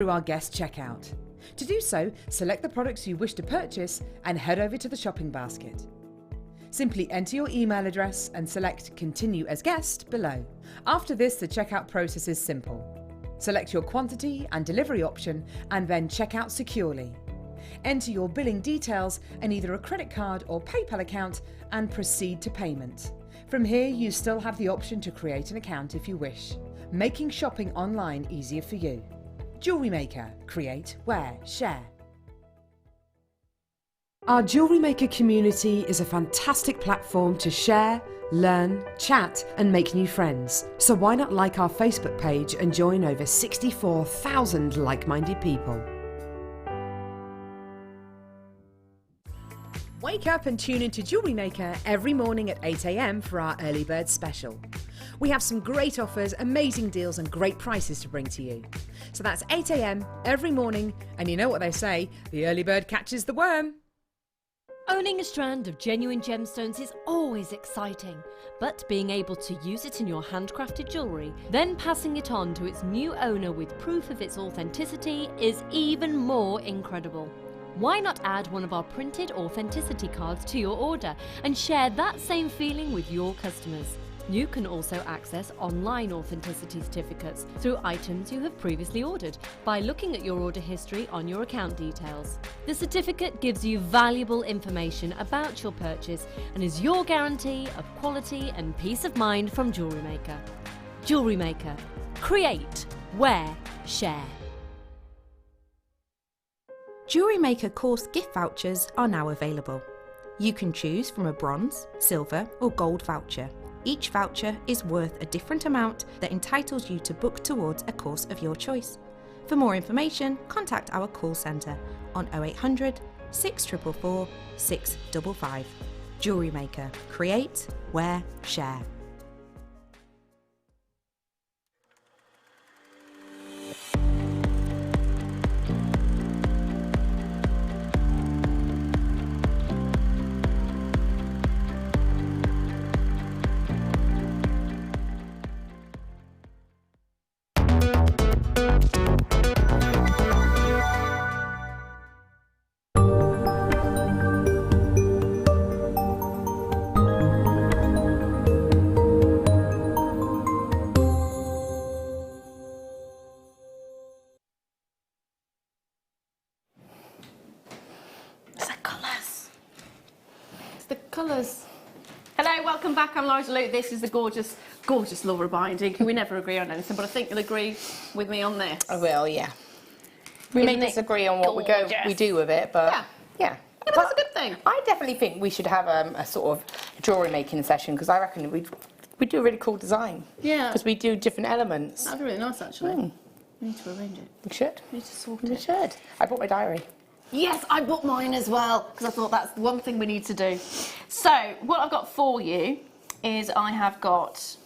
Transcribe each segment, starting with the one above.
through our guest checkout. To do so, select the products you wish to purchase and head over to the shopping basket. Simply enter your email address and select Continue as Guest below. After this, the checkout process is simple. Select your quantity and delivery option and then check out securely. Enter your billing details and either a credit card or PayPal account and proceed to payment. From here, you still have the option to create an account if you wish, making shopping online easier for you. Jewellery Maker. Create, wear, share. Our Jewellery Maker community is a fantastic platform to share, learn, chat and make new friends. So why not like our Facebook page and join over 64,000 like-minded people. Wake up and tune into Jewellery Maker every morning at 8 AM for our early bird special. We have some great offers, amazing deals and great prices to bring to you. So that's 8 AM every morning, and you know what they say, the early bird catches the worm. Owning a strand of genuine gemstones is always exciting, but being able to use it in your handcrafted jewellery, then passing it on to its new owner with proof of its authenticity is even more incredible. Why not add one of our printed authenticity cards to your order and share that same feeling with your customers? You can also access online authenticity certificates through items you have previously ordered by looking at your order history on your account details. The certificate gives you valuable information about your purchase and is your guarantee of quality and peace of mind from Jewellery Maker. Jewellery Maker. Create, wear, share. Jewellery Maker course gift vouchers are now available. You can choose from a bronze, silver or gold voucher. Each voucher is worth a different amount that entitles you to book towards a course of your choice. For more information, contact our call centre on 0800 644 655. Jewellery Maker. Create, wear, share. Hello, welcome back. I'm Laura Luke. This is the gorgeous, gorgeous Laura Binding. We never agree on anything, but I think you'll agree with me on this. I will, yeah. We may disagree on what we do with it, but yeah. But that's a good thing. I definitely think we should have a sort of jewellery making session because I reckon we do a really cool design. Yeah. Because we do different elements. That'd be really nice, actually. We need to arrange it. We should. We need to sort it. We should. I bought my diary. Yes, I bought mine as well because I thought that's one thing we need to do. So what I've got for you is I have got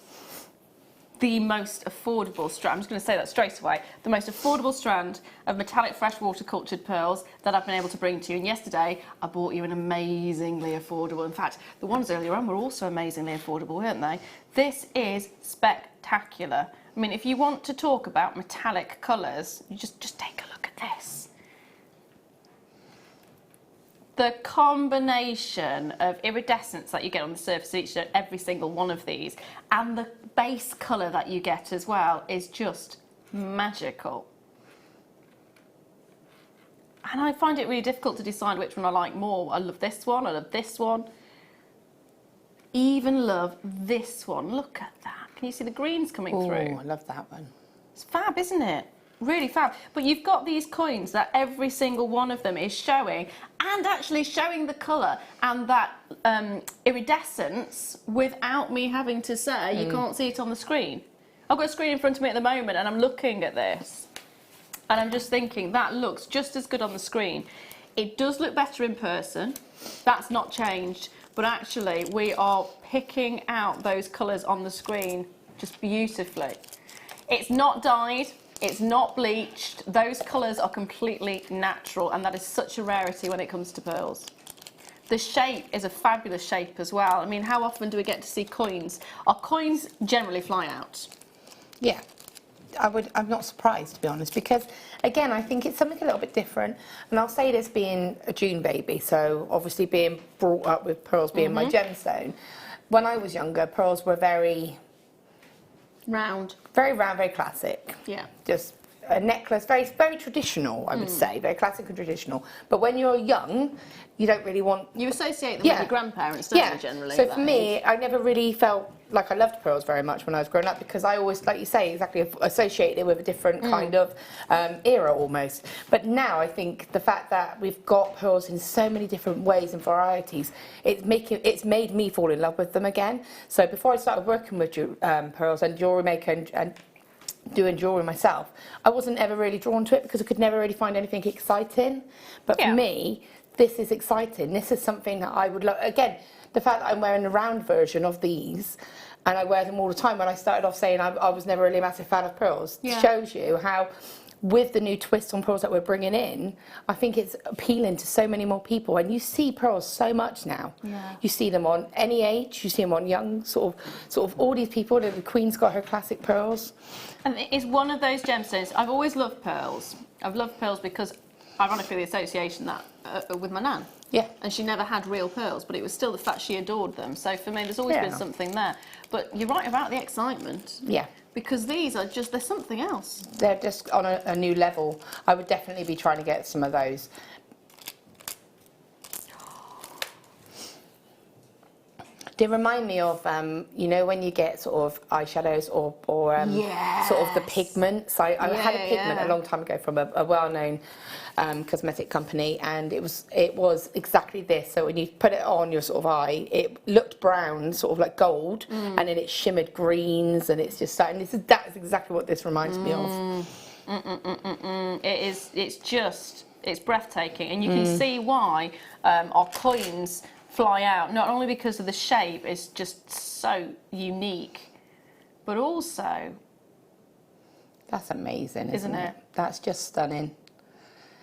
the most affordable strand. I'm just going to say that straight away. The most affordable strand of metallic freshwater cultured pearls that I've been able to bring to you. And yesterday I bought you an amazingly affordable. In fact, the ones earlier on were also amazingly affordable, weren't they? This is spectacular. I mean, if you want to talk about metallic colours, you just take a look at this. The combination of iridescence that you get on the surface of each every single one of these and the base colour that you get as well is just magical. And I find it really difficult to decide which one I like more. I love this one, I love this one. Even love this one. Look at that. Can you see the greens coming through? Oh, I love that one. It's fab, isn't it? Really fab. But you've got these coins that every single one of them is showing and actually showing the colour and that iridescence without me having to say you can't see it on the screen. I've got a screen in front of me at the moment and I'm looking at this and I'm just thinking that looks just as good on the screen. It does look better in person. That's not changed, but actually we are picking out those colours on the screen just beautifully. It's not dyed. It's not bleached. Those colours are completely natural and that is such a rarity when it comes to pearls. The shape is a fabulous shape as well. I mean, how often do we get to see coins? Our coins generally fly out. Yeah. I'm not surprised, to be honest, because again, I think it's something a little bit different. And I'll say this being a June baby, so obviously being brought up with pearls being my gemstone. When I was younger, pearls were very round, very classic. Yeah. Just a necklace, very traditional, I would say, very classic and traditional. But when you're young, you don't really want... You associate them with your grandparents, don't you, generally? So for me, I never really felt like I loved pearls very much when I was growing up, because I always, like you say, exactly associated it with a different kind of era almost. But now I think the fact that we've got pearls in so many different ways and varieties, it's made me fall in love with them again. So before I started working with pearls and Jewellery Maker and doing jewellery myself, I wasn't ever really drawn to it because I could never really find anything exciting. But for me, this is exciting. This is something that I would love. Again, the fact that I'm wearing the round version of these and I wear them all the time, when I started off saying I was never really a massive fan of pearls, shows you how, with the new twist on pearls that we're bringing in, I think it's appealing to so many more people. And you see pearls so much now. Yeah. You see them on any age. You see them on young, sort of all these people. The Queen's got her classic pearls. And it's one of those gemstones. I've always loved pearls. I've loved pearls because, ironically, the association that with my nan. Yeah. And she never had real pearls, but it was still the fact she adored them. So for me, there's always been something there. But you're right about the excitement. Yeah. Because these are just, they're something else. They're just on a new level. I would definitely be trying to get some of those. They remind me of, you know, when you get sort of eyeshadows or sort of the pigments. I had a pigment a long time ago from a well-known cosmetic company, and it was exactly this. So when you put it on your sort of eye, it looked brown, sort of like gold, and then it shimmered greens, and it's just starting. That's exactly what this reminds me of. It's breathtaking, and you can see why our coins fly out, not only because of the shape, it's just so unique, but also... That's amazing, isn't it? That's just stunning.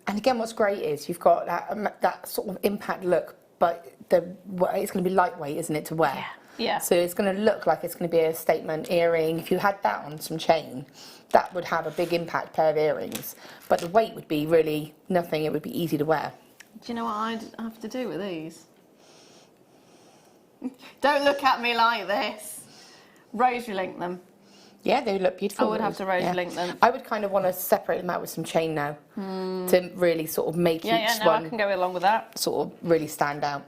And again, what's great is you've got that sort of impact look, but it's going to be lightweight, isn't it, to wear? Yeah. So it's going to look like it's going to be a statement earring. If you had that on some chain, that would have a big impact pair of earrings. But the weight would be really nothing. It would be easy to wear. Do you know what I'd have to do with these? Don't look at me like this. Rosary link them. Yeah, they would look beautiful. I would have to rosary link them. I would kind of want to separate them out with some chain now to really sort of make each one. I can go along with that. Sort of really stand out.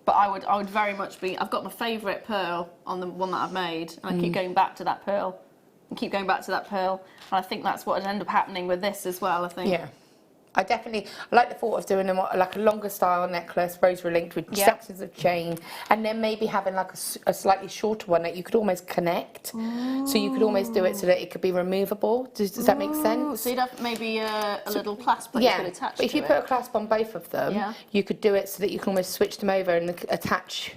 But I would very much be. I've got my favourite pearl on the one that I've made, and I keep going back to that pearl, and keep going back to that pearl, and I think that's what would end up happening with this as well. I think. Yeah. I like the thought of doing them like a longer style necklace, rosary linked with sections of chain, and then maybe having like a slightly shorter one that you could almost connect. So you could almost do it so that it could be removable. Does that make sense? So you'd have maybe a little clasp that you could attach to it. But if you put a clasp on both of them, you could do it so that you can almost switch them over and attach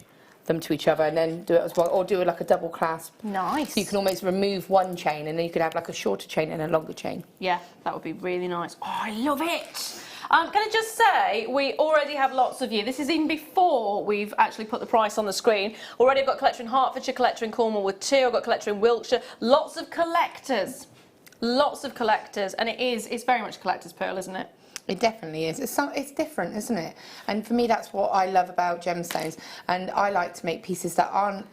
them to each other, and then do it as well, or do it like a double clasp. Nice. So you can almost remove one chain, and then you could have like a shorter chain and a longer chain. Yeah, that would be really nice. Oh, I love it. Can I just say, we already have lots of you. This is even before we've actually put the price on the screen. Already I've got a collector in Hertfordshire, collector in Cornwall with 2, I've got a collector in Wiltshire. Lots of collectors, and it's very much a collector's pearl, isn't it? It definitely is. It's different, isn't it? And for me, that's what I love about gemstones. And I like to make pieces that aren't...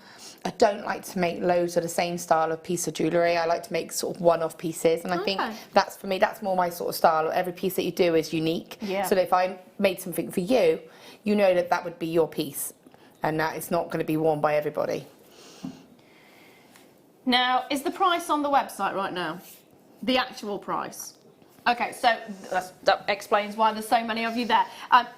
I don't like to make loads of the same style of piece of jewellery. I like to make sort of one-off pieces. And I think that's, for me, that's more my sort of style. Every piece that you do is unique. Yeah. So that if I made something for you, you know that that would be your piece. And that it's not going to be worn by everybody. Now, is the price on the website right now? The actual price? Okay, so that explains why there's so many of you there.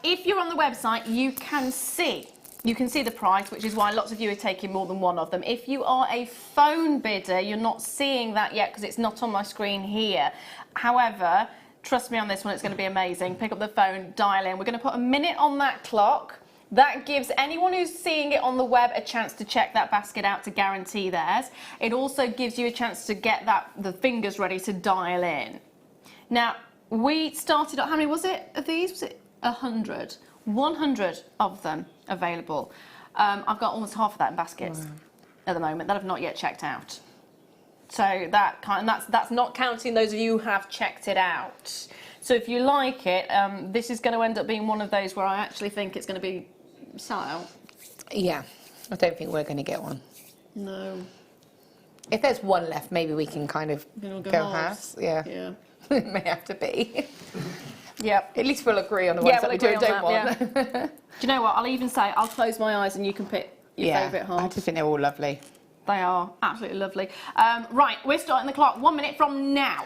If you're on the website, you can see the price, which is why lots of you are taking more than one of them. If you are a phone bidder, you're not seeing that yet because it's not on my screen here. However, trust me on this one, it's going to be amazing. Pick up the phone, dial in. We're going to put a minute on that clock. That gives anyone who's seeing it on the web a chance to check that basket out to guarantee theirs. It also gives you a chance to get the fingers ready to dial in. Now, we started, how many was it of these? Was it 100? 100 of them available. I've got almost half of that in baskets at the moment that I've not yet checked out. So that's not counting those of you who have checked it out. So if you like it, this is going to end up being one of those where I actually think it's going to be sell out. Yeah, I don't think we're going to get one. No. If there's one left, maybe we can kind of go halves. Yeah. Yeah. It may have to be. Yep. At least we'll agree on the ones that we do and don't want. Yeah. Do you know what? I'll even say, I'll close my eyes and you can pick your favourite half. I just think they're all lovely. They are absolutely lovely. Right, we're starting the clock 1 minute from now.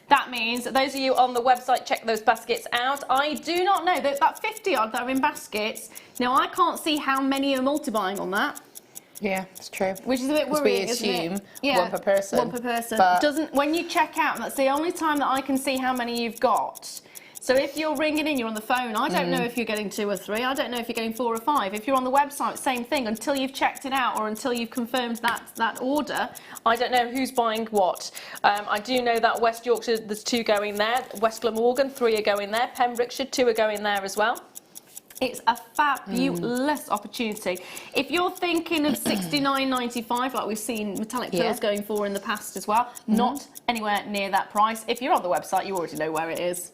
That means that those of you on the website, check those baskets out. I do not know, that 50 odd that are in baskets, now I can't see how many are multi-buying on that. Yeah, it's true. Which is a bit worrying, we isn't it? assume Yeah, one per person. One per person. But when you check out, that's the only time that I can see how many you've got. So if you're ringing in, you're on the phone, I don't know if you're getting 2 or 3, I don't know if you're getting 4 or 5. If you're on the website, same thing, until you've checked it out or until you've confirmed that order, I don't know who's buying what. I do know that West Yorkshire, there's 2 going there, West Glamorgan, 3 are going there, Pembrokeshire, 2 are going there as well. It's a fabulous opportunity. If you're thinking of $69.95, like we've seen metallic pearls going for in the past as well, not anywhere near that price. If you're on the website, you already know where it is.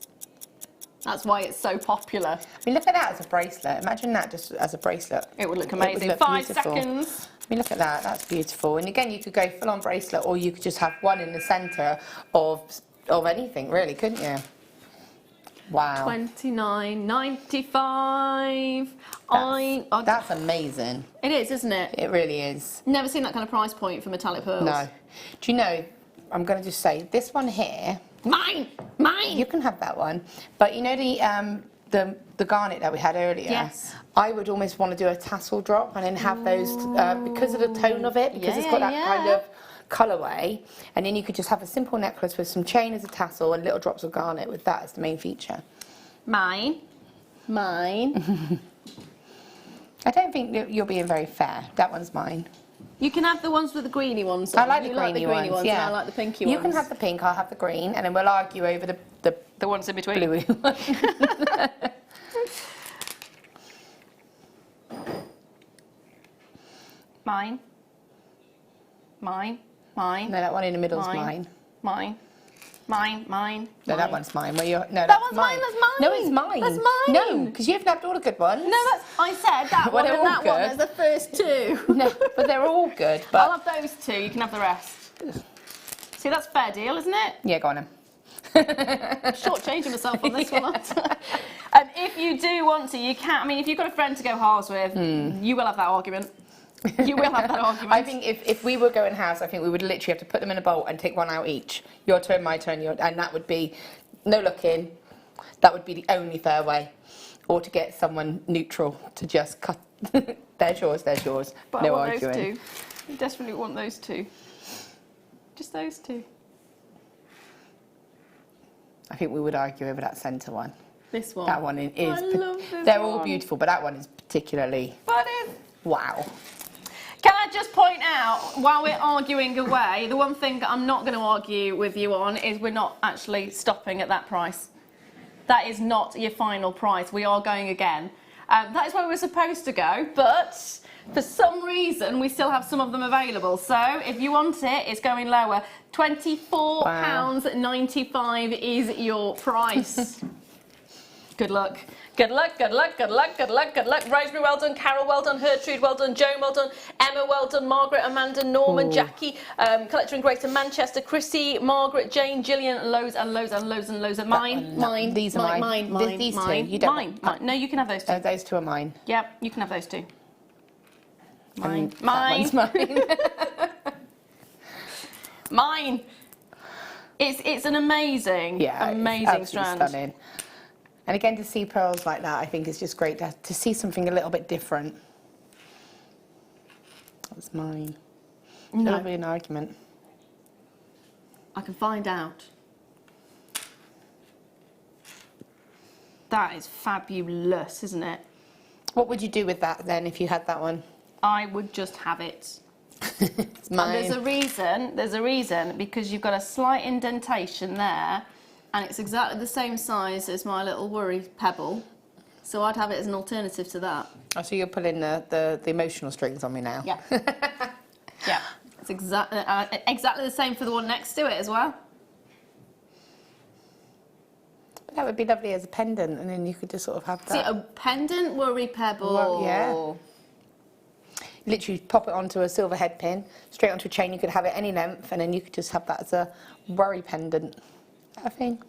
That's why it's so popular. I mean, look at that as a bracelet. Imagine that just as a bracelet. It would look amazing. Look 5 beautiful. seconds. I mean, look at that. That's beautiful. And again, you could go full-on bracelet, or you could just have one in the centre of anything, really, couldn't you? Wow. $29.95. That's amazing. It is, isn't it? It really is. Never seen that kind of price point for metallic pearls. No. Do you know, I'm going to just say, this one here... Mine! You can have that one. But you know the garnet that we had earlier? Yes. I would almost want to do a tassel drop and then have those, because of the tone of it, because it's got that kind of colourway, and then you could just have a simple necklace with some chain as a tassel and little drops of garnet with that as the main feature. Mine. I don't think you're being very fair. That one's mine. You can have the ones with the greeny ones. I like the greeny ones, yeah. and I like the pinky You ones. can have the pink, I'll have the green, and then we'll argue over the ones in between. Bluey one. Mine. No, that one in the middle's mine. Mine. No, that one's mine. Well, no, that one's mine. That's mine. No, it's mine. That's mine. No, because you've nabbed all the good ones. No, I said that Well, one they're and all that one. good. There's the first 2. No, but they're all good. But I'll have those 2. You can have the rest. See, that's a fair deal, isn't it? yeah, go on then. Shortchanging myself on this one. If you do want to, you can. I mean, if you've got a friend to go halves with, you will have that argument. You will have that argument. I think if we were going halves, I think we would literally have to put them in a bowl and take one out each. Your turn, my turn, and that would be no looking. That would be the only fair way. Or to get someone neutral to just cut. There's yours. But No I want arguing. those 2. I desperately want those 2. Just those 2. I think we would argue over that centre one. This one. That one is. I love this they're all one. beautiful, but that one is particularly. But it's... Wow. Can I just point out, while we're arguing away, the one thing that I'm not going to argue with you on is we're not actually stopping at that price. That is not your final price. We are going again. That is where we're supposed to go, but for some reason we still have some of them available. So if you want it, it's going lower. £24.95 is your price. Good luck. Good luck. Rosemary, well done. Carol, well done. Gertrude, well done. Joan, well done. Emma, well done. Margaret, Amanda, Norman, Jackie, collector in Greater Manchester, Chrissy, Margaret, Jane, Gillian, loads and loads and loads and loads of mine. These are mine. These two. You don't. Mine. No, you can have those 2. Those 2 are mine. Yep, you can have those 2. Mine. That one's mine. Mine. It's an amazing, amazing strand. Stunning. And again, to see pearls like that, I think is just great to see something a little bit different. That's mine. No. There'll be an argument. I can find out. That is fabulous, isn't it? What would you do with that then if you had that one? I would just have it. It's mine. And there's a reason, because you've got a slight indentation there, and it's exactly the same size as my little worry pebble. So I'd have it as an alternative to that. Oh, so you're pulling the emotional strings on me now. Yeah. Yeah. It's exactly the same for the one next to it as well. But that would be lovely as a pendant, and then you could just sort of have that. See, a pendant worry pebble. Well, yeah. Literally pop it onto a silver head pin, straight onto a chain. You could have it any length, and then you could just have that as a worry pendant. I think.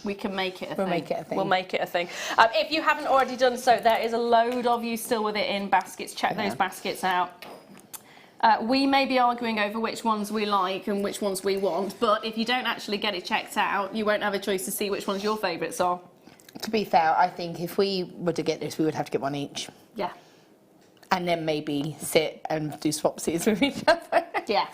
We can make it a thing. We'll make it a thing. We'll make it a thing. If you haven't already done so, there is a load of you still with it in baskets. Check those baskets out. We may be arguing over which ones we like and which ones we want, but if you don't actually get it checked out, you won't have a choice to see which ones your favourites are. To be fair, I think if we were to get this, we would have to get one each. Yeah. And then maybe sit and do swapsies with each other. Yeah.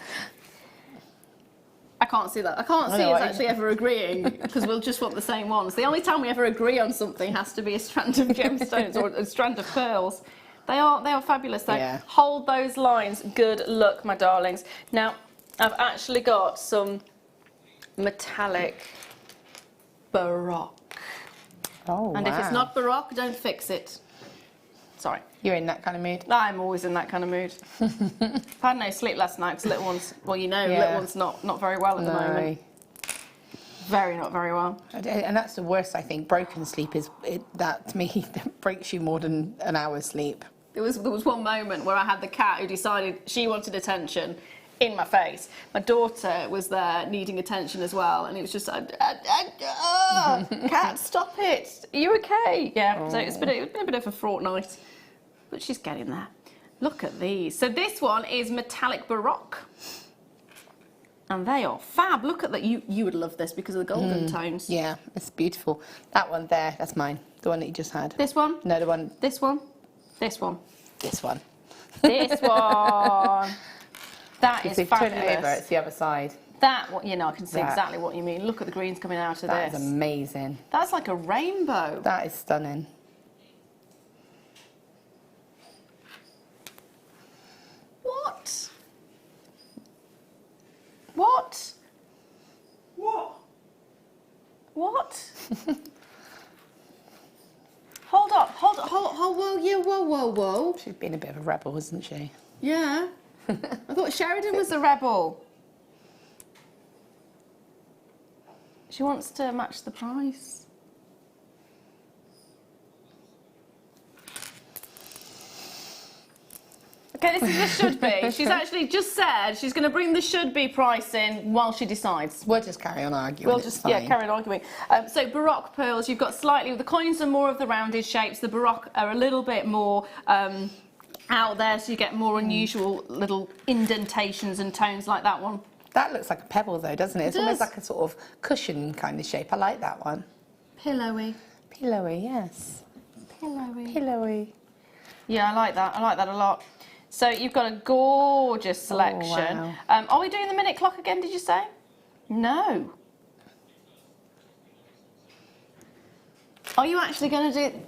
I can't see that. I can't see us actually ever agreeing because we'll just want the same ones. The only time we ever agree on something has to be a strand of gemstones or a strand of pearls. They are fabulous though. Yeah. Hold those lines. Good luck, my darlings. Now, I've actually got some metallic Baroque. Oh, and if it's not Baroque, don't fix it. Sorry. You're in that kind of mood? I'm always in that kind of mood. I've had no sleep last night because little one's, well, you know, little one's not very well at the moment. Not very well. And that's the worst, I think. Broken sleep that to me breaks you more than an hour's sleep. There was one moment where I had the cat who decided she wanted attention in my face. My daughter was there needing attention as well, and it was just, cat, stop it. Are you okay? Yeah, so it's been a bit of a fraught night, but she's getting there. Look at these. So this one is metallic Baroque. And they are fab. Look at that. You would love this because of the golden tones. Yeah, it's beautiful. That one there, that's mine. The one that you just had. This one? No, the one. This one? This one? This one. This one. That is fabulous. Turn it over, it's the other side. That, you know, I can see exactly what you mean. Look at the greens coming out of this. That is amazing. That's like a rainbow. That is stunning. What? What? What? What? Hold up, whoa. She's been a bit of a rebel, hasn't she? Yeah. I thought Sheridan was the rebel. She wants to match the price. Okay, this is the should be. She's actually just said she's going to bring the should be price in while she decides. We'll just carry on arguing. We'll just carry on arguing. So Baroque pearls, you've got slightly, the coins are more of the rounded shapes. The Baroque are a little bit more out there, so you get more unusual little indentations and tones like that one. That looks like a pebble though, doesn't it? It's almost like a sort of cushion kind of shape. I like that one. Pillowy. Pillowy, yes. Pillowy. Yeah, I like that. I like that a lot. So you've got a gorgeous selection. Oh, wow. Are we doing the minute clock again, did you say? No. Are you actually going to do...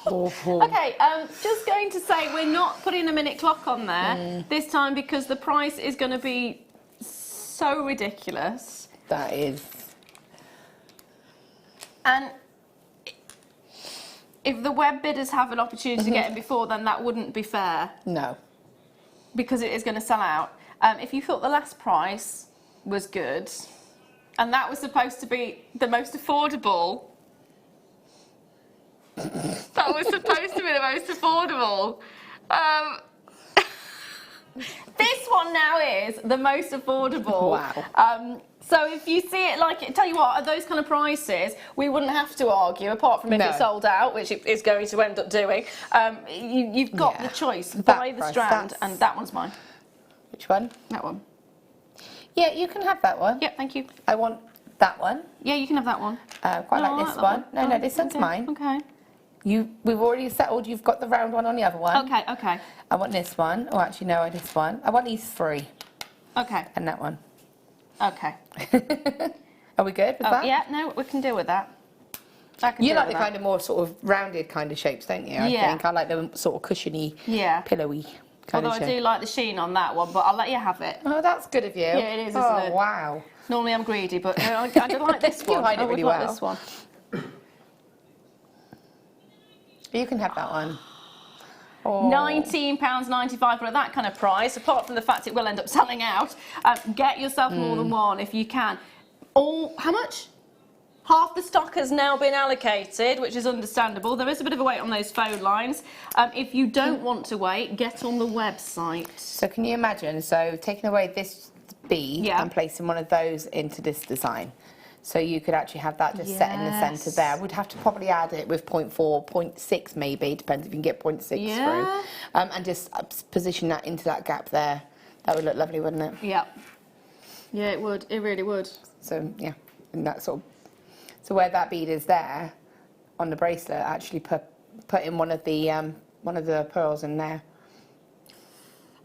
Okay, just going to say we're not putting a minute clock on there this time because the price is going to be so ridiculous. That is. And if the web bidders have an opportunity to get in before, then that wouldn't be fair. No. Because it is going to sell out. If you thought the last price was good, and that was supposed to be the most affordable, that was supposed to be the most affordable. This one now is the most affordable. Wow. So if you see it like, tell you what, at those kind of prices, we wouldn't have to argue, apart from if it's sold out, which it is going to end up doing. You've got the choice. Buy the strand, and that one's mine. Which one? That one. Yeah, you can have that one. Yep, thank you. I want that one. Yeah, you can have that one. Quite like this one. No, this one's mine. Okay. We've already settled. You've got the round one on the other one. Okay. I want this one. Oh, actually, no, this one. I want these three. Okay. And that one. Okay. Are we good with that? Yeah, no, we can deal with that. You like the kind of more sort of rounded kind of shapes, don't you? I think I like the sort of cushiony, pillowy kind of shape. Although I do like the sheen on that one, but I'll let you have it. Oh, that's good of you. Yeah, it is, isn't it? Oh, wow. Normally I'm greedy, but I like this one. You hide it really well. Like this one. You can have that one. Oh. £19.95, but at that kind of price, apart from the fact it will end up selling out, get yourself more than one if you can. How much? Half the stock has now been allocated, which is understandable. There is a bit of a wait on those phone lines. If you don't want to wait, get on the website. So can you imagine, so taking away this bead and placing one of those into this design? So you could actually have that just set in the centre there. We'd have to probably add it with 0.4, 0.6 maybe, depends if you can get 0.6 through. And just position that into that gap there. That would look lovely, wouldn't it? Yeah. Yeah, it would. It really would. So, yeah, and that sort of... So where that bead is there, on the bracelet, actually put in one of the pearls in there.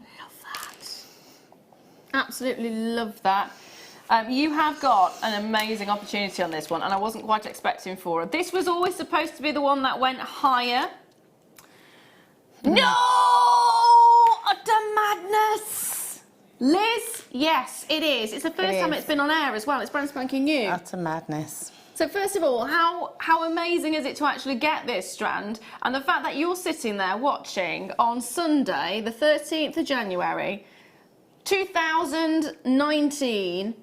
Love that. Absolutely love that. You have got an amazing opportunity on this one, and I wasn't quite expecting for it. This was always supposed to be the one that went higher. No! Utter madness! Liz, yes, it is. It's the first time it's been on air as well. It's brand spanking new. Utter madness. So first of all, how amazing is it to actually get this strand? And the fact that you're sitting there watching on Sunday, the 13th of January, 2019,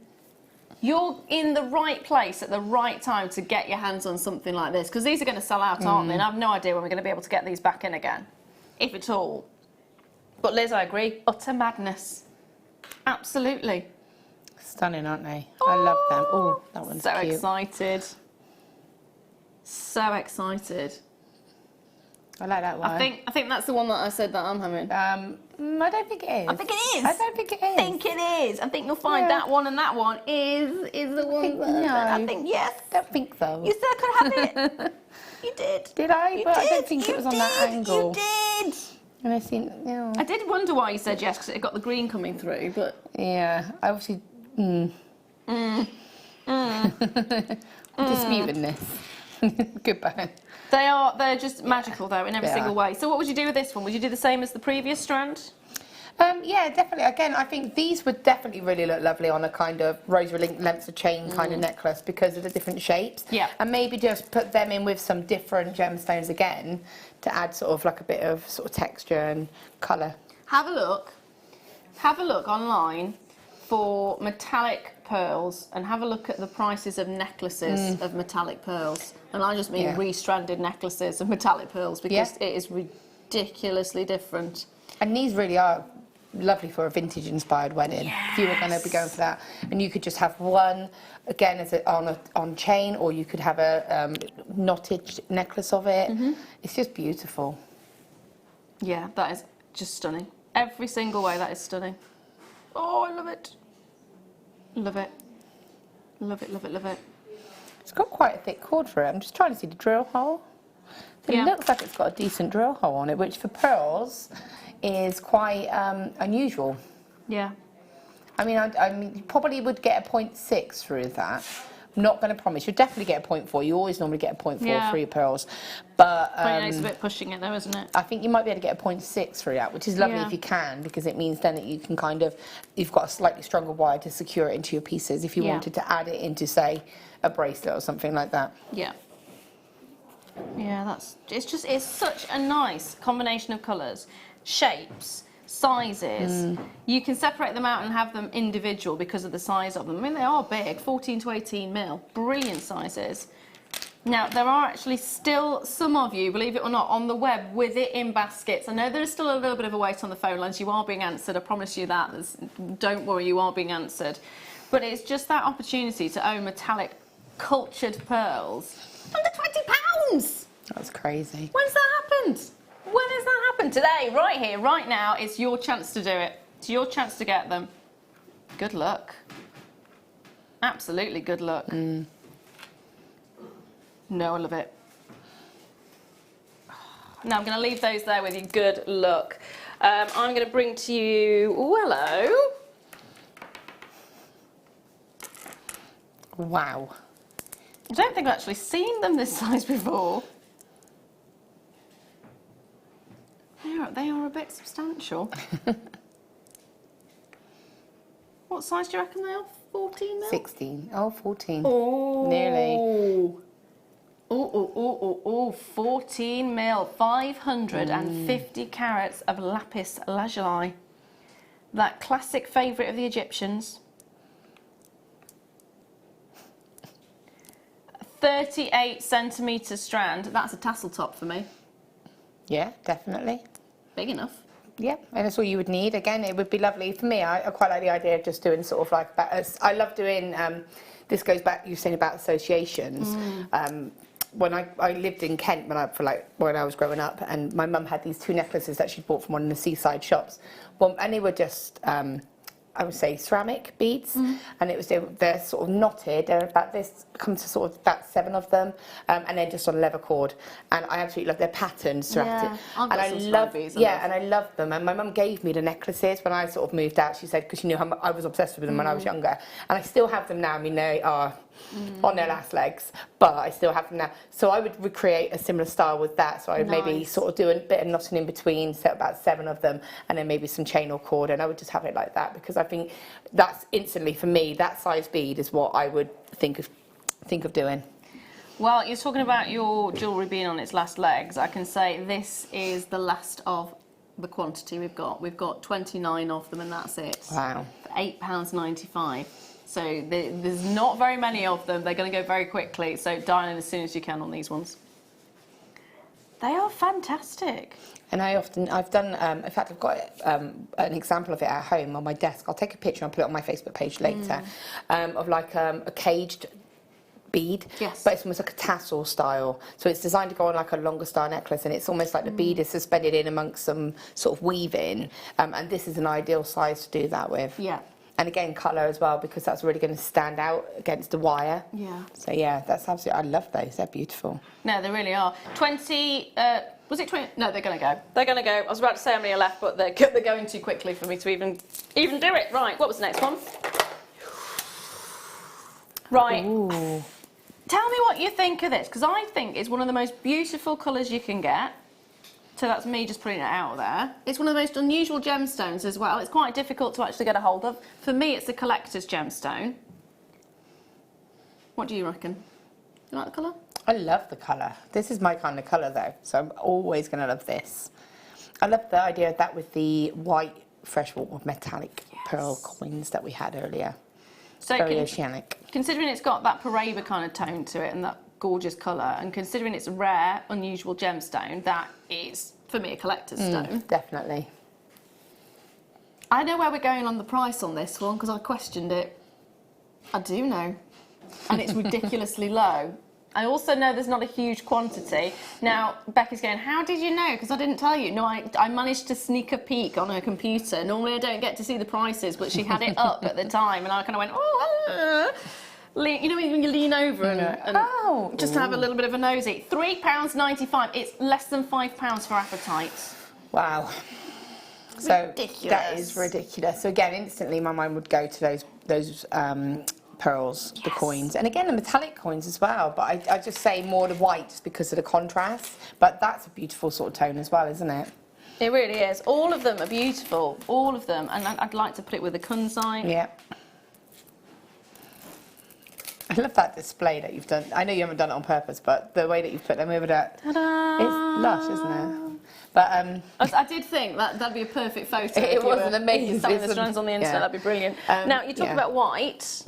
you're in the right place at the right time to get your hands on something like this, because these are going to sell out, aren't they? And I have no idea when we're going to be able to get these back in again, if at all. But Liz, I agree, utter madness. Absolutely. Stunning, aren't they? I love them. Oh, that one's so cute. Excited. So excited. I like that one. I think that's the one that I said that I'm having. I don't think it is. I think it is. I don't think it is. I think it is. I think you'll find that one and that one is the one that I think yes. I don't think so. You said I could have it. You did. Did I? You but did. I don't think it was on that angle. You did. And I think, yeah. I did wonder why you said yes, because it got the green coming through, but... Yeah, I obviously... Disputing this. Goodbye. They're just magical, though, in every single way. So what would you do with this one? Would you do the same as the previous strand? Yeah, definitely. Again, I think these would definitely really look lovely on a kind of rosary link lengths of chain kind of necklace because of the different shapes. Yeah. And maybe just put them in with some different gemstones again to add sort of like a bit of sort of texture and colour. Have a look online for metallic pearls and have a look at the prices of necklaces of metallic pearls. And I just mean re-stranded necklaces of metallic pearls because it is ridiculously different. And these really are lovely for a vintage inspired wedding if you were going to be going for that. And you could just have one again as on chain, or you could have a knotted necklace of it. It's just beautiful. Yeah, that is just stunning. Every single way, that is stunning. Oh, I love it. Love it. Love it, love it, love it. It's got quite a thick cord for it. I'm just trying to see the drill hole. It looks like it's got a decent drill hole on it, which for pearls is quite unusual. Yeah. I mean, you probably would get a 0.6 through that. I'm not going to promise. You'll definitely get a 0.4. You always normally get a 0.4 through your pearls. But it's a bit pushing it though, isn't it? I think you might be able to get a 0.6 through that, which is lovely if you can, because it means then that you can kind of, you've got a slightly stronger wire to secure it into your pieces if you wanted to add it into, say, a bracelet or something like that. Yeah. Yeah, it's such a nice combination of colours, shapes, sizes. You can separate them out and have them individual because of the size of them. I mean, they are big, 14 to 18 mil, brilliant sizes. Now, there are actually still some of you, believe it or not, on the web with it in baskets. I know there is still a little bit of a wait on the phone lines. You are being answered, I promise you that. Don't worry, you are being answered. But it's just that opportunity to own metallic cultured pearls under £20. That's crazy. When's that happened? When has that happened? Today, right here, right now, it's your chance to do it. It's your chance to get them. Good luck. Absolutely good luck. No, I love it. Now I'm going to leave those there with you. Good luck. I'm going to bring to you... Oh, hello. Wow. I don't think I've actually seen them this size before. They are a bit substantial. What size do you reckon they are? 14 mil? 16. Oh, 14. Oh. Nearly. Oh, 14 mil, 550 carats of lapis lazuli. That classic favourite of the Egyptians. 38 centimetre strand. That's a tassel top for me. Yeah, definitely. Big enough. Yeah, and that's all you would need. Again, it would be lovely. For me, I quite like the idea of just doing sort of like that. I love doing, this goes back, you were saying about associations. When I lived in Kent when I was growing up, and my mum had these 2 necklaces that she'd bought from one of the seaside shops. Well, and they were just, I would say, ceramic beads, and it was they're sort of knotted. They're about this, come to sort of about 7 of them, and they're just on leather cord. And I absolutely love their patterns throughout it. I've got and some I love, these, and I love them. And my mum gave me the necklaces when I sort of moved out. She said because she knew how I was obsessed with them when I was younger, and I still have them now. I mean, they are on their last legs, but I still have them now. So I would recreate a similar style with that. So I would maybe sort of do a bit of knotting in between, set about 7 of them, and then maybe some chain or cord, and I would just have it like that, because I think that's instantly, for me, that size bead is what I would think of doing. Well, you're talking about your jewellery being on its last legs. I can say this is the last of the quantity we've got. We've got 29 of them, and that's it. Wow. For £8.95. So there's not very many of them. They're going to go very quickly. So dial in as soon as you can on these ones. They are fantastic. And I've done, in fact, I've got an example of it at home on my desk. I'll take a picture and I'll put it on my Facebook page later, of like a caged bead, but it's almost like a tassel style. So it's designed to go on like a longer style necklace, and it's almost like the bead is suspended in amongst some sort of weaving, and this is an ideal size to do that with. Yeah. And again, colour as well, because that's really going to stand out against the wire. Yeah. So yeah, that's absolutely, I love those. They're beautiful. No, they really are. 20, was it 20? No, they're going to go. They're going to go. I was about to say how many are left, but they're going too quickly for me to even do it. Right, what was the next one? Right. Ooh. Tell me what you think of this, because I think it's one of the most beautiful colours you can get. So that's me just putting it out there. It's one of the most unusual gemstones as well. It's quite difficult to actually get a hold of. For me, it's a collector's gemstone. What do you reckon? You like the colour? I love the colour. This is my kind of colour though, so I'm always going to love this. I love the idea of that with the white freshwater metallic pearl coins that we had earlier. So very oceanic. Considering it's got that Paraiba kind of tone to it and that gorgeous colour, and considering it's a rare, unusual gemstone, that is, for me, a collector's stone. Definitely. I know where we're going on the price on this one, because I questioned it. I do know. And it's ridiculously low. I also know there's not a huge quantity. Now, Becca's going, how did you know? Because I didn't tell you. No, I managed to sneak a peek on her computer. Normally I don't get to see the prices, but she had it up at the time, and I kind of went, oh, you know when you lean over and just have a little bit of a nosy. £3.95. It's less than £5 for appetite. Wow. So ridiculous. That is ridiculous. So again, instantly my mind would go to those pearls, the coins, and again the metallic coins as well. But I just say more the white just because of the contrast. But that's a beautiful sort of tone as well, isn't it? It really is. All of them are beautiful. All of them. And I'd like to put it with a kunzite. Yeah. I love that display that you've done. I know you haven't done it on purpose, but the way that you've put them over that, it's lush, isn't it? But I did think that'd be a perfect photo. It was an amazing. Selling the strands on the internet, that'd be brilliant. Now you talk about white.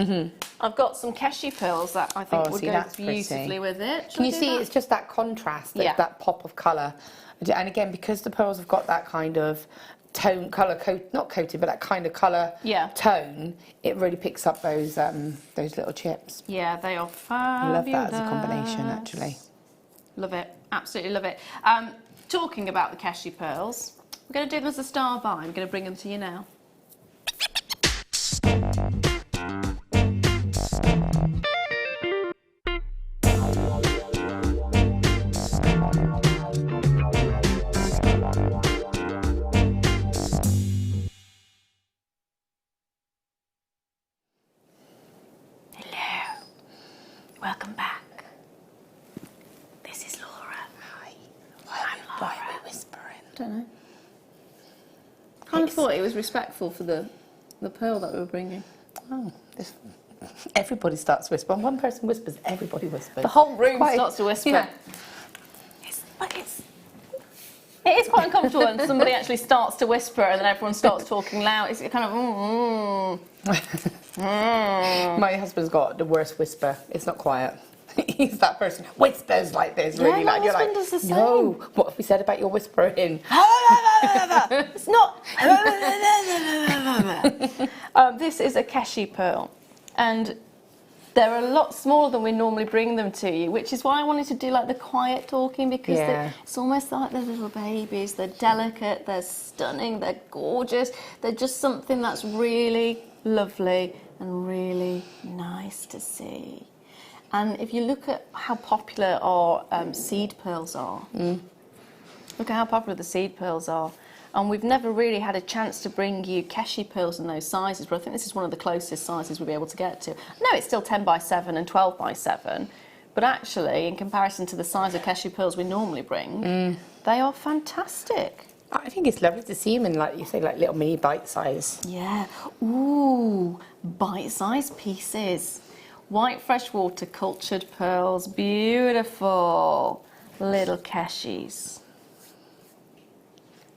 I've got some keshi pearls that I think would go beautifully with it. Can you see? It's just that contrast, that pop of colour, and again because the pearls have got that kind of tone, colour, not coated, but that kind of colour tone, it really picks up those little chips. Yeah, they are fabulous. I love that as a combination, actually. Love it, absolutely love it. Talking about the keshi pearls, we're going to do them as a star buy. I'm going to bring them to you now. Welcome back. This is Laura. Hi. Why are we whispering? I don't know. I kind of thought it was respectful for the pearl that we were bringing. Oh, this everybody starts to whisper. When one person whispers, everybody whispers. The whole room starts to whisper. Yeah. It is quite uncomfortable when somebody actually starts to whisper and then everyone starts talking loud. It's kind of, My husband's got the worst whisper. It's not quiet. He's that person who whispers like this, really loud. My husband does the same. No, what have we said about your whispering? It's not. This is a Keshi pearl, and they're a lot smaller than we normally bring them to you, which is why I wanted to do like the quiet talking, because it's almost like they're little babies. They're delicate, they're stunning, they're gorgeous. They're just something that's really lovely and really nice to see. And if you look at how popular our seed pearls are, look at how popular the seed pearls are. And we've never really had a chance to bring you Keshi pearls in those sizes, but I think this is one of the closest sizes we'll be able to get to. No, it's still 10 by 7 and 12 by 7, but actually, in comparison to the size of Keshi pearls we normally bring, they are fantastic. I think it's lovely to see them in, like you say, like little mini bite size. Yeah. Ooh, bite-sized pieces. White freshwater cultured pearls, beautiful little Keshis.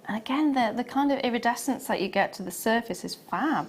And again, the kind of iridescence that you get to the surface is fab,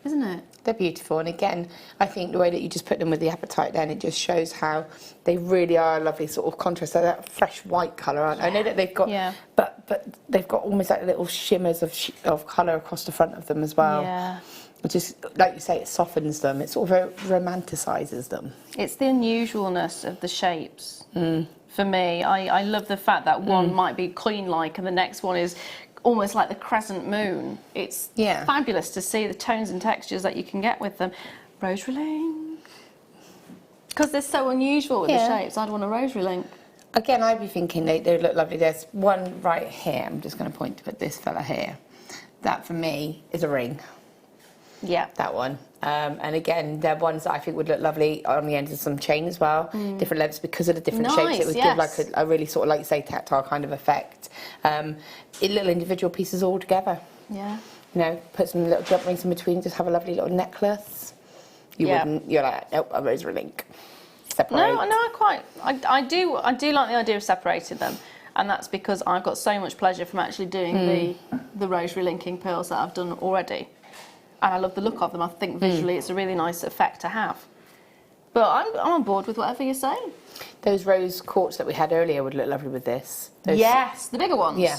isn't it? They're beautiful, and again, I think the way that you just put them with the apatite then, it just shows how they really are a lovely sort of contrast. They're that fresh white colour, aren't they? I know that they've got, but they've got almost like little shimmers of colour across the front of them as well. Yeah. Which is, like you say, it softens them. It sort of romanticises them. It's the unusualness of the shapes. For me, I love the fact that one might be queen-like and the next one is almost like the crescent moon. It's fabulous to see the tones and textures that you can get with them. Rosary link. Because they're so unusual with the shapes, I'd want a rosary link. Again, I'd be thinking they look lovely. There's one right here. I'm just going to point to this fella here. That, for me, is a ring. Yeah. That one. And again, they're ones that I think would look lovely on the end of some chain as well. Different lengths because of the different shapes. It would give like a really sort of, like you say, tactile kind of effect. Little individual pieces all together. Yeah. You know, put some little jump rings in between, just have a lovely little necklace. You wouldn't, you're like, nope, a rosary link. Separate. No, I do like the idea of separating them. And that's because I've got so much pleasure from actually doing the rosary linking pearls that I've done already. And I love the look of them. I think visually it's a really nice effect to have. But I'm on board with whatever you're saying. Those rose quartz that we had earlier would look lovely with this. Yes, the bigger ones. Yeah.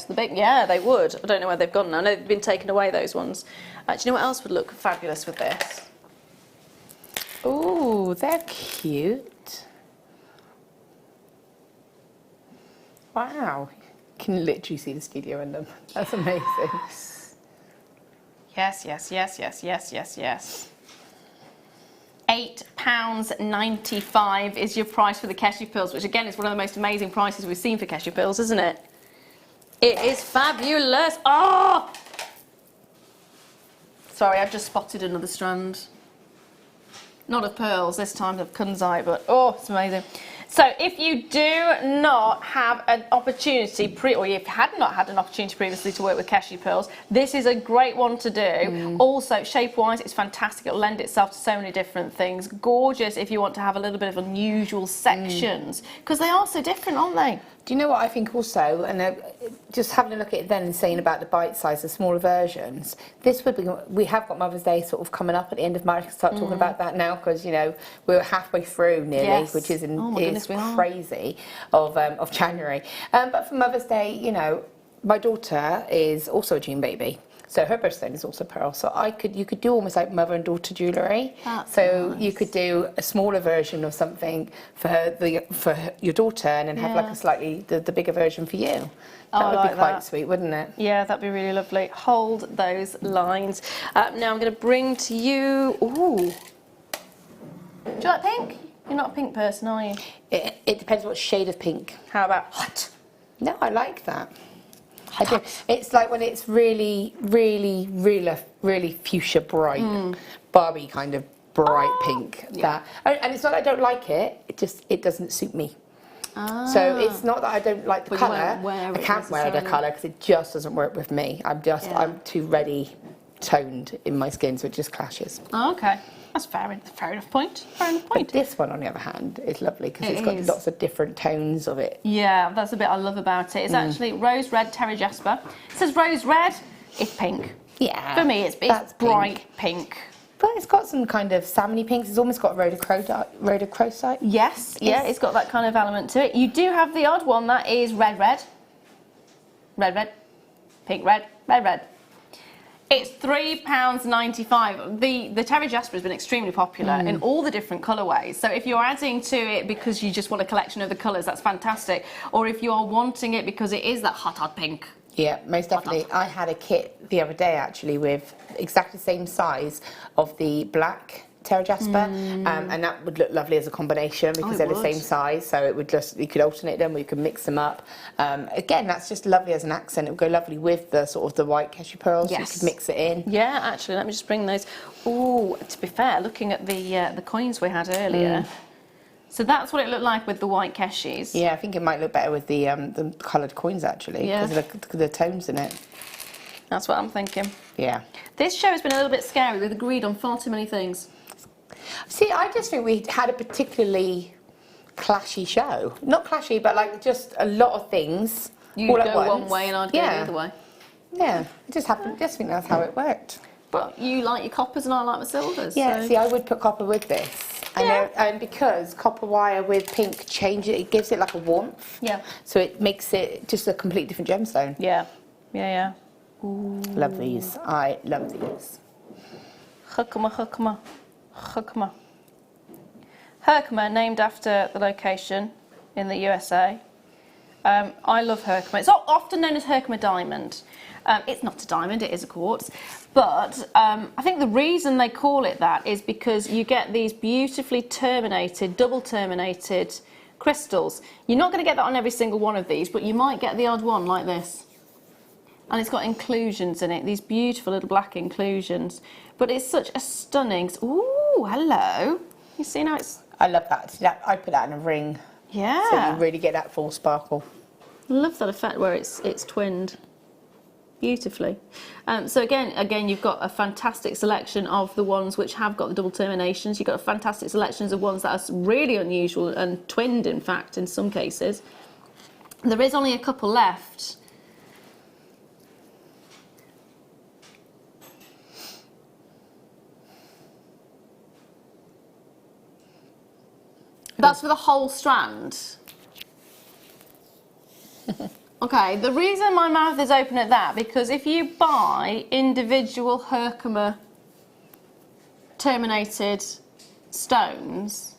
They would. I don't know where they've gone now. I know they've been taken away, those ones. Do you know what else would look fabulous with this? Ooh, they're cute. Wow. You can literally see the studio in them. That's amazing. Yes. £8.95 is your price for the Keshi pearls, which again is one of the most amazing prices we've seen for Keshi pearls, isn't it? It is fabulous. Oh! Sorry, I've just spotted another strand. Not of pearls, this time of kunzite, but oh, it's amazing. So if you do not have an opportunity, or if you had not had an opportunity previously to work with Keshi pearls, this is a great one to do. Also, shape-wise, it's fantastic. It'll lend itself to so many different things. Gorgeous if you want to have a little bit of unusual sections, because they are so different, aren't they? Do you know what I think also, and just having a look at it then and saying about the bite size, the smaller versions, this would be, we have got Mother's Day sort of coming up at the end of March. I'll start talking about that now because, you know, we're halfway through nearly, which is crazy of January. But for Mother's Day, you know, my daughter is also a June baby. So her birthstone is also pearl. So you could do almost like mother and daughter jewellery. So nice. You could do a smaller version of something for your daughter, and then have like a slightly the bigger version for you. That would be quite sweet, wouldn't it? Yeah, that'd be really lovely. Hold those lines. Now I'm going to bring to you. Ooh. Do you like pink? You're not a pink person, are you? It depends what shade of pink. How about hot? No, I like that. I do. It's like when it's really, really, really, really fuchsia bright, Barbie kind of bright pink. Yeah. And it's not that I don't like it. It doesn't suit me. So it's not that I don't like the colour. I can't wear the colour because it just doesn't work with me. I'm too ready. toned in my skin, so it just clashes. Oh, okay. That's fair enough point. Fair enough But point. this one, on the other hand, is lovely because it's got is. lots of different tones of it. Yeah, that's the bit I love about it. It's actually rose red terry jasper. It says rose red, it's pink. Yeah. For me, it's bright pink. But it's got some kind of salmony pinks. It's almost got rhodochrosite. Yes, yeah, it's got that kind of element to it. You do have the odd one that is red, pink, red. It's £3.95. The terry jasper has been extremely popular in all the different colourways. So if you're adding to it because you just want a collection of the colours, that's fantastic. Or if you are wanting it because it is that hot pink. Yeah, most definitely. I had a kit the other day actually with exactly the same size of the black terry jasper, and that would look lovely as a combination because they're the same size. So it would just, you could alternate them, or you could mix them up. Again, that's just lovely as an accent. It would go lovely with the sort of the white cashew pearls. Yes. You could mix it in. Yeah, actually, let me just bring those. Oh, to be fair, looking at the coins we had earlier. So that's what it looked like with the white cashews. Yeah, I think it might look better with the coloured coins actually, because of the tones in it. That's what I'm thinking. Yeah. This show has been a little bit scary. We've agreed on far too many things. See, I just think we had a particularly clashy show. Not clashy, but like just a lot of things. You'd all at go once. one way and I'd go the other way. Yeah, it just happened. I just think that's how it worked. But you like your coppers and I like my silvers. Yeah, so. see, I would put copper with this. And because copper wire with pink changes it, gives it like a warmth. Yeah. So it makes it just a completely different gemstone. Yeah. Yeah. Ooh. Love these. I love these. Herkimer. Herkimer, named after the location in the USA. I love Herkimer. It's often known as Herkimer diamond. It's not a diamond, it is a quartz. But I think the reason they call it that is because you get these beautifully terminated, double terminated crystals. You're not going to get that on every single one of these, but you might get the odd one like this. And it's got inclusions in it, these beautiful little black inclusions. But it's such a stunning... Ooh, hello. You see now it's... I love that. I put that in a ring. Yeah. So you really get that full sparkle. I love that effect where it's twinned beautifully. So again, you've got a fantastic selection of the ones which have got the double terminations. You've got a fantastic selection of ones that are really unusual and twinned, in fact, in some cases. There is only a couple left. That's for the whole strand. Okay, the reason my mouth is open at that, because if you buy individual Herkimer terminated stones,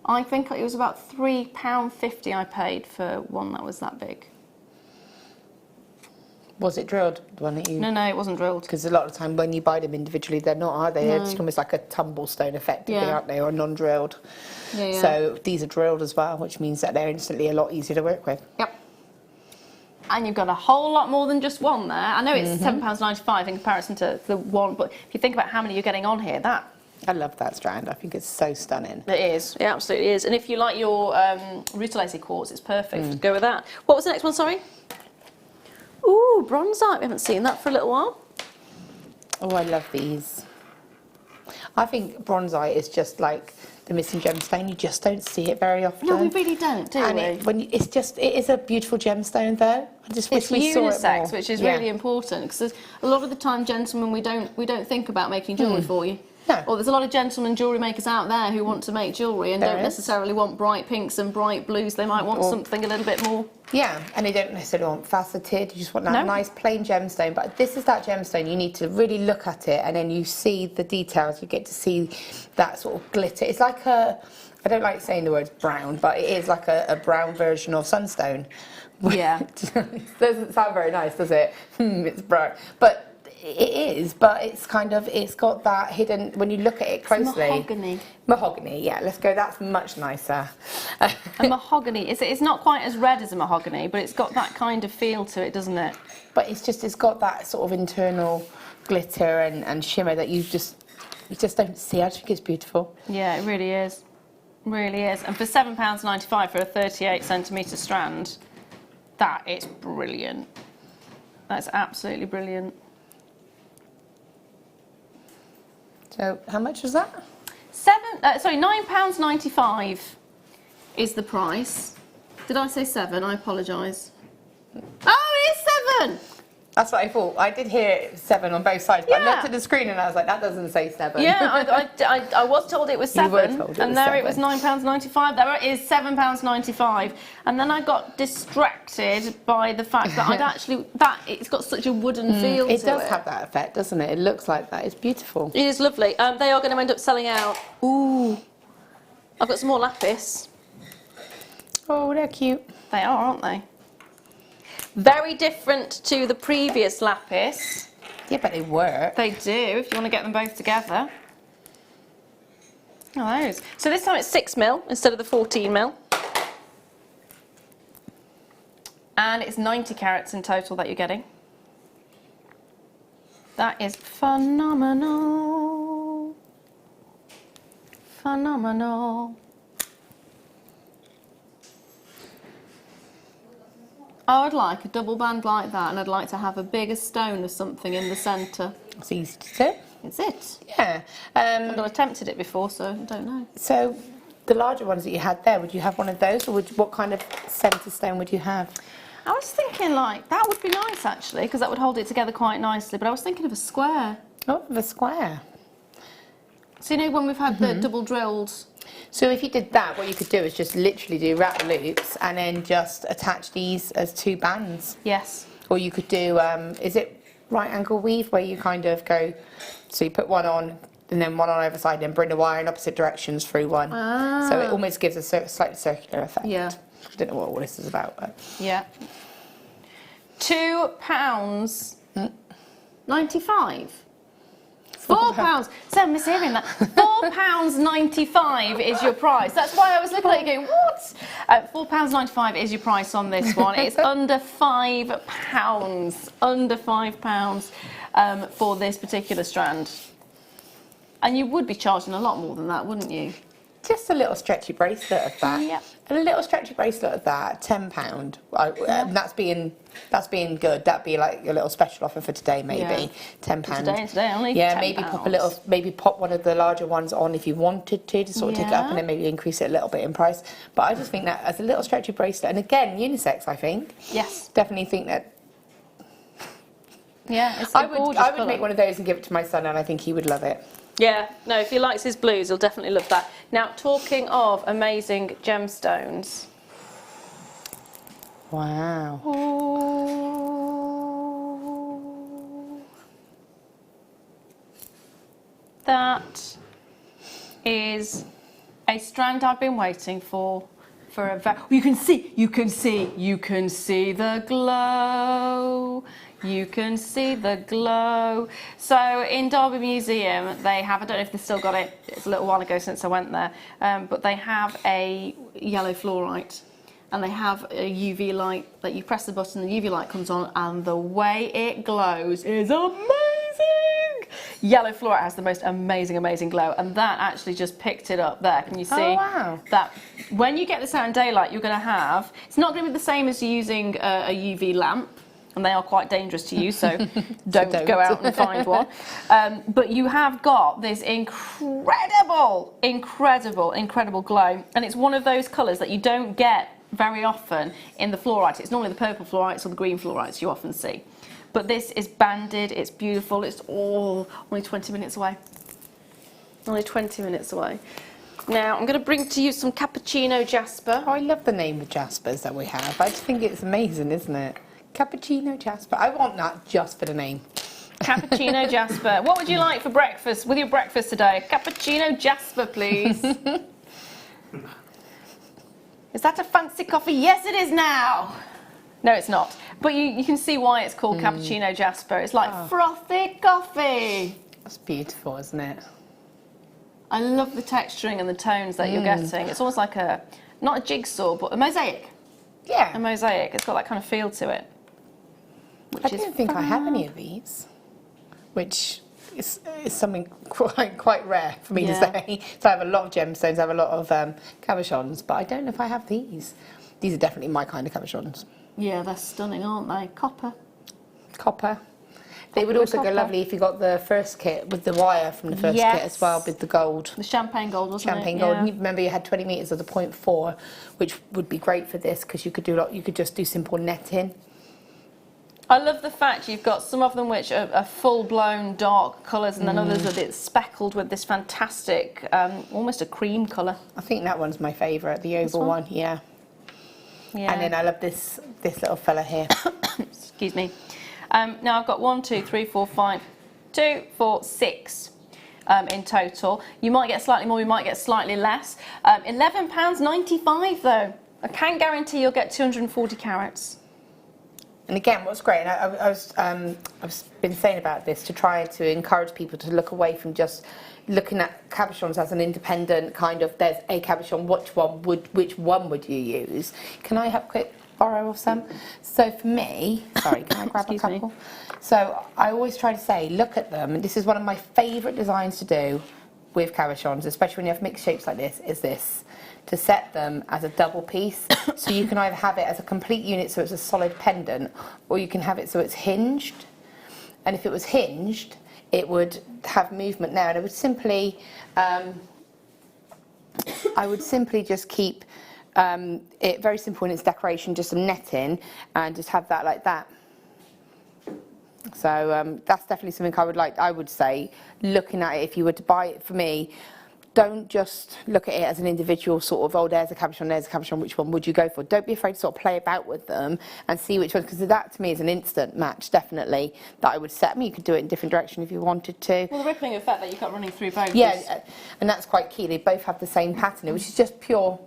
I think it was about £3.50 I paid for one that was that big. Was it drilled? The one that you... No, it wasn't drilled. Because a lot of the time when you buy them individually, they're not, are they? They're just almost like a tumblestone effectively, aren't they? Or non-drilled. Yeah. So these are drilled as well, which means that they're instantly a lot easier to work with. Yep. And you've got a whole lot more than just one there. I know it's £7.95 in comparison to the one, but if you think about how many you're getting on here, that... I love that strand. I think it's so stunning. It is. It absolutely is. And if you like your Rutilesi quartz, it's perfect. Go with that. What was the next one, sorry? Ooh, bronzite. We haven't seen that for a little while. Oh, I love these. I think bronzite is just like the missing gemstone. You just don't see it very often. No, we really don't, do we? It is a beautiful gemstone, though. I just wish we saw it more. It's unisex, which is really important, because a lot of the time, gentlemen, we don't think about making jewellery for you. No. Or there's a lot of gentlemen jewellery makers out there who want to make jewellery and don't necessarily want bright pinks and bright blues. They might want something a little bit more... Yeah, and they don't necessarily want faceted. You just want that nice plain gemstone. But this is that gemstone. You need to really look at it, and then you see the details. You get to see that sort of glitter. It's like a... I don't like saying the word brown, but it is like a brown version of sunstone. Yeah. It doesn't sound very nice, does it? It's brown. But... It is, but it's kind of, it's got that hidden, when you look at it closely. Mahogany. Mahogany, yeah, let's go, that's much nicer. A mahogany, it's not quite as red as a mahogany, but it's got that kind of feel to it, doesn't it? But it's got that sort of internal glitter and shimmer that you just don't see. I think it's beautiful. Yeah, it really is. It really is. And for £7.95 for a 38cm strand, that is brilliant. That's absolutely brilliant. So how much was that? £9.95 is the price. Did I say 7? I apologise. Oh, it is 7! That's what I thought. I did hear 7 on both sides, but I Yeah. looked at the screen and I was like, that doesn't say 7. Yeah, I was told it was 7. You were told it and was there 7. it was £9.95. There it is £7.95. And then I got distracted by the fact that it's got such a wooden feel to it. It does have that effect, doesn't it? It looks like that. It's beautiful. It is lovely. They are going to end up selling out. Ooh. I've got some more lapis. Oh, they're cute. They are, aren't they? Very different to the previous lapis. Yeah, but they work. They do, if you want to get them both together. Oh, those. So this time it's 6mm instead of the 14mm. And it's 90 carats in total that you're getting. That is phenomenal. Phenomenal. I would like a double band like that, and I'd like to have a bigger stone or something in the centre. It's easy to do. It's it. Yeah. I've not attempted it before, so I don't know. So the larger ones that you had there, would you have one of those, or what kind of centre stone would you have? I was thinking like, that would be nice actually, because that would hold it together quite nicely, but I was thinking of a square. Oh, the square. So you know when we've had the double drilled. So if you did that, what you could do is just literally do wrap loops and then just attach these as 2 bands. Yes. Or you could do, is it right angle weave, where you kind of go, so you put one on and then one on either side, and bring the wire in opposite directions through one. So it almost gives a slightly circular effect. Yeah. I don't know what all this is about, but Yeah. £2.95. £4. So I'm mishearing that. £4.95 is your price. That's why I was looking at you going, what? £4.95 is your price on this one. It's under £5. Under £5 for this particular strand. And you would be charging a lot more than that, wouldn't you? just a little stretchy bracelet of that. Yep. A little stretchy bracelet of that, £10. And that's being good. That'd be like a little special offer for today, maybe. Yeah. £10. Today only. Yeah, £10. maybe pop one of the larger ones on if you wanted to sort of take it up, and then maybe increase it a little bit in price. But I just think that as a little stretchy bracelet, and again, unisex, I think. Yes. Definitely think that. Yeah, it's I gorgeous would colour. make one of those and give it to my son, and I think he would love it. Yeah, no, if he likes his blues, he'll definitely love that. Now, talking of amazing gemstones. Wow. Ooh. That is a strand I've been waiting for a very... You can see the glow. You can see the glow. So in Derby Museum, they have, I don't know if they've still got it, it's a little while ago since I went there, but they have a yellow fluorite. And they have a UV light that you press the button, the UV light comes on, and the way it glows is amazing! Yellow fluorite has the most amazing glow, and that actually just picked it up there. Can you see? Oh, wow. That when you get this out in daylight, you're going to have, it's not going to be the same as using a UV lamp, and they are quite dangerous to use, so don't go out and find one. But you have got this incredible glow, and it's one of those colours that you don't get very often in the fluorite. It's normally the purple fluorites or the green fluorites you often see. But this is banded, it's beautiful, it's all only 20 minutes away. Only 20 minutes away. Now, I'm going to bring to you some cappuccino jasper. Oh, I love the name of jaspers that we have. I just think it's amazing, isn't it? Cappuccino jasper. I want that just for the name. Cappuccino jasper. What would you like for breakfast, with your breakfast today? Cappuccino jasper, please. Is that a fancy coffee? Yes, it is now. No, it's not. But you can see why it's called cappuccino jasper. It's like frothy coffee. That's beautiful, isn't it? I love the texturing and the tones that you're getting. It's almost like not a jigsaw, but a mosaic. Yeah. A mosaic. It's got that kind of feel to it. I don't think I have any of these, which is something quite rare for me to say. So I have a lot of gemstones, I have a lot of cabochons, but I don't know if I have these. These are definitely my kind of cabochons. Yeah, they're stunning, aren't they? Copper. Copper. They would also go lovely if you got the first kit with the wire from the first kit as well, with the gold. The champagne gold, wasn't it? Champagne gold. And you remember you had 20 metres of the 0.4, which would be great for this because you could just do simple netting. I love the fact you've got some of them which are full-blown dark colours, and then others are a bit speckled with this fantastic, almost a cream colour. I think that one's my favourite, the oval one, yeah. And then I love this little fella here. Excuse me. Now I've got 1, 2, 3, 4, 5, 2, 4, 6 in total. You might get slightly more, you might get slightly less. £11.95 though. I can guarantee you'll get 240 carats. And again, what's great, and I've been saying about this to try to encourage people to look away from just looking at cabochons as an independent kind of, there's a cabochon, which one would you use? Can I have a quick borrow of some? So for me, sorry, can I grab a couple? So I always try to say, look at them, and this is one of my favourite designs to do with cabochons, especially when you have mixed shapes like this, is this. To set them as a double piece, so you can either have it as a complete unit so it's a solid pendant, or you can have it so it's hinged. And if it was hinged, it would have movement now, and it would simply, I would simply just keep it very simple in its decoration, just some netting, and just have that like that. So that's definitely something I would say, looking at it, if you were to buy it for me, don't just look at it as an individual sort of, oh, there's a cabochon, which one would you go for? Don't be afraid to sort of play about with them and see which one, because that to me is an instant match, definitely, that I would set. I mean, you could do it in different direction if you wanted to. Well, the rippling effect that you've got running through both. Yeah, and that's quite key. They both have the same pattern, which is just pure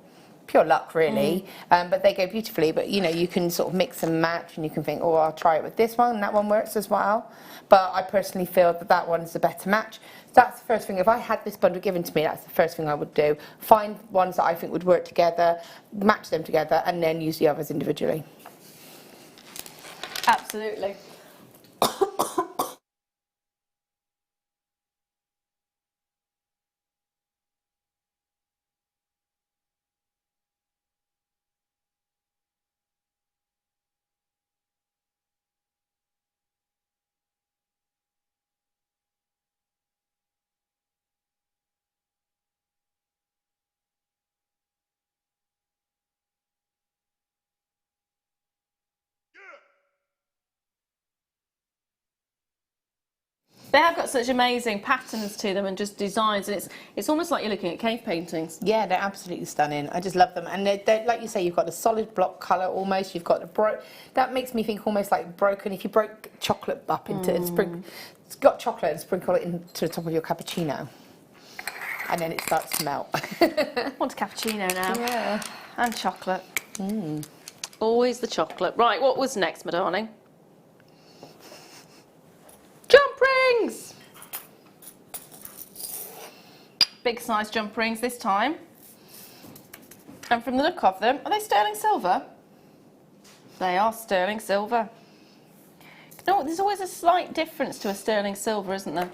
luck, really. But they go beautifully. But, you know, you can sort of mix and match, and you can think, oh, I'll try it with this one, and that one works as well. But I personally feel that one's the better match. That's the first thing. If I had this bundle given to me, that's the first thing I would do. Find ones that I think would work together, match them together, and then use the others individually. Absolutely. They have got such amazing patterns to them and just designs, and it's almost like you're looking at cave paintings. Yeah, they're absolutely stunning. I just love them, and they're like you say, you've got the solid block colour almost. You've got the that makes me think almost like broken. If you broke chocolate up into it's got chocolate and sprinkle it into the top of your cappuccino, and then it starts to melt. Want a cappuccino now? Yeah, and chocolate. Always the chocolate. Right, what was next, my darling? Jump rings! Big size jump rings this time. And from the look of them, are they sterling silver? They are sterling silver. You know what, there's always a slight difference to a sterling silver, isn't there?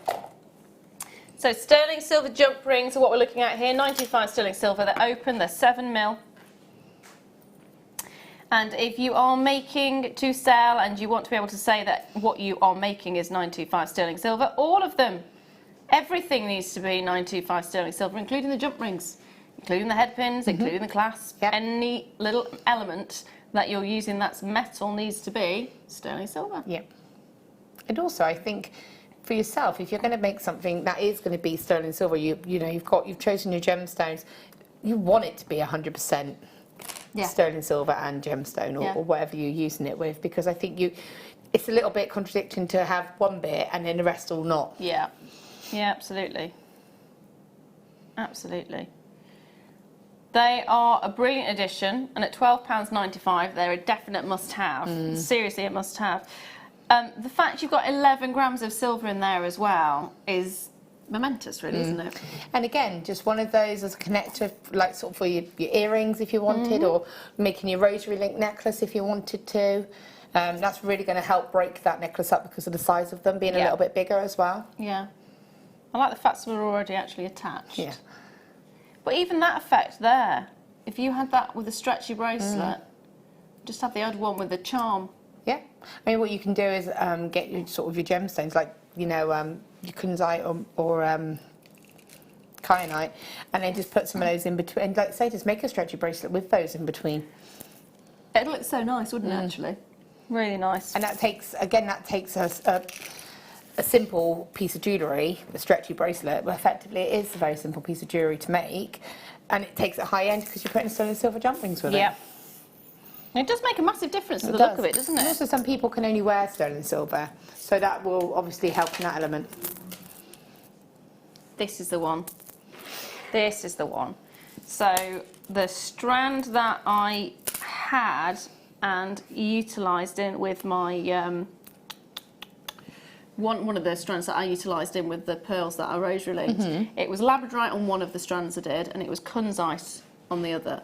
So sterling silver jump rings are what we're looking at here. 95 sterling silver, they're open, they're 7mm. And if you are making to sell and you want to be able to say that what you are making is 925 sterling silver, all of them, everything needs to be 925 sterling silver, including the jump rings, including the head pins, including the clasp. Yep. Any little element that you're using that's metal needs to be sterling silver. Yep. And also, I think for yourself, if you're going to make something that is going to be sterling silver, you know, you've chosen your gemstones, you want it to be 100%. Sterling silver and gemstone, or whatever you're using it with, because I think it's a little bit contradicting to have one bit and then the rest all not. Yeah, yeah, absolutely. Absolutely. They are a brilliant addition, and at £12.95 they're a definite must-have. Seriously, a must-have. The fact you've got 11 grams of silver in there as well is momentous, really, isn't it? And again, just one of those as a connector, like sort of for your earrings if you wanted, or making your rosary link necklace if you wanted to. That's really going to help break that necklace up because of the size of them being a little bit bigger as well. Yeah. I like the fact that we're already actually attached. Yeah. But even that effect there, if you had that with a stretchy bracelet, just have the other one with the charm. Yeah. I mean, what you can do is get your sort of your gemstones, like, you know, your kunzite or kyanite, and then just put some of those in between. And like say, just make a stretchy bracelet with those in between. It'd look so nice, wouldn't it, actually? Really nice. And that takes a simple piece of jewellery, a stretchy bracelet, but effectively it is a very simple piece of jewellery to make, and it takes it high end because you're putting sterling silver jump rings with it. Yeah. It does make a massive difference to the look of it, doesn't it? And also some people can only wear sterling silver, so that will obviously help in that element. This is the one. This is the one. So the strand that I had and utilised in with my one of the strands that I utilised in with the pearls that I rosary linked, it was labradorite on one of the strands I did, and it was kunzite on the other.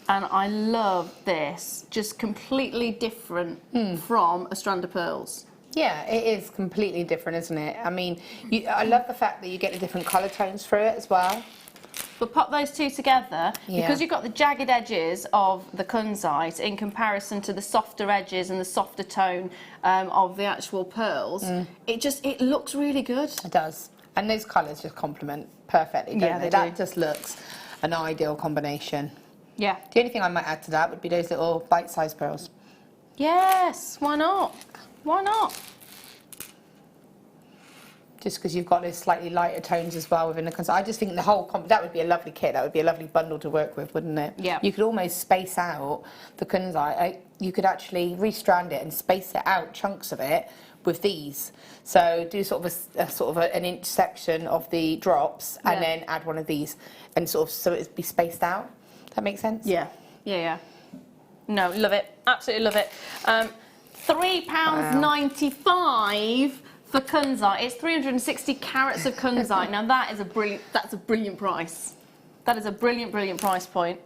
And I love this, just completely different from a strand of pearls. Yeah, it is completely different, isn't it? I mean, I love the fact that you get the different colour tones through it as well. But pop those two together, because you've got the jagged edges of the kunzite in comparison to the softer edges and the softer tone of the actual pearls, it looks really good. It does. And those colours just complement perfectly, don't they? That just looks an ideal combination. Yeah. The only thing I might add to that would be those little bite-sized pearls. Yes, why not? Why not? Just because you've got those slightly lighter tones as well within the kunzite. I just think the whole that would be a lovely kit. That would be a lovely bundle to work with, wouldn't it? Yeah. You could almost space out the kunzite. You could actually restrand it and space it out, chunks of it, with these. So do sort of an inch section of the drops, and then add one of these, and sort of so it'd be spaced out. That makes sense? Yeah. Yeah. No, love it. Absolutely love it. £3.95 for kunzite. It's 360 carats of kunzite. Now that's a brilliant price. That is a brilliant price point.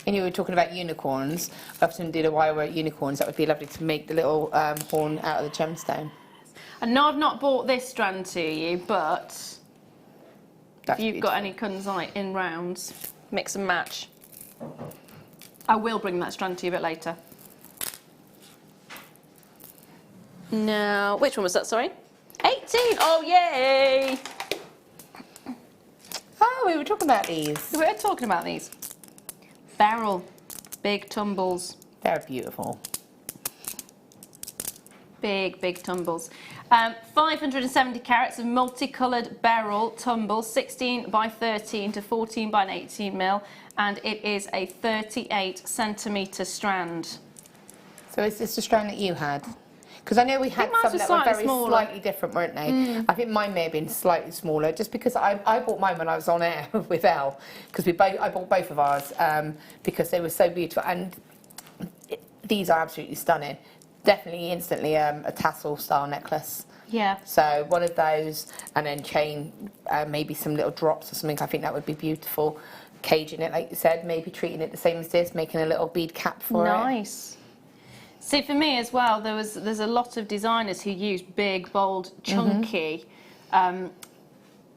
And you were talking about unicorns. I often do the wire work unicorns. That would be lovely to make the little horn out of the gemstone. I know I've not bought this strand to you, but if you've got any kunzite in rounds, mix and match. I will bring that strand to you a bit later. Now, which one was that, sorry? 18, oh yay! Oh, we were talking about these. We were talking about these. Beryl, big tumbles. They're beautiful. Big tumbles. 570 carats of multicoloured beryl tumbles, 16 by 13 to 14 by 18 mil, and it is a 38 centimetre strand. So is this the strand that you had? Because I know we had some that were very slightly different, weren't they? I think mine may have been slightly smaller, just because I bought mine when I was on air with Elle, because I bought both of ours because they were so beautiful, and these are absolutely stunning. Definitely instantly a tassel style necklace. Yeah. So one of those, and then chain, maybe some little drops or something. I think that would be beautiful. Caging it, like you said, maybe treating it the same as this, making a little bead cap for it. Nice. See, for me as well, there's a lot of designers who use big, bold, chunky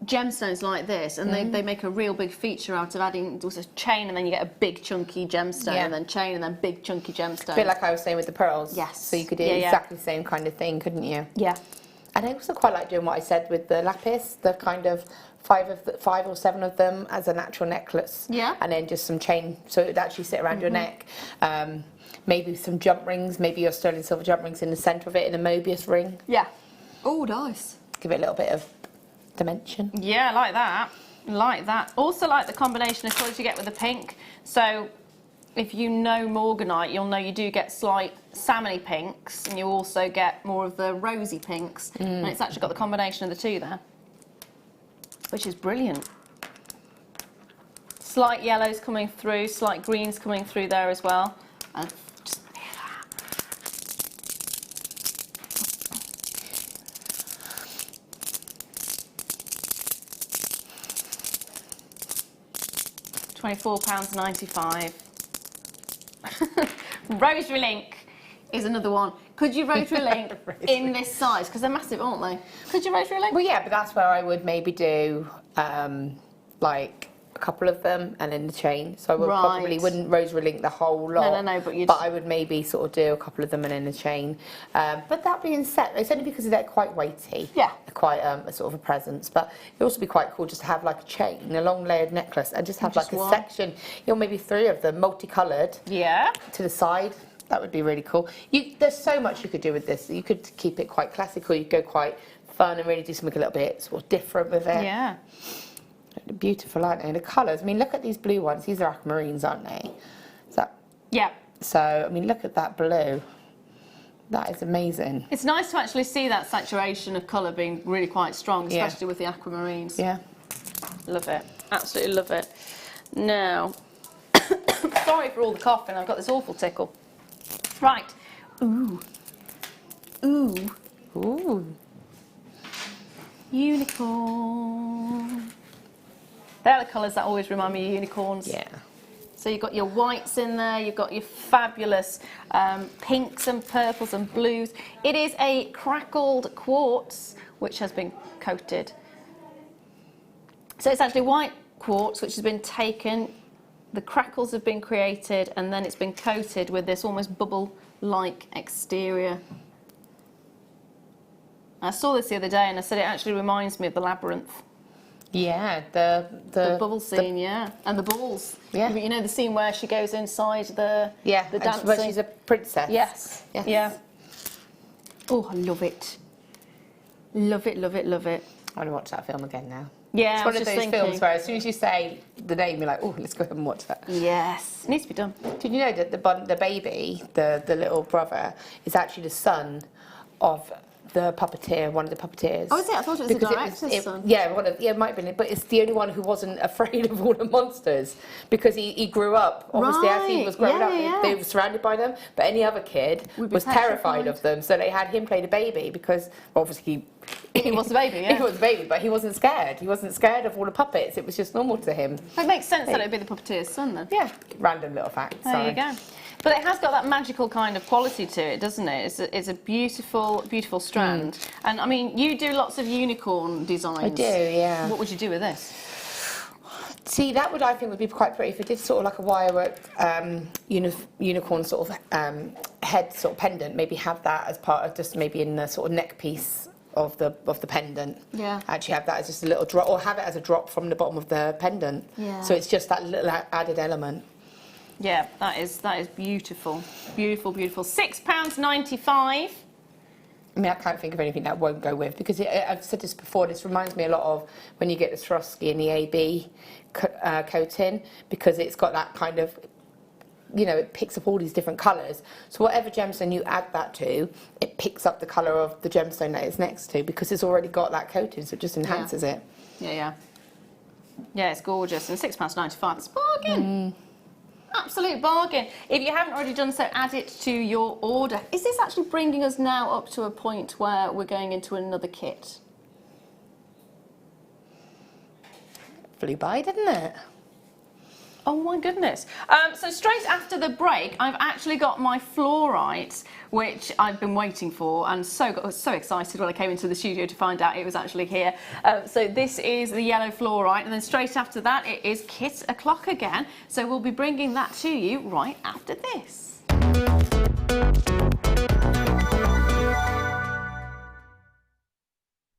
gemstones like this, and they make a real big feature out of adding a chain, and then you get a big chunky gemstone, and then chain, and then big chunky gemstone. A bit like I was saying with the pearls. Yes. So you could do exactly the same kind of thing, couldn't you? Yeah. And I also quite like doing what I said with the lapis, the kind of 5 or 7 of them as an actual necklace. Yeah. And then just some chain, so it would actually sit around your neck. Maybe some jump rings, maybe your sterling silver jump rings in the centre of it in a Mobius ring. Yeah. Oh, nice. Give it a little bit of dimension. Yeah, I like that. Like that. Also like the combination of colours you get with the pink. So if you know Morganite, you'll know you do get slight salmony pinks, and you also get more of the rosy pinks. And it's actually got the combination of the two there, which is brilliant. Slight yellows coming through, slight greens coming through there as well. And just look at that. £24.95. Rosary link is another one. Could you rosary link in this size? Because they're massive, aren't they? Could you rosary link? Well, yeah, but that's where I would maybe do like a couple of them and then the chain. So I would Right. probably wouldn't rosary link the whole lot. No, but you'd... But I would maybe sort of do a couple of them and then the chain. But that being said, it's only because they're quite weighty. Yeah. They're quite a sort of a presence. But it'd also be quite cool just to have like a chain, a long layered necklace, and just have Just like a one. section, maybe 3 of them, multicoloured. Yeah. To the side. That would be really cool. There's so much you could do with this. You could keep it quite classical. You could go quite fun and really do something a little bit sort of different with it. Yeah. They're beautiful, aren't they? The colours. I mean, look at these blue ones. These are aquamarines, aren't they? Yeah. So, I mean, look at that blue. That is amazing. It's nice to actually see that saturation of colour being really quite strong, Yeah. especially with the aquamarines. Yeah. Love it. Absolutely love it. Now, sorry for all the coughing. I've got this awful tickle. Right. Ooh. Ooh. Ooh. Unicorn. They're the colours that always remind me of unicorns. Yeah. So you've got your whites in there, you've got your fabulous pinks and purples and blues. It is a crackled quartz which has been coated. So it's actually white quartz which has been taken, the crackles have been created, and then it's been coated with this almost bubble-like exterior. I saw this the other day and I said it actually reminds me of the labyrinth. Yeah, the bubble scene, yeah, and the balls. Yeah. You know the scene where she goes inside the and dancing. where she's a princess. Yes. Yes. Yeah. Oh, I love it. Love it, love it, love it. I want to watch that film again now. Yeah, It's I one was of just those thinking. films where as soon as you say the name, you're like, oh, let's go ahead and watch that. Yes, it needs to be done. Did you know that the baby, the little brother, is actually the son of the puppeteer, one of the puppeteers? Oh, is it? I thought it was the Because director's son. Yeah, it might have been, but it's the only one who wasn't afraid of all the monsters because he grew up, obviously, as he Right, was growing yeah, up, yeah. they were surrounded by them, but any other kid Would be was terrified petrified. of them, so they had him play the baby because, obviously, He was the baby, yeah. he was the baby, but he wasn't scared. He wasn't scared of all the puppets. It was just normal to him. It makes sense that it would be the puppeteer's son then. Yeah, random little fact. There sorry. you go. But it has got that magical kind of quality to it, doesn't it? It's a beautiful, beautiful strand. And I mean, you do lots of unicorn designs. I do, yeah. What would you do with this? See, that would, I think, would be quite pretty if it did sort of like a wirework unicorn sort of head sort of pendant. Maybe have that as part of just maybe in the sort of neck piece of the pendant. Yeah. Actually have that as just a little drop, or have it as a drop from the bottom of the pendant. Yeah. So it's just that little added element. Yeah, that is beautiful. Beautiful, beautiful. £6.95. I mean, I can't think of anything that won't go with, because I've said this before, this reminds me a lot of when you get the Swarovski and the AB coating, because it's got that kind of, it picks up all these different colours. So whatever gemstone you add that to, it picks up the colour of the gemstone that it's next to, because it's already got that coating, so it just enhances it. Yeah. Yeah, it's gorgeous. And £6.95, it's a bargain. Absolute bargain. If you haven't already done so, add it to your order. Is this actually bringing us now up to a point where we're going into another kit? Flew by, didn't it? Oh my goodness. So straight after the break, I've actually got my fluorite, which I've been waiting for, and I was so excited when I came into the studio to find out it was actually here. So this is the yellow fluorite, and then straight after that it is kit o'clock again. So we'll be bringing that to you right after this.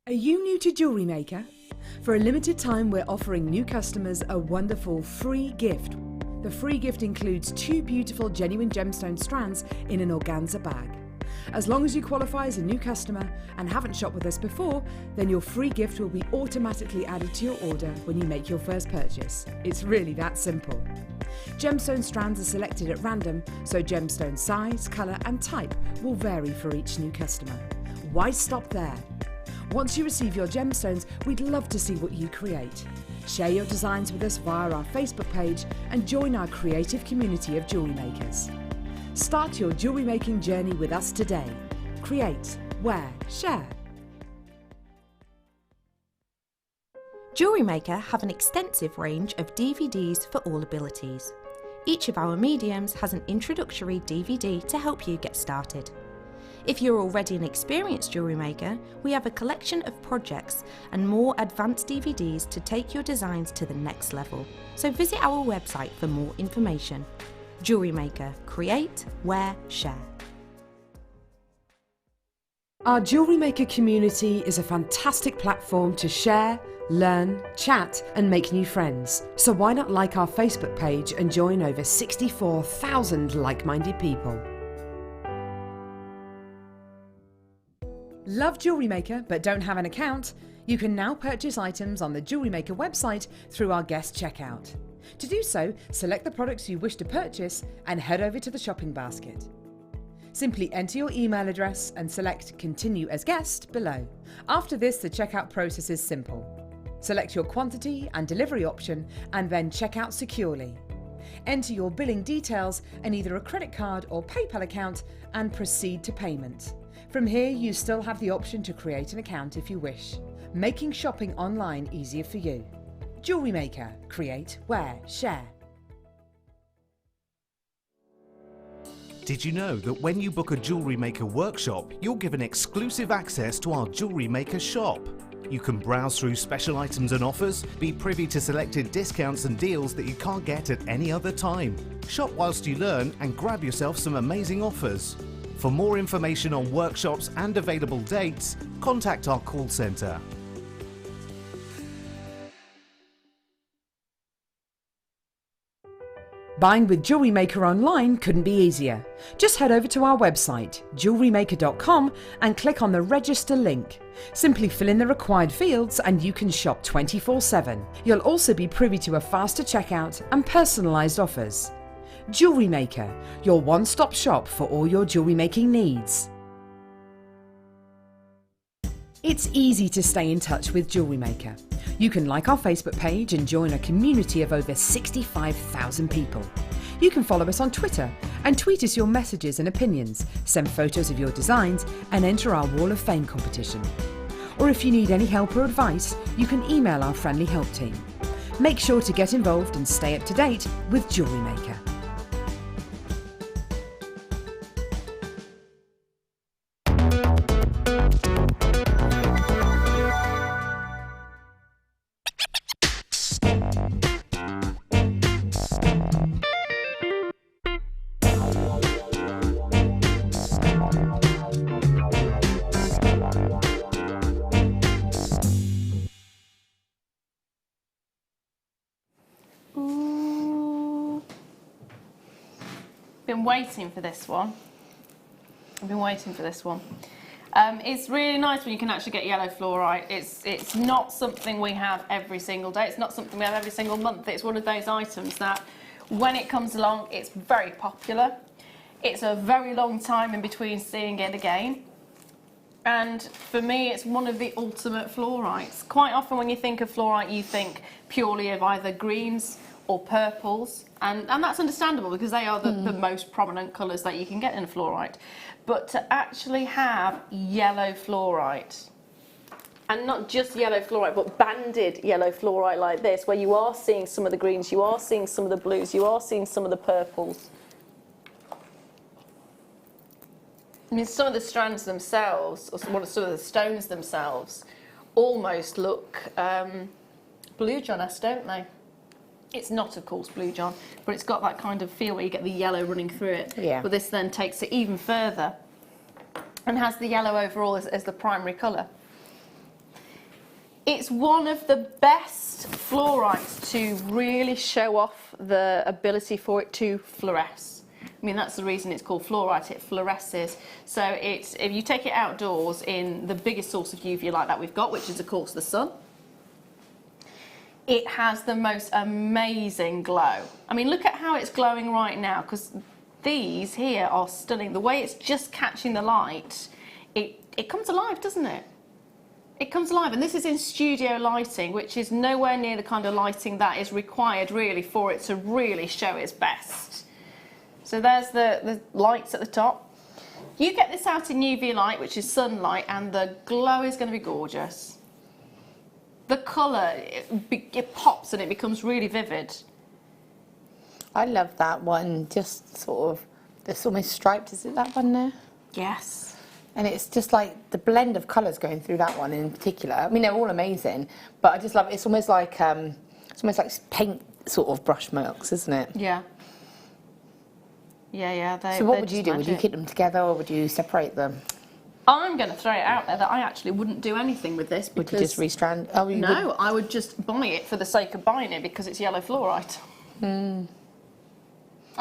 Are you new to Jewellery Maker? For a limited time, we're offering new customers a wonderful free gift. The free gift includes 2 beautiful genuine gemstone strands in an organza bag. As long as you qualify as a new customer and haven't shopped with us before, then your free gift will be automatically added to your order when you make your first purchase. It's really that simple. Gemstone strands are selected at random, so gemstone size, colour and type will vary for each new customer. Why stop there? Once you receive your gemstones, we'd love to see what you create. Share your designs with us via our Facebook page and join our creative community of jewellery makers. Start your jewellery making journey with us today. Create, wear, share. Jewellery Maker have an extensive range of DVDs for all abilities. Each of our mediums has an introductory DVD to help you get started. If you're already an experienced jewellery maker, we have a collection of projects and more advanced DVDs to take your designs to the next level. So visit our website for more information. Jewellery Maker. Create, wear, share. Our Jewellery Maker community is a fantastic platform to share, learn, chat and make new friends. So why not like our Facebook page and join over 64,000 like-minded people. Love Jewellery Maker but don't have an account? You can now purchase items on the Jewellery Maker website through our guest checkout. To do so, select the products you wish to purchase and head over to the shopping basket. Simply enter your email address and select Continue as Guest below. After this, the checkout process is simple. Select your quantity and delivery option and then check out securely. Enter your billing details and either a credit card or PayPal account and proceed to payment. From here, you still have the option to create an account if you wish, making shopping online easier for you. Jewellery Maker. Create, wear, share. Did you know that when you book a Jewellery Maker workshop, you're given exclusive access to our Jewellery Maker shop? You can browse through special items and offers, be privy to selected discounts and deals that you can't get at any other time. Shop whilst you learn and grab yourself some amazing offers. For more information on workshops and available dates, contact our call centre. Buying with Jewellery Maker online couldn't be easier. Just head over to our website, JewelleryMaker.com, and click on the register link. Simply fill in the required fields and you can shop 24/7. You'll also be privy to a faster checkout and personalised offers. Jewellery Maker, your one-stop shop for all your jewellery making needs. It's easy to stay in touch with Jewellery Maker. You can like our Facebook page and join a community of over 65,000 people. You can follow us on Twitter and tweet us your messages and opinions, send photos of your designs and enter our Wall of Fame competition. Or if you need any help or advice, you can email our friendly help team. Make sure to get involved and stay up to date with Jewellery Maker. Been waiting for this one. I've been waiting for this one. It's really nice when you can actually get yellow fluorite. It's not something we have every single day. It's not something we have every single month. It's one of those items that when it comes along, it's very popular. It's a very long time in between seeing it again. And for me, it's one of the ultimate fluorites. Quite often when you think of fluorite, you think purely of either greens or purples, and that's understandable because they are the most prominent colours that you can get in a fluorite. But to actually have yellow fluorite, and not just yellow fluorite, but banded yellow fluorite like this, where you are seeing some of the greens, you are seeing some of the blues, you are seeing some of the purples. I mean, some of the strands themselves, or some of the stones themselves, almost look blue john-esque, don't they? It's not, of course, blue john, but it's got that kind of feel where you get the yellow running through it. Yeah. But this then takes it even further and has the yellow overall as the primary colour. It's one of the best fluorites to really show off the ability for it to fluoresce. I mean, that's the reason it's called fluorite, it fluoresces. So if you take it outdoors in the biggest source of UV light that we've got, which is, of course, the sun, it has the most amazing glow. I mean, look at how it's glowing right now, because these here are stunning. The way it's just catching the light, it comes alive, doesn't it? It comes alive, and this is in studio lighting, which is nowhere near the kind of lighting that is required really for it to really show its best. So there's the lights at the top. You get this out in UV light, which is sunlight, and the glow is going to be gorgeous. The colour, it pops and it becomes really vivid. I love that one, just sort of, it's almost striped, is it that one there? Yes. And it's just like the blend of colours going through that one in particular. I mean, they're all amazing, but I just love it. It's almost like paint sort of brush marks, isn't it? Yeah. Yeah. So what would you do? Would you keep them together or would you separate them? I'm going to throw it out there that I actually wouldn't do anything with this. Would you just restrand? Oh, no, I would just buy it for the sake of buying it because it's yellow fluorite. And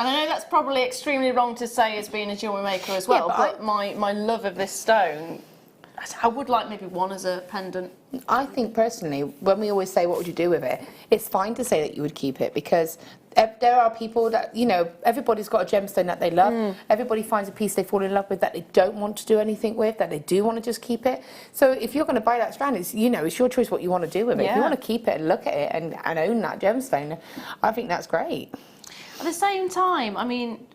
I know that's probably extremely wrong to say as being a jewellery maker as well, but my love of this stone, I would like maybe one as a pendant. I think personally, when we always say what would you do with it, it's fine to say that you would keep it because there are people that, you know, everybody's got a gemstone that they love. Everybody finds a piece they fall in love with that they don't want to do anything with, that they do want to just keep it. So if you're going to buy that strand, it's, you know, it's your choice what you want to do with it. If you want to keep it and look at it and own that gemstone, I think that's great. At the same time, I mean,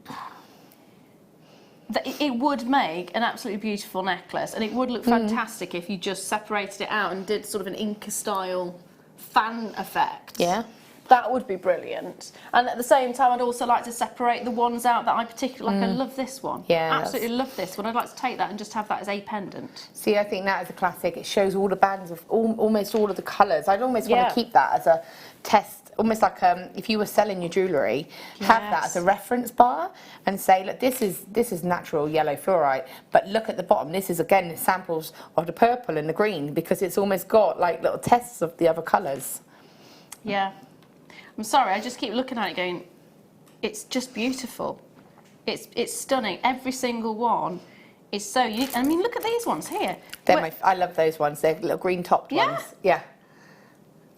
it would make an absolutely beautiful necklace, and it would look fantastic if you just separated it out and did sort of an Inca style fan effect. Yeah. That would be brilliant. And at the same time, I'd also like to separate the ones out that I particularly like. I love this one. Yeah. Absolutely love this one. I'd like to take that and just have that as a pendant. See, I think that is a classic. It shows all the bands of almost all of the colours. I'd almost want to keep that as a test. Almost like if you were selling your jewellery, have that as a reference bar and say, look, this is natural yellow fluorite, but look at the bottom. This is, again, samples of the purple and the green because it's almost got like little tests of the other colours. Yeah. I'm sorry, I just keep looking at it going, it's just beautiful. It's stunning. Every single one is so unique. I mean, look at these ones here. I love those ones. They're little green topped ones. Yeah.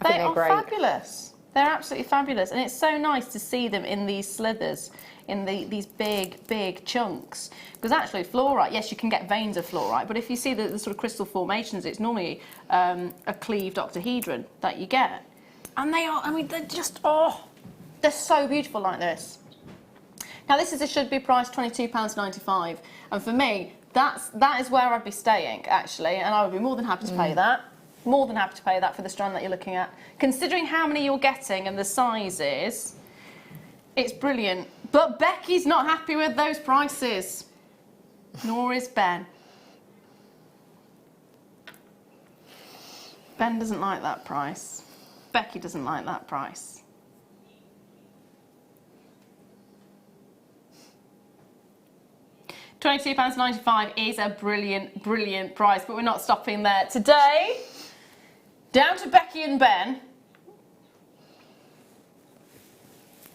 I think they're great. Fabulous. They're absolutely fabulous, and it's so nice to see them in these slithers, in these big chunks. Because actually, fluorite, yes, you can get veins of fluorite, but if you see the sort of crystal formations, it's normally a cleaved octahedron that you get. And they are, I mean, they're just, they're so beautiful like this. Now, this should be priced £22.95, and for me, that is where I'd be staying, actually, and I would be more than happy to pay that. More than happy to pay that for the strand that you're looking at. Considering how many you're getting and the sizes, it's brilliant. But Becky's not happy with those prices. Nor is Ben. Ben doesn't like that price. Becky doesn't like that price. £22.95 is a brilliant price, but we're not stopping there today. Down to Becky and Ben.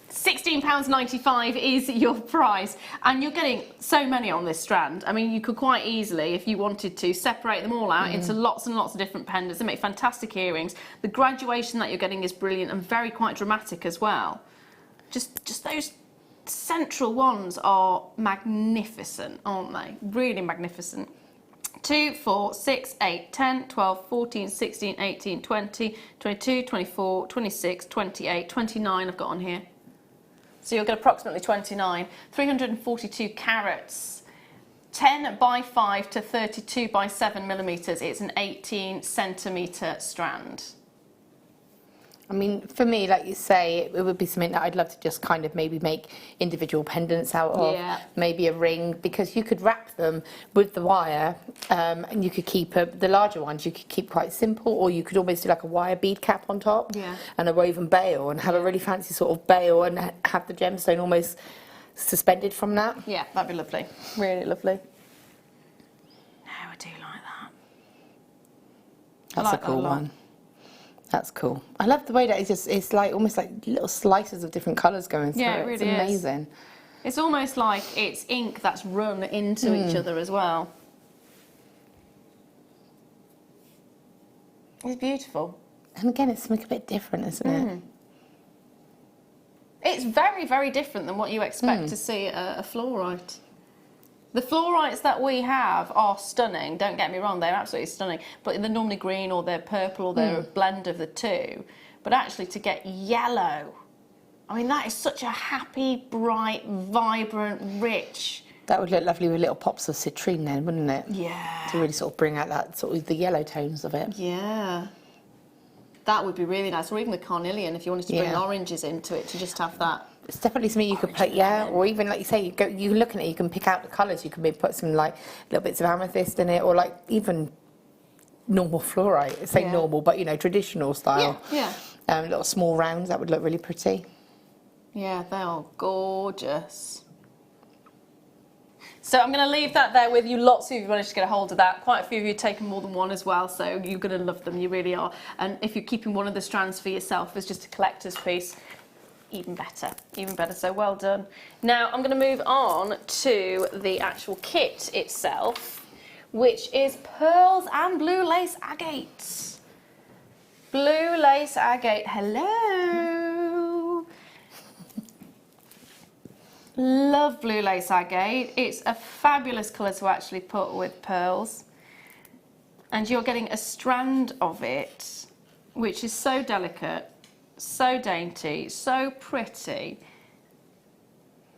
£16.95 is your price, and you're getting so many on this strand. I mean, you could quite easily, if you wanted to, separate them all out into lots and lots of different pendants. They make fantastic earrings. The graduation that you're getting is brilliant and very quite dramatic as well. Just those central ones are magnificent, aren't they? Really magnificent. 2, 4, 6, 8, 10, 12, 14, 16, 18, 20, 22, 24, 26, 28, 29 I've got on here. So you'll get approximately 29. 342 carats. 10 by 5 to 32 by 7 millimetres. It's an 18 centimetre strand. I mean, for me, like you say, it would be something that I'd love to just kind of maybe make individual pendants out of, maybe a ring, because you could wrap them with the wire, and you could keep the larger ones, you could keep quite simple, or you could almost do like a wire bead cap on top, and a woven bail, and have a really fancy sort of bail, and have the gemstone almost suspended from that. Yeah, that'd be lovely. Really lovely. No, I do like that. That's a cool one. That's cool. I love the way that it's like almost like little slices of different colours going through. Yeah, it really it's amazing. It's almost like it's ink that's run into each other as well. It's beautiful. And again, it's something a bit different, isn't it? It's very, very different than what you expect to see a fluorite. The fluorites that we have are stunning, don't get me wrong, they're absolutely stunning, but they're normally green or they're purple or they're a blend of the two. But actually to get yellow, I mean, that is such a happy, bright, vibrant, rich. That would look lovely with little pops of citrine then, wouldn't it? Yeah. To really sort of bring out that sort of the yellow tones of it. Yeah. That would be really nice, or even the carnelian if you wanted to bring oranges into it, to just have that. It's definitely something you could put, or even like you say, you look at it, you can pick out the colours. You can maybe put some like little bits of amethyst in it, or like even normal fluorite. Say normal, but you know, traditional style. Yeah. Little small rounds, that would look really pretty. Yeah, they are gorgeous. So I'm going to leave that there with you. Lots of you managed to get a hold of that. Quite a few of you have taken more than one as well, so you're going to love them. You really are. And if you're keeping one of the strands for yourself as just a collector's piece, even better, even better. So well done. Now I'm going to move on to the actual kit itself, which is pearls and blue lace agates. Blue lace agate, hello. Love blue lace agate. It's a fabulous colour to actually put with pearls. And you're getting a strand of it, which is so delicate, so dainty, so pretty.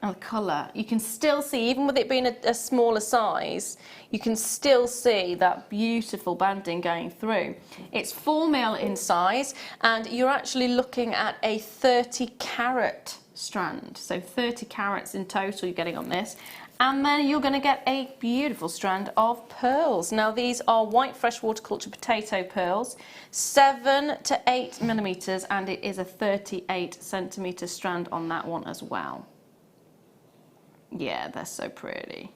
And the colour, you can still see, even with it being a smaller size, you can still see that beautiful banding going through. It's 4mm in size, and you're actually looking at a 30 carat strand. So 30 carats in total you're getting on this. And then you're going to get a beautiful strand of pearls. Now these are white freshwater culture potato pearls, 7 to 8mm, and it is a 38cm strand on that one as well. Yeah, they're so pretty.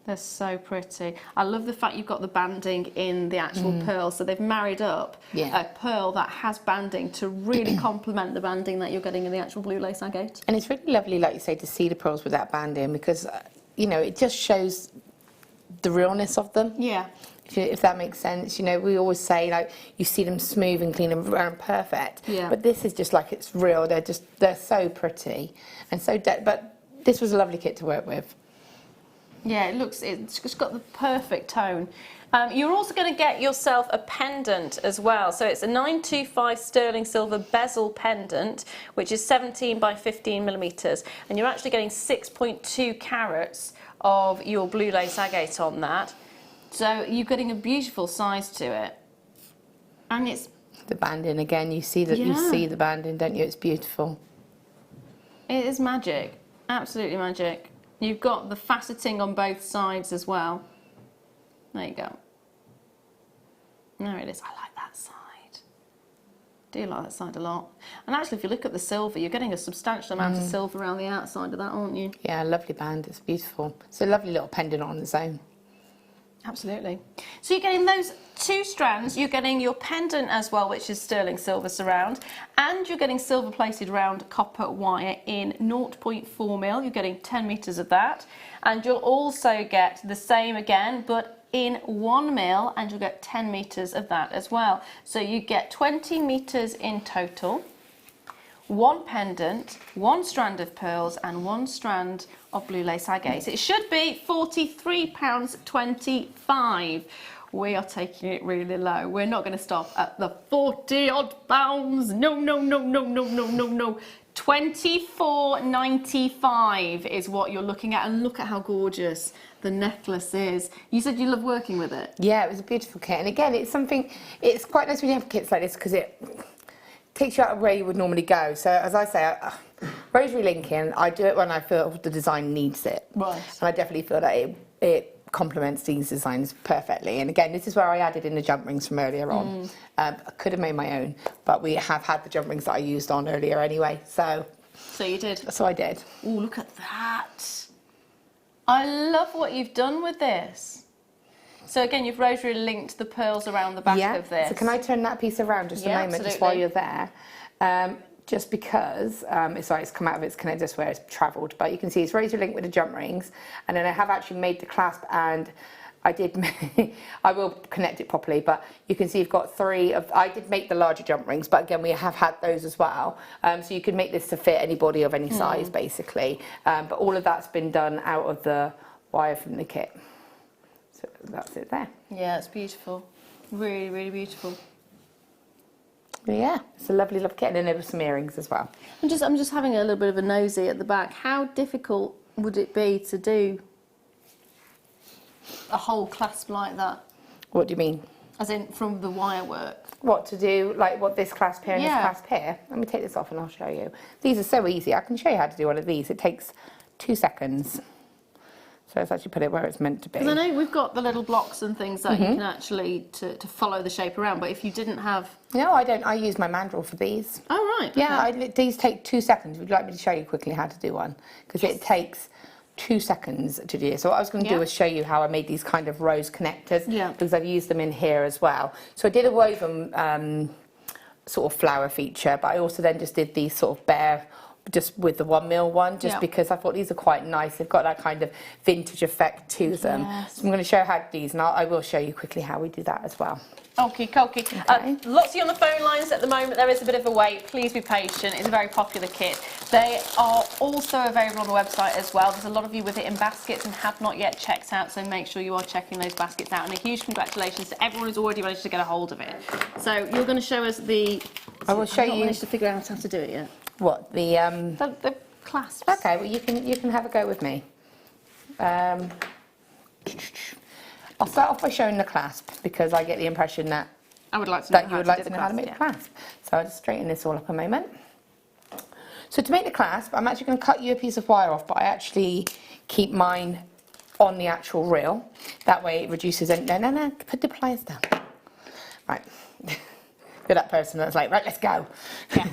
They're so pretty. I love the fact you've got the banding in the actual pearl. So they've married up a pearl that has banding to really complement the banding that you're getting in the actual blue lace agate. And it's really lovely, like you say, to see the pearls with that banding, because, you know, it just shows the realness of them. Yeah. If that makes sense. You know, we always say, like, you see them smooth and clean and perfect. Yeah. But this is just like it's real. They're so pretty and so but this was a lovely kit to work with. Yeah, it's just got the perfect tone. You're also going to get yourself a pendant as well. So it's a 925 sterling silver bezel pendant, which is 17 by 15mm. And you're actually getting 6.2 carats of your blue lace agate on that. So you're getting a beautiful size to it. And it's... The banding, again, you see you see the banding, don't you? It's beautiful. It is magic. Absolutely magic. You've got the faceting on both sides as well. There you go. There it is. I like that side. Do like that side a lot. And actually, if you look at the silver, you're getting a substantial amount of silver around the outside of that, aren't you? Yeah, lovely band. It's beautiful. It's a lovely little pendant on its own. Absolutely. So you're getting those 2 strands, you're getting your pendant as well, which is sterling silver surround, and you're getting silver plated round copper wire in 0.4mm. You're getting 10 meters of that, and you'll also get the same again, but in 1mm, and you'll get 10 meters of that as well. So you get 20 meters in total. 1 pendant, 1 strand of pearls, and 1 strand of blue lace agates. It should be £43.25. We are taking it really low. We're not going to stop at the 40 odd pounds. No, no, no, no, no, no, no, no. £24.95 is what you're looking at, and look at how gorgeous the necklace is. You said you love working with it. Yeah, it was a beautiful kit, and again, it's quite nice when you have kits like this, because it takes you out of where you would normally go. So as I say, rosary linking, I do it when I feel the design needs it. Right. And I definitely feel that it complements these designs perfectly. And again, this is where I added in the jump rings from earlier on. I could have made my own, but we have had the jump rings that I used on earlier anyway. So you did. So I did. Oh, look at that. I love what you've done with this. So again, you've rosary linked the pearls around the back of this. So can I turn that piece around just a moment, absolutely. just while you're there? Just because it's come out of its connector, just where it's travelled, but you can see it's rosary linked with the jump rings, and then I have actually made the clasp, and I will connect it properly, but you can see you've got 3 of, I did make the larger jump rings, but again, we have had those as well. So you can make this to fit anybody of any size, basically. But all of that's been done out of the wire from the kit. So that's it there. Yeah, it's beautiful. Really, really beautiful. Yeah, it's a lovely kit, and then there were some earrings as well. I'm just having a little bit of a nosy at the back. How difficult would it be to do a whole clasp like that? What do you mean? As in from the wire work? What to do, like what this clasp here and this Yeah. clasp here? Let me take this off and I'll show you. These are so easy. I can show you how to do one of these. It takes 2 seconds. So let's actually put it where it's meant to be. Because I know we've got the little blocks and things that you can actually to follow the shape around, but if you didn't have... No, I don't. I use my mandrel for these. Oh, right. Yeah, these take 2 seconds. Would you like me to show you quickly how to do one? Because it takes 2 seconds to do. So what I was going to do is show you how I made these kind of rose connectors. Yeah. Because I've used them in here as well. So I did a woven sort of flower feature, but I also then just did these sort of bare, just with the 1 mil one, just because I thought these are quite nice. They've got that kind of vintage effect to them. Yes. So I'm going to show how to do these, and I will show you quickly how we do that as well. Okay. Lots of you on the phone lines at the moment. There is a bit of a wait. Please be patient. It's a very popular kit. They are also available on the website as well. There's a lot of you with it in baskets and have not yet checked out, so make sure you are checking those baskets out. And a huge congratulations to everyone who's already managed to get a hold of it. So you're going to show us the... I will show I've not you... managed to figure out how to do it yet. What, The clasps. Okay, well you can have a go with me. I'll start off by showing the clasp because I get the impression that I would like to know you would like to know how to make the clasp. So I'll just straighten this all up a moment. So to make the clasp, I'm actually going to cut you a piece of wire off, but I actually keep mine on the actual reel. That way it reduces any... No, put the pliers down. Right. You're that person that's like, right, let's go. Yes.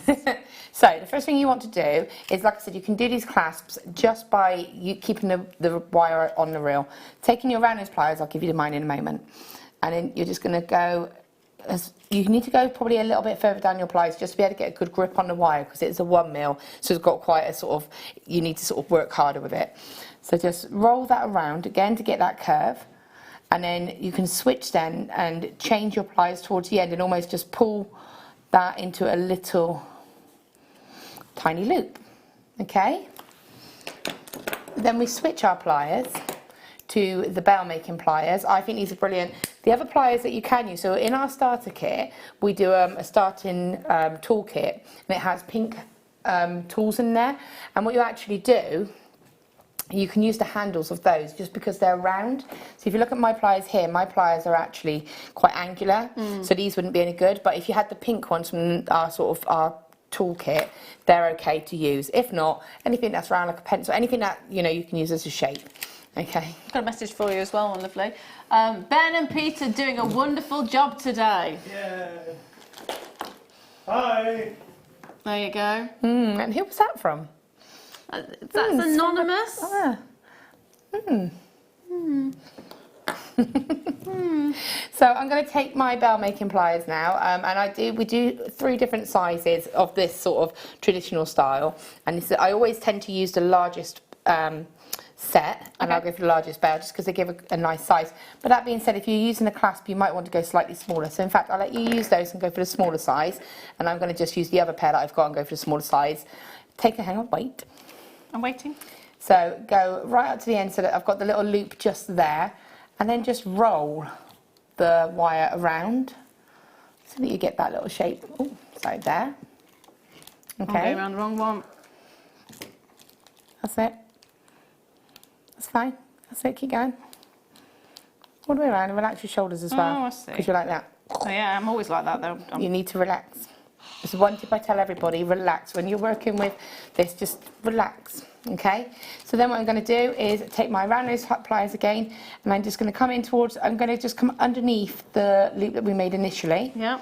So the first thing you want to do is, like I said, you can do these clasps just by you keeping the wire on the reel. Taking your round nose pliers, I'll give you mine in a moment. And then you're just going to go... You need to go probably a little bit further down your pliers just to be able to get a good grip on the wire because it's a 1 mil, so it's got quite a sort of... You need to sort of work harder with it. So just roll that around again to get that curve. And then you can switch then and change your pliers towards the end and almost just pull that into a little tiny loop, okay? Then we switch our pliers to the bell making pliers. I think these are brilliant. The other pliers that you can use, so in our starter kit, we do a starting toolkit, and it has pink tools in there, and what you actually do, you can use the handles of those just because they're round. So if you look at my pliers here, my pliers are actually quite angular, so these wouldn't be any good. But if you had the pink ones from our sort of our toolkit, they're okay to use. If not, anything that's round like a pencil, anything that you can use as a shape. Okay. I've got a message for you as well, my lovely. Ben and Peter doing a wonderful job today. Yeah. Hi. There you go. And who was that from? That's anonymous. So I'm going to take my bell making pliers now, and we do 3 different sizes of this sort of traditional style, and I always tend to use the largest set, and I'll go for the largest bell just because they give a nice size. But that being said, if you're using a clasp, you might want to go slightly smaller. So in fact, I'll let you use those and go for the smaller size, and I'm going to just use the other pair that I've got and go for the smaller size. Hang on, wait. I'm waiting. So go right up to the end so that I've got the little loop just there, and then just roll the wire around so that you get that little shape. Oh, sorry, there. Okay. I'm going around the wrong one. That's it. That's fine. That's it, keep going. All the way around and relax your shoulders as well. Oh, I see. Because you're like that. Oh, yeah, I'm always like that though. You need to relax. This is one tip I tell everybody, relax. When you're working with this, just relax, okay? So then what I'm going to do is take my round nose pliers again, and I'm just going to come in towards, I'm going to just come underneath the loop that we made initially. Yeah.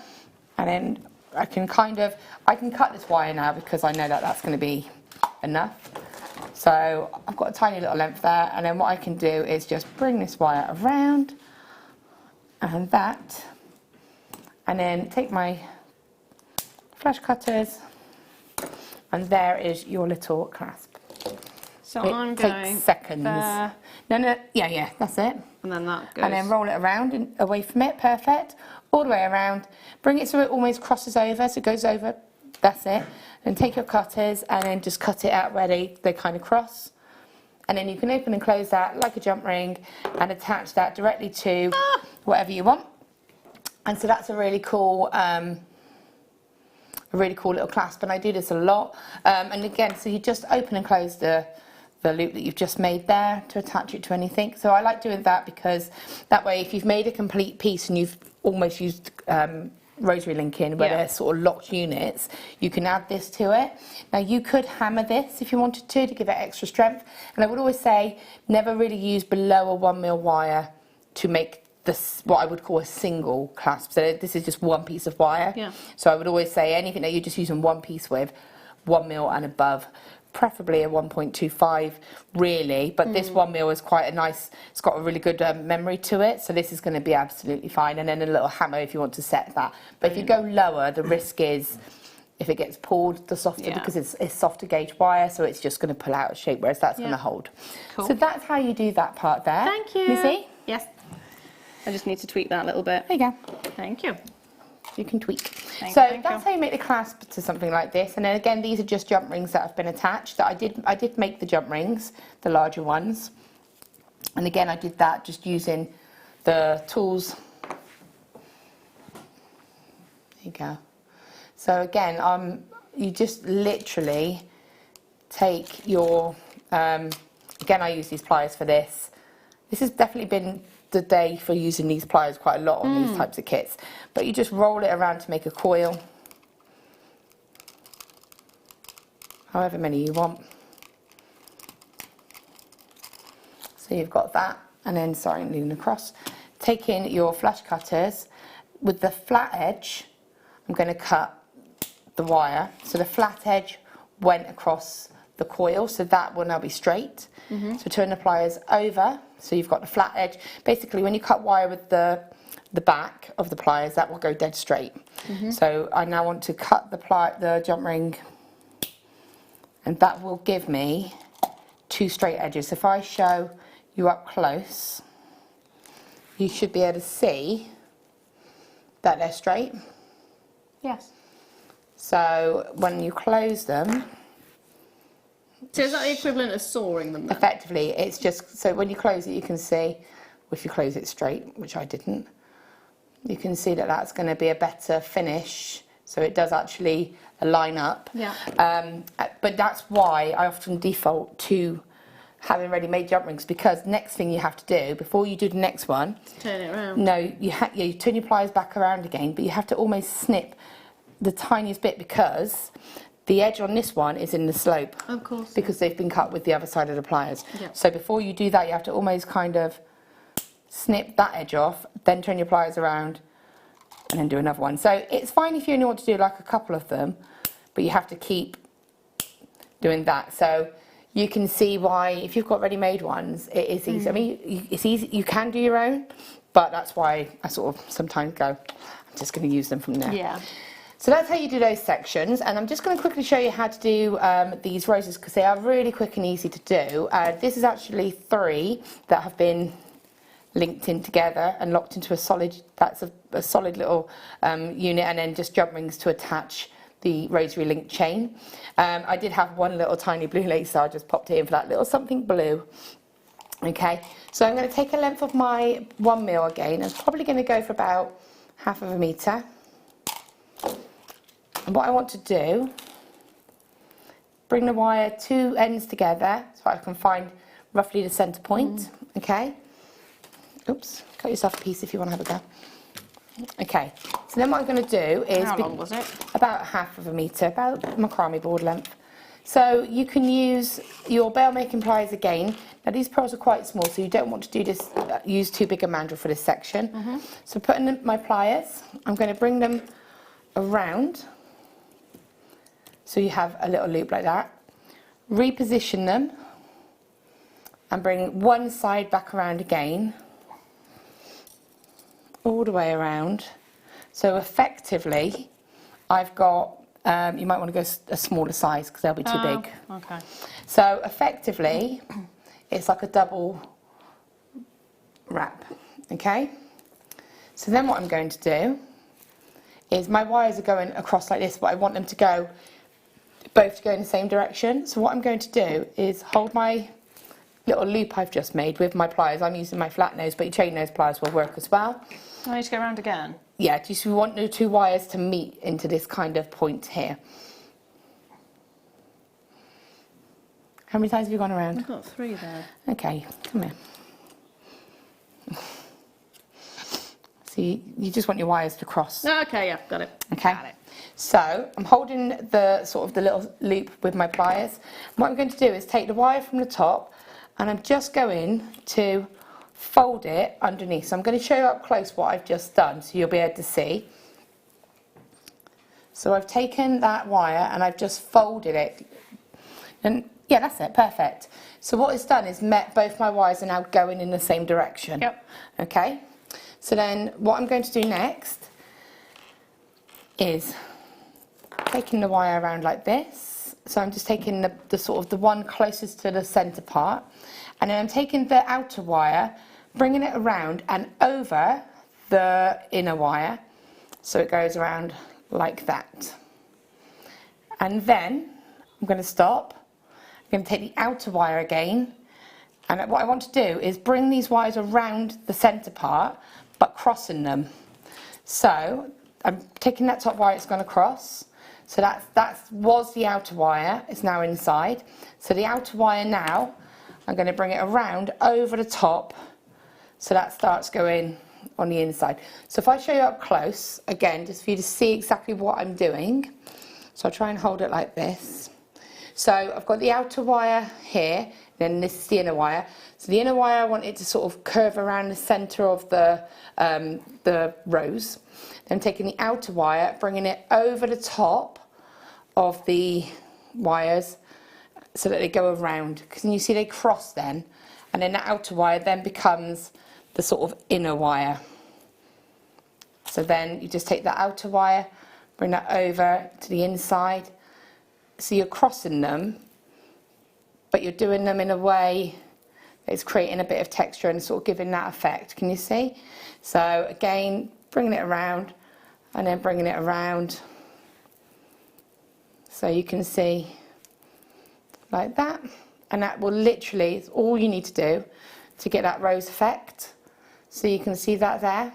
And then I can cut this wire now because I know that that's going to be enough. So I've got a tiny little length there, and then what I can do is just bring this wire around, and then take my flash cutters, and there is your little clasp. So It takes seconds. there. No, yeah, that's it. And then that goes. And then roll it around and away from it, perfect. All the way around. Bring it so it almost crosses over, so it goes over. That's it. And take your cutters and then just cut it out where they kind of cross. And then you can open and close that like a jump ring and attach that directly to whatever you want. And so that's a really cool little clasp, and I do this a lot. And again, so you just open and close the the loop that you've just made there to attach it to anything. So I like doing that because that way if you've made a complete piece and you've almost used rosary linking where they're sort of locked units, you can add this to it. Now you could hammer this if you wanted to give it extra strength, and I would always say never really use below a 1mm wire to make this what I would call a single clasp. So this is just one piece of wire. So I would always say anything that you're just using one piece with, 1mm and above, preferably a 1.25 really, but this 1mm is quite a nice, it's got a really good memory to it, so this is going to be absolutely fine. And then a little hammer if you want to set that. But if you go lower, the risk is if it gets pulled, the softer, because it's softer gauge wire, so it's just going to pull out of shape, whereas that's going to hold. Cool. So that's how you do that part there. Thank you. Missy? Yes. I just need to tweak that a little bit. There you go. Thank you. You can tweak. Thank That's how you make the clasp to something like this. And then again, these are just jump rings that have been attached. That I did make the jump rings, the larger ones. And again, I did that just using the tools. There you go. So again, you just literally take your, again, I use these pliers for this. This has definitely been the day for using these pliers quite a lot on these types of kits, but you just roll it around to make a coil, however many you want. So you've got that, and then sorry, I'm leaning across. Taking your flush cutters with the flat edge, I'm going to cut the wire so the flat edge went across the coil, so that will now be straight. So turn the pliers over, so you've got the flat edge. Basically, when you cut wire with the back of the pliers, that will go dead straight. So I now want to cut the jump ring, and that will give me two straight edges. So if I show you up close, you should be able to see that they're straight. Yes. So when you close them, so is that the equivalent of sawing them then? effectively, it's just, so when you close it, you can see, if you close it straight, which I didn't, you can see that that's going to be a better finish, so it does actually line up. But that's why I often default to having ready-made jump rings, because next thing you have to do, before you do the next one, turn it around. No, you turn your pliers back around again, but you have to almost snip the tiniest bit, because the edge on this one is in the slope. Of course. Because they've been cut with the other side of the pliers. So before you do that, you have to almost kind of snip that edge off, then turn your pliers around, and then do another one. So it's fine if you only want to do like a couple of them, but you have to keep doing that. So you can see why, if you've got ready-made ones, it is easy. I mean, it's easy, you can do your own, but that's why I sort of sometimes go, I'm just going to use them from there. So that's how you do those sections, and I'm just going to quickly show you how to do these roses, because they are really quick and easy to do. This is actually 3 that have been linked in together and locked into a solid, that's a solid little unit, and then just jump rings to attach the rosary link chain. I did have one little tiny blue lace, so I just popped it in for that little something blue. Okay, so I'm going to take a length of my 1mm again. I'm probably going to go for about 1/2 metre. And what I want to do, bring the wire 2 ends together so I can find roughly the centre point. Okay. Oops, cut yourself a piece if you want to have a go. Okay, so then what I'm going to do is... How long was it? About 1/2 metre, about macrame board length. So you can use your bail making pliers again. Now these pearls are quite small, so you don't want to do this, use too big a mandrel for this section. So putting my pliers, I'm going to bring them around. So you have a little loop like that. Reposition them and bring one side back around again, all the way around. So effectively, I've got, you might want to go a smaller size because they'll be too big. Okay. So effectively, it's like a double wrap, okay? So then what I'm going to do is my wires are going across like this, but I want them to go, both to go in the same direction. So what I'm going to do is hold my little loop I've just made with my pliers. I'm using my flat nose, but your chain nose pliers will work as well. I need to go around again. Yeah, just we want the 2 wires to meet into this kind of point here. How many times have you gone around? I've got 3 there. Okay, come here. So you just want your wires to cross. Oh, okay, yeah, got it. Okay. Got it. So I'm holding the sort of the little loop with my pliers. What I'm going to do is take the wire from the top, and I'm just going to fold it underneath. So I'm going to show you up close what I've just done, so you'll be able to see. So I've taken that wire and I've just folded it, and yeah, that's it, perfect. So what it's done is both my wires are now going in the same direction. Yep. Okay. So then what I'm going to do next is taking the wire around like this. So I'm just taking the sort of the one closest to the centre part, and then I'm taking the outer wire, bringing it around and over the inner wire, so it goes around like that. And then I'm going to stop. I'm going to take the outer wire again, and what I want to do is bring these wires around the centre part but crossing them. So I'm taking that top wire, it's going to cross. So that was the outer wire, it's now inside. So the outer wire now, I'm going to bring it around over the top, so that starts going on the inside. So if I show you up close, again, just for you to see exactly what I'm doing. So I'll try and hold it like this. So I've got the outer wire here, then this is the inner wire. So the inner wire, I want it to sort of curve around the centre of the rose. Then I'm taking the outer wire, bringing it over the top of the wires so that they go around. Because you see they cross then, and then the outer wire then becomes the sort of inner wire. So then you just take that outer wire, bring that over to the inside. So you're crossing them, but you're doing them in a way that's creating a bit of texture and sort of giving that effect. Can you see? So again, bringing it around and then bringing it around. So you can see like that. And that will literally, it's all you need to do to get that rose effect. So you can see that there.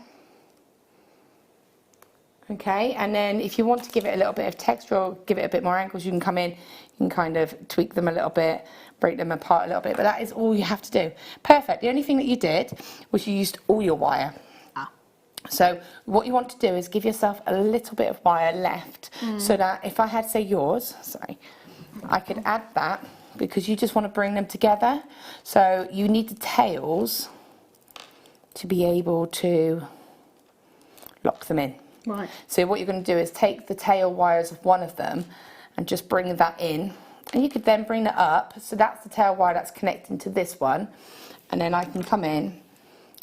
Okay, and then if you want to give it a little bit of texture or give it a bit more angles, you can come in, you can kind of tweak them a little bit, break them apart a little bit, but that is all you have to do. Perfect. The only thing that you did was you used all your wire. So what you want to do is give yourself a little bit of wire left, so that if I had, say, yours, sorry, I could add that, because you just want to bring them together. So you need the tails to be able to lock them in. Right. So what you're going to do is take the tail wires of one of them and just bring that in, and you could then bring it up, so that's the tail wire that's connecting to this one, and then I can come in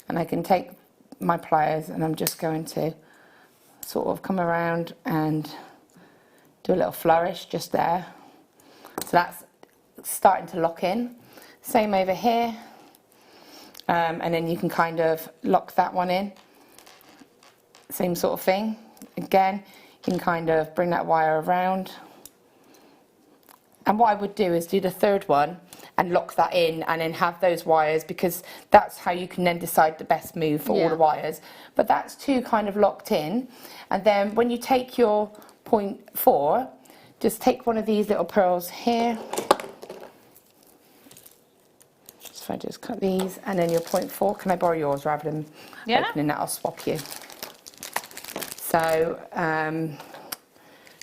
and I can take my pliers and I'm just going to sort of come around and do a little flourish just there. So that's starting to lock in. Same over here, and then you can kind of lock that one in. Same sort of thing. Again, you can kind of bring that wire around. And what I would do is do the third one and lock that in, and then have those wires, because that's how you can then decide the best move for all the wires. But that's two kind of locked in. And then when you take your 0.4, just take one of these little pearls here. So if I just cut these, and then your 0.4, can I borrow yours rather than opening that? I'll swap you. So,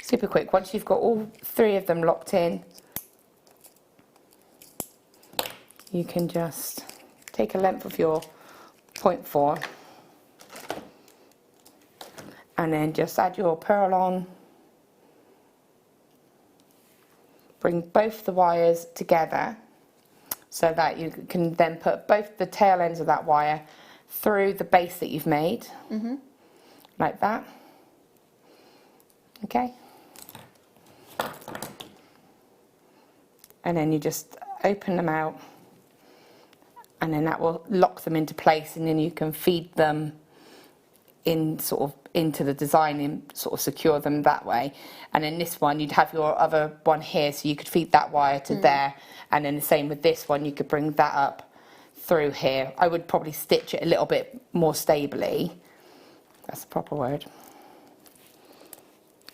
super quick, once you've got all three of them locked in, you can just take a length of your 0.4 and then just add your pearl on. Bring both the wires together so that you can then put both the tail ends of that wire through the base that you've made. Like that. Okay. And then you just open them out, and then that will lock them into place, and then you can feed them in sort of into the design and sort of secure them that way. And then this one, you'd have your other one here, so you could feed that wire to there, and then the same with this one, you could bring that up through here. I would probably stitch it a little bit more stably. That's the proper word.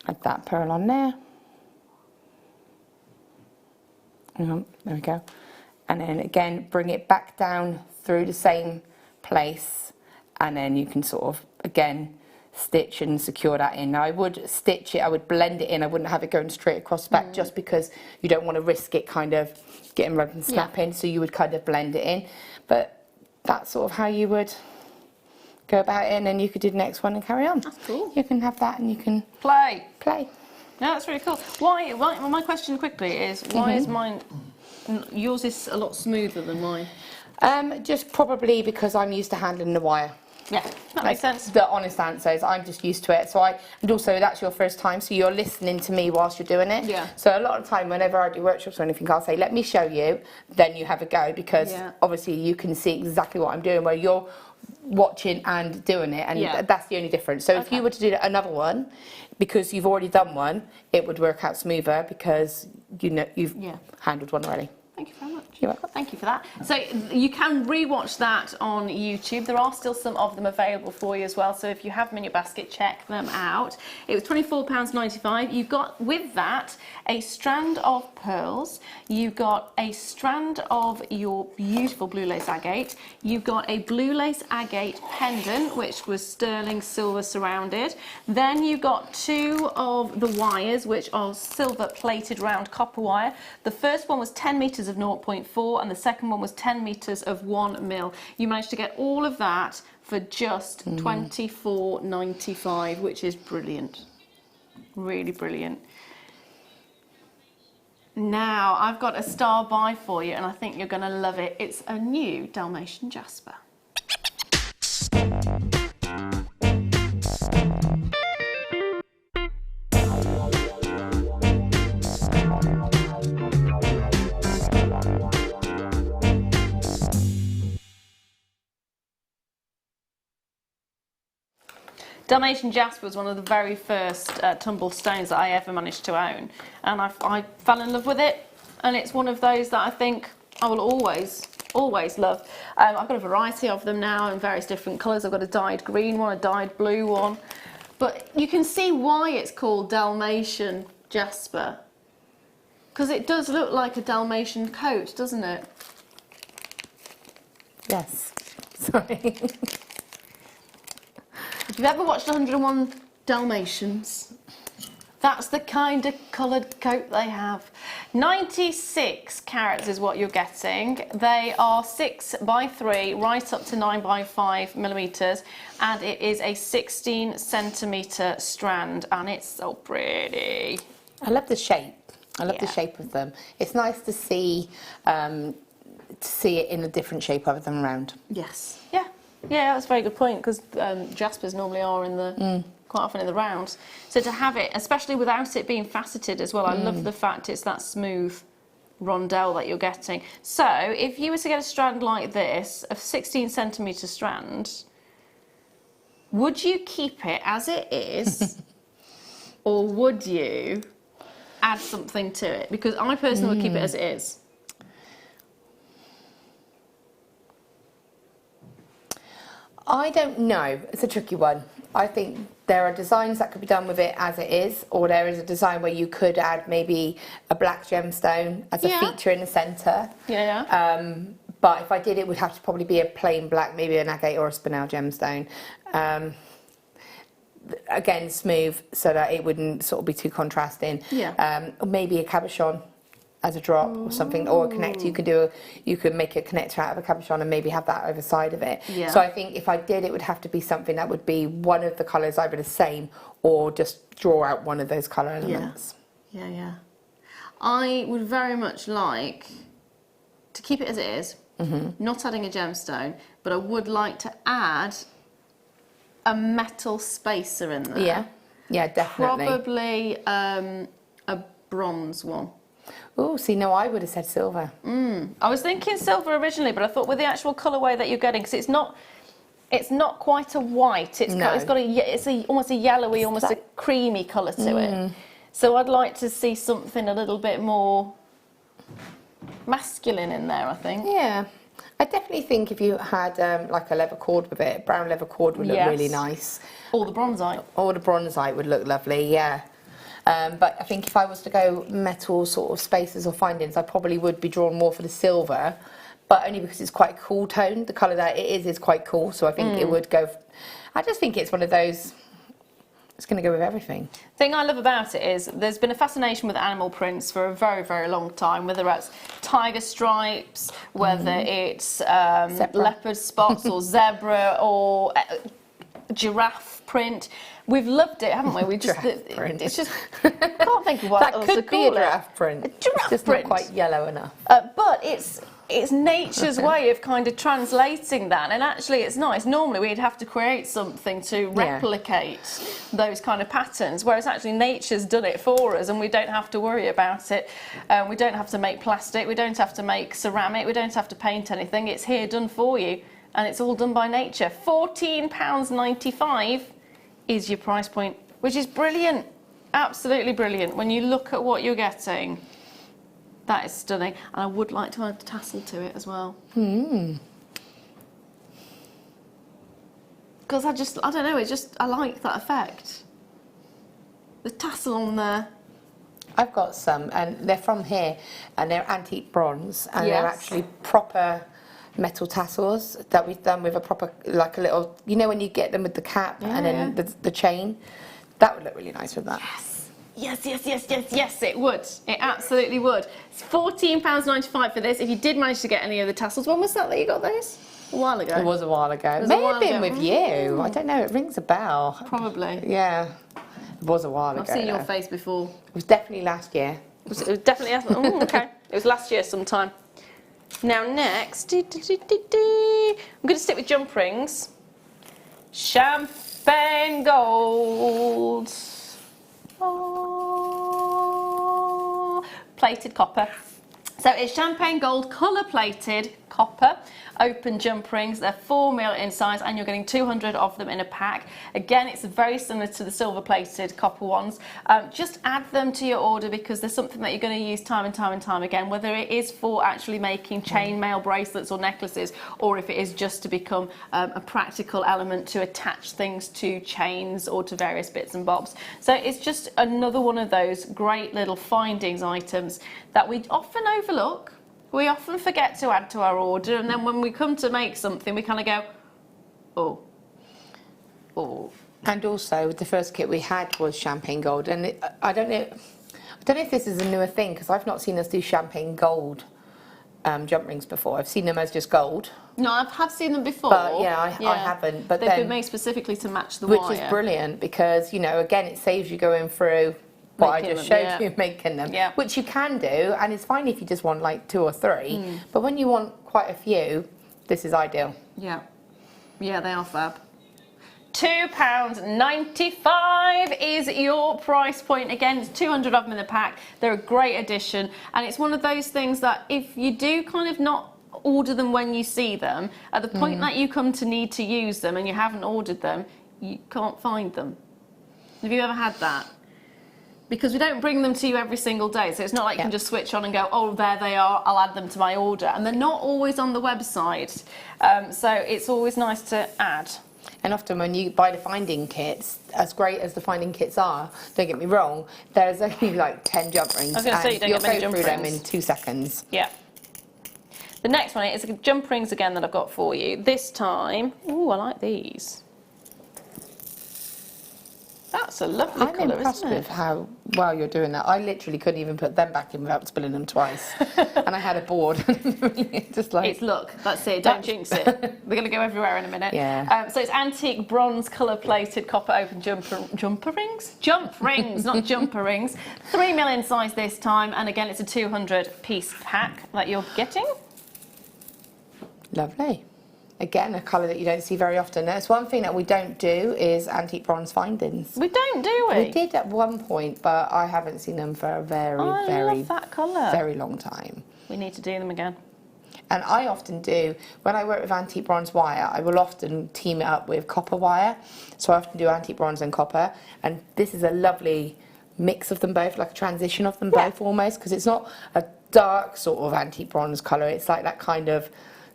Add that pearl on there. There we go. And then again, bring it back down through the same place, and then you can sort of, again, stitch and secure that in. Now I would stitch it, I would blend it in, I wouldn't have it going straight across the back just because you don't want to risk it kind of getting rubbed and snapping, so you would kind of blend it in. But that's sort of how you would go about it, and then you could do the next one and carry on. That's cool. You can have that and you can Play. play. No, that's really cool. Why my question quickly is, why is mine, yours is a lot smoother than mine? Just probably because I'm used to handling the wire. Yeah, that makes sense. The honest answer is I'm just used to it. And also that's your first time, so you're listening to me whilst you're doing it. Yeah. So a lot of time whenever I do workshops or anything, I'll say, let me show you, then you have a go, because obviously you can see exactly what I'm doing, where you're watching and doing it, and that's the only difference. So if you were to do another one, because you've already done one, it would work out smoother because you know you've handled one already. Thank you very much. You're welcome. Thank you for that. So you can re-watch that on YouTube. There are still some of them available for you as well. So if you have them in your basket, check them out. It was £24.95. You've got, with that, a strand of pearls. You've got a strand of your beautiful blue lace agate. You've got a blue lace agate pendant, which was sterling silver surrounded. Then you've got 2 of the wires, which are silver plated round copper wire. The first one was 10 metres of 0.4 and the second one was 10 metres of 1 mil. You managed to get all of that for just £24.95, which is brilliant. Really brilliant. Now, I've got a star buy for you and I think you're going to love it. It's a new Dalmatian Jasper. Dalmatian Jasper was one of the very first tumble stones that I ever managed to own, and I fell in love with it, and it's one of those that I think I will always love. I've got a variety of them now in various different colours. I've got a dyed green one, a dyed blue one, but you can see why it's called Dalmatian Jasper, because it does look like a Dalmatian coat, doesn't it? Yes. Sorry. If you've ever watched 101 Dalmatians, that's the kind of coloured coat they have. 96 carats is what you're getting. They are 6 by 3, right up to 9 by 5 millimetres, and it is a 16 centimetre strand, and it's so pretty. I love the shape. I love the shape of them. It's nice to see it in a different shape other than round. Yes. Yeah. Yeah, that's a very good point, because Jaspers normally are in the quite often in the rounds. So to have it, especially without it being faceted as well, I love the fact it's that smooth rondelle that you're getting. So if you were to get a strand like this, a 16 centimetre strand, would you keep it as it is, or would you add something to it? Because I personally would keep it as it is. I don't know. It's a tricky one. I think there are designs that could be done with it as it is, or there is a design where you could add maybe a black gemstone as a feature in the centre. But if I did, it would have to probably be a plain black, maybe an agate or a spinel gemstone. Again, smooth, so that it wouldn't sort of be too contrasting. Or maybe a cabochon as a drop or something, or a connector. You could make a connector out of a cabochon and maybe have that over side of it. So I think if I did, it would have to be something that would be one of the colours either the same, or just draw out one of those colour elements. Yeah. I would very much like to keep it as it is, not adding a gemstone, but I would like to add a metal spacer in there. Yeah, definitely. Probably a bronze one. Oh, see, no, I would have said silver. I was thinking silver originally, but I thought with the actual colourway that you're getting, because it's not quite a white. It's almost a yellowy, almost a creamy colour to it. So I'd like to see something a little bit more masculine in there, I think. Yeah, I definitely think if you had like a leather cord with it, brown leather cord would look really nice. Or the bronzite. Or the bronzite would look lovely, yeah. But I think if I was to go metal sort of spaces or findings, I probably would be drawn more for the silver, but only because it's quite a cool tone. The colour that it is quite cool, so I think it would go. I just think it's one of those. It's going to go with everything. The thing I love about it is there's been a fascination with animal prints for a very, very long time, whether it's tiger stripes, whether it's leopard spots or zebra or giraffe print. We've loved it, haven't we? We just it's just I can't think of what that else could to be call a giraffe print. It. A giraffe it's just print. not quite yellow enough. But it's nature's way of kind of translating that, and actually it's nice. Normally we'd have to create something to replicate those kind of patterns, whereas actually nature's done it for us, and we don't have to worry about it. We don't have to make plastic, we don't have to make ceramic, we don't have to paint anything. It's here done for you, and it's all done by nature. £14.95 is your price point, which is brilliant, absolutely brilliant. When you look at what you're getting, that is stunning, and I would like to add a tassel to it as well. Because I don't know, I like that effect. The tassel on there. I've got some, and they're from here, and they're antique bronze, and they're actually proper metal tassels that we've done with a proper, like a little, you know when you get them with the cap and then the chain? That would look really nice with that. Yes, it would. It absolutely would. It's £14.95 for this. If you did manage to get any of the tassels, when was that you got those? A while ago. It was a while ago. It May have been with you. I don't know, it rings a bell. Probably. Yeah, it was a while ago. I've seen your though. face before. It was definitely last year. It was definitely, okay. It was last year sometime. Now next, I'm going to stick with jump rings. Champagne gold. Oh, plated copper. So it's champagne gold, colour plated copper, open jump rings. They're 4mm in size, and you're getting 200 of them in a pack. Again, it's very similar to the silver plated copper ones. Just add them to your order, because there's something that you're going to use time and time and time again, whether it is for actually making chainmail bracelets or necklaces, or if it is just to become a practical element to attach things to chains or to various bits and bobs. So it's just another one of those great little findings items that we often overlook. We often forget to add to our order, and then when we come to make something, we kind of go, oh. And also, the first kit we had was champagne gold, and I don't know if this is a newer thing, because I've not seen us do champagne gold jump rings before. I've seen them as just gold. No, I have seen them before. But I haven't. But they've been made specifically to match the which wire. is brilliant, because, you know, again, it saves you going through what I just showed you, making them, which you can do, and it's fine if you just want like 2 or 3, but when you want quite a few, this is ideal. Yeah, they are fab. £2.95 is your price point. Again, it's 200 of them in the pack. They're a great addition, and it's one of those things that if you do kind of not order them when you see them, at the point that you come to need to use them and you haven't ordered them, you can't find them. Have you ever had that? Because we don't bring them to you every single day, so it's not like you can just switch on and go, oh, there they are, I'll add them to my order. And they're not always on the website, so it's always nice to add. And often when you buy the finding kits, as great as the finding kits are, don't get me wrong, there's only like 10 jump rings. I was going to say, you don't get many jump rings. You'll go through them in 2 seconds. Yeah. The next one is jump rings again that I've got for you. This time, ooh, I like these. That's a lovely colour, isn't it? I'm impressed with how well you're doing that. I literally couldn't even put them back in without spilling them twice. And I had a board. Just like... It's look, that's it, don't jinx it. They're going to go everywhere in a minute. Yeah. So it's antique bronze colour-plated copper open jumper rings? Jump rings, not jumper rings. 3mm in size this time, and again, it's a 200-piece pack that you're getting. Lovely. Again, a colour that you don't see very often. That's one thing that we don't do is antique bronze findings. We don't, do we? We did at one point, but I haven't seen them for a very love that colour. Very long time. We need to do them again. And I often do, when I work with antique bronze wire, I will often team it up with copper wire. So I often do antique bronze and copper. And this is a lovely mix of them both, like a transition of them both almost, because it's not a dark sort of antique bronze colour. It's like that kind of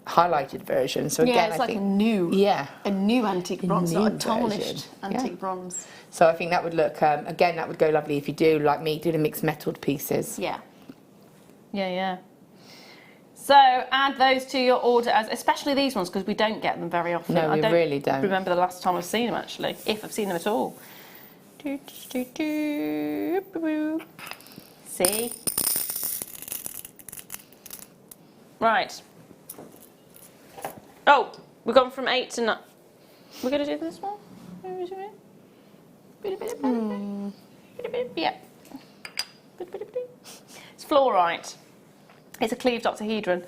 highlighted version. So again, Yeah, it's I like think a new antique bronze, new not a tarnished version. antique bronze. So I think that would look, again, that would go lovely if you do, like me, do the mixed metalled pieces. Yeah. Yeah. So add those to your order, especially these ones, because we don't get them very often. No, we really don't. Remember the last time I've seen them, actually, if I've seen them at all. See? Right. Oh, we've gone from 8 to 9. We're going to do this one? Yeah. It's fluorite. It's a cleaved octahedron.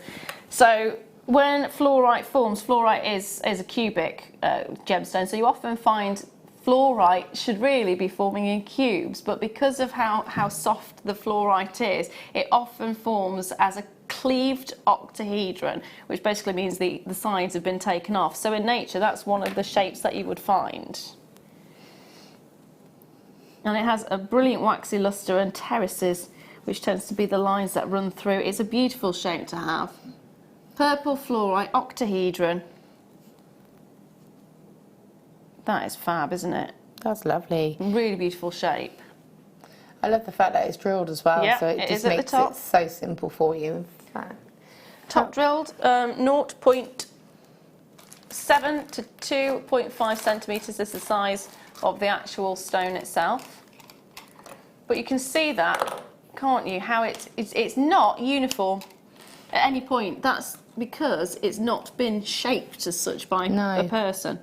So when fluorite forms, fluorite is a cubic gemstone, so you often find fluorite should really be forming in cubes, but because of how soft the fluorite is, it often forms as a cleaved octahedron, which basically means the sides have been taken off. So in nature, that's one of the shapes that you would find. And it has a brilliant waxy luster and terraces, which tends to be the lines that run through. It's a beautiful shape to have. Purple fluorite octahedron. That is fab, isn't it? That's lovely. Really beautiful shape. I love the fact that it's drilled as well, Yeah, so it it just is at the makes top. it so simple for you. In fact. Top drilled, 0.7 to 2.5 centimetres is the size of the actual stone itself. But you can see that, can't you, how it's not uniform at any point. That's because it's not been shaped as such by a person.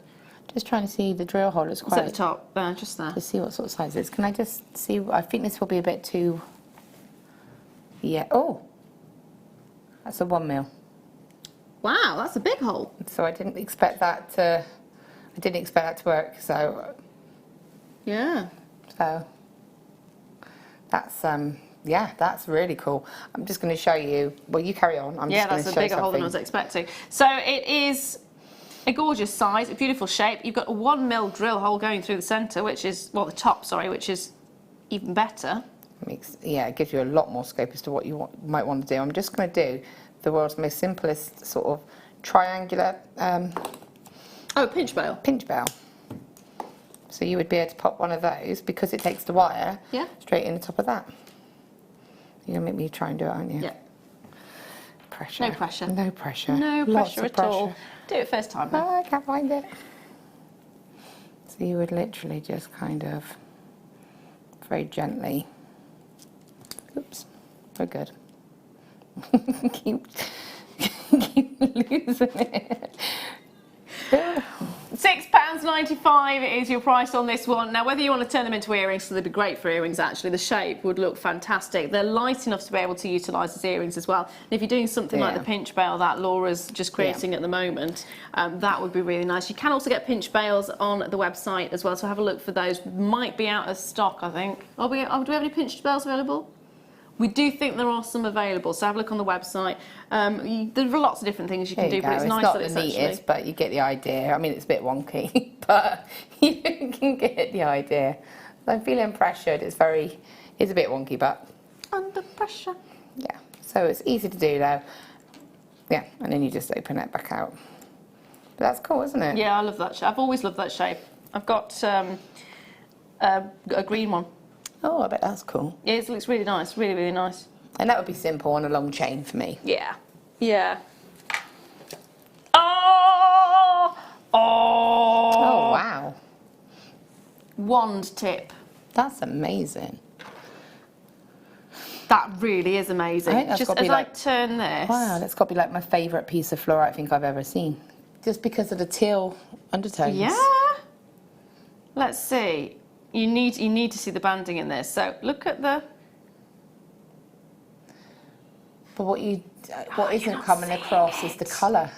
Just trying to see the drill hole. It's It's quite at the top, there, just there. to see what sort of size it is. Can I just see? I think this will be a bit too. Yeah. Oh, that's a 1 mil. Wow, that's a big hole. So I didn't expect that to. I didn't expect that to work. So Yeah. that's yeah, that's really cool. I'm just going to show you. Well, you carry on. I'm Yeah, just going that's to a show bigger hole than I was expecting. So it is a gorgeous size, a beautiful shape. You've got a 1 mil drill hole going through the centre, which is, well, the top, sorry, which is even better. Yeah, it gives you a lot more scope as to what you might want to do. I'm just going to do the world's most simplest sort of triangular Pinch bail. pinch bail. So you would be able to pop one of those, because it takes the wire, straight in the top of that. You're going to make me try and do it, aren't you? Yeah. Pressure. No pressure. No pressure. No Lots pressure of at all. Do it first time then. Oh, I can't find it. So you would literally just kind of very gently. Oops. We're good. keep losing it. £6.95 is your price on this one. Now, whether you want to turn them into earrings, so they'd be great for earrings actually, the shape would look fantastic. They're light enough to be able to utilise as earrings as well. And if you're doing something like the pinch bail that Laura's just creating at the moment, that would be really nice. You can also get pinch bails on the website as well, so have a look for those. Might be out of stock, I think. Do we have any pinch bails available? We do think there are some available, so have a look on the website. There are lots of different things you can do, but it's nice that it's not the neatest, but you get the idea. I mean, it's a bit wonky, but you can get the idea. I'm feeling pressured. It's a bit wonky, but under pressure. Yeah, so it's easy to do though. Yeah, and then you just open it back out. But that's cool, isn't it? Yeah, I love that shape. I've always loved that shape. I've got a green one. Oh, I bet that's cool. Yeah, it looks really nice, really, really nice. And that would be simple on a long chain for me. Yeah, yeah. Oh! Oh, wow. Wand tip. That's amazing. That really is amazing. I think that's Just got to as be I like, turn this. Wow, that's got to be like my favourite piece of fluorite I think I've ever seen. Just because of the teal undertones. Yeah. Let's see. You need to see the banding in this. So look at the. But what isn't coming across is the colour.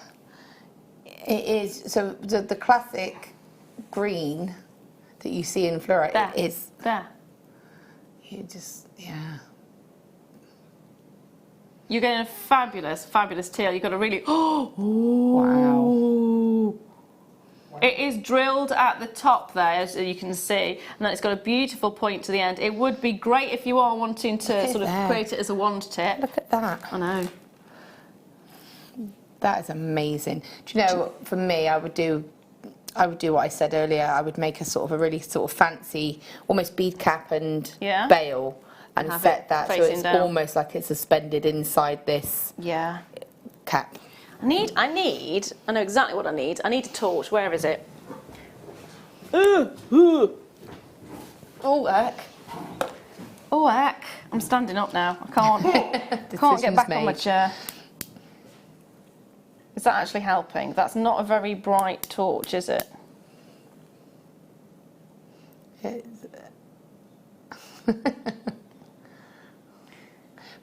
It is, so the classic green that you see in fluorite is there. You just, yeah. You're getting a fabulous, fabulous teal. You've got a really. Wow. It is drilled at the top there, as you can see, and then it's got a beautiful point to the end. It would be great if you are wanting to sort of create it as a wand tip. Look at that. I know. That is amazing. Do you know, for me, I would do what I said earlier. I would make a sort of a really sort of fancy, almost bead cap and bail, and set that so it's down. Almost like it's suspended inside this cap. I know exactly what I need. I need a torch. Where is it? Oh, heck. Oh, heck. I'm standing up now. I can't get back on my chair. Is that actually helping? That's not a very bright torch, is it?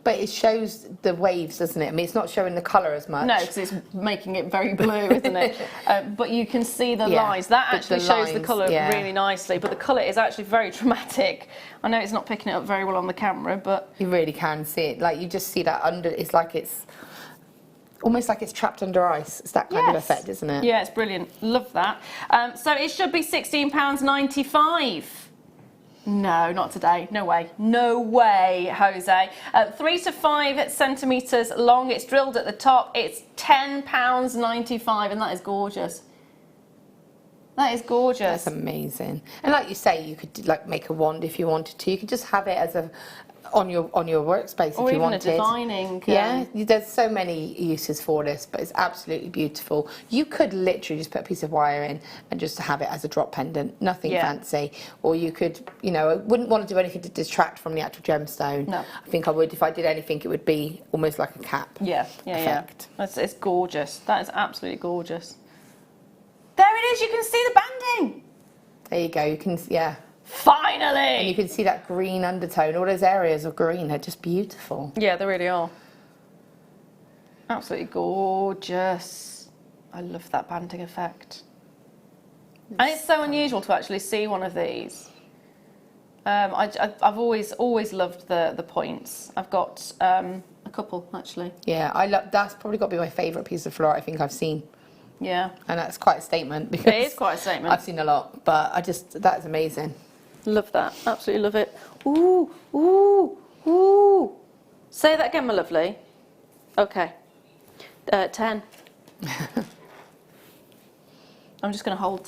But it shows the waves, doesn't it? I mean, it's not showing the colour as much. No, because it's making it very blue, isn't it? But you can see the lines. That actually shows the colour really nicely, but the colour is actually very dramatic. I know it's not picking it up very well on the camera, but... You really can see it. Like, you just see that under... It's like it's... Almost like it's trapped under ice. It's that kind of effect, isn't it? Yeah, it's brilliant. Love that. So it should be £16.95. No, not today. No way. No way, Jose. 3 to 5 centimetres long. It's drilled at the top. It's £10.95, and that is gorgeous. That is gorgeous. That's amazing. And like you say, you could like make a wand if you wanted to. You could just have it as a on your workspace or if you even wanted. A divining. Yeah, there's so many uses for this, but it's absolutely beautiful. You could literally just put a piece of wire in and just have it as a drop pendant, nothing fancy. Or you could, you know, I wouldn't want to do anything to distract from the actual gemstone. No. I think I would, if I did anything, it would be almost like a cap. effect. It's gorgeous. That is absolutely gorgeous. There it is. You can see the banding. There you go. You can, Finally! And you can see that green undertone. All those areas of green are just beautiful. Yeah, they really are. Absolutely gorgeous. I love that banding effect. And it's so unusual to actually see one of these. I've always loved the points. I've got a couple, actually. Yeah, that's probably got to be my favourite piece of floor I think I've seen. Yeah. And that's quite a statement. Because it is quite a statement. I've seen a lot, but that's amazing. Love that. Absolutely love it. Ooh, ooh, ooh. Say that again, my lovely. Okay. 10. I'm just going to hold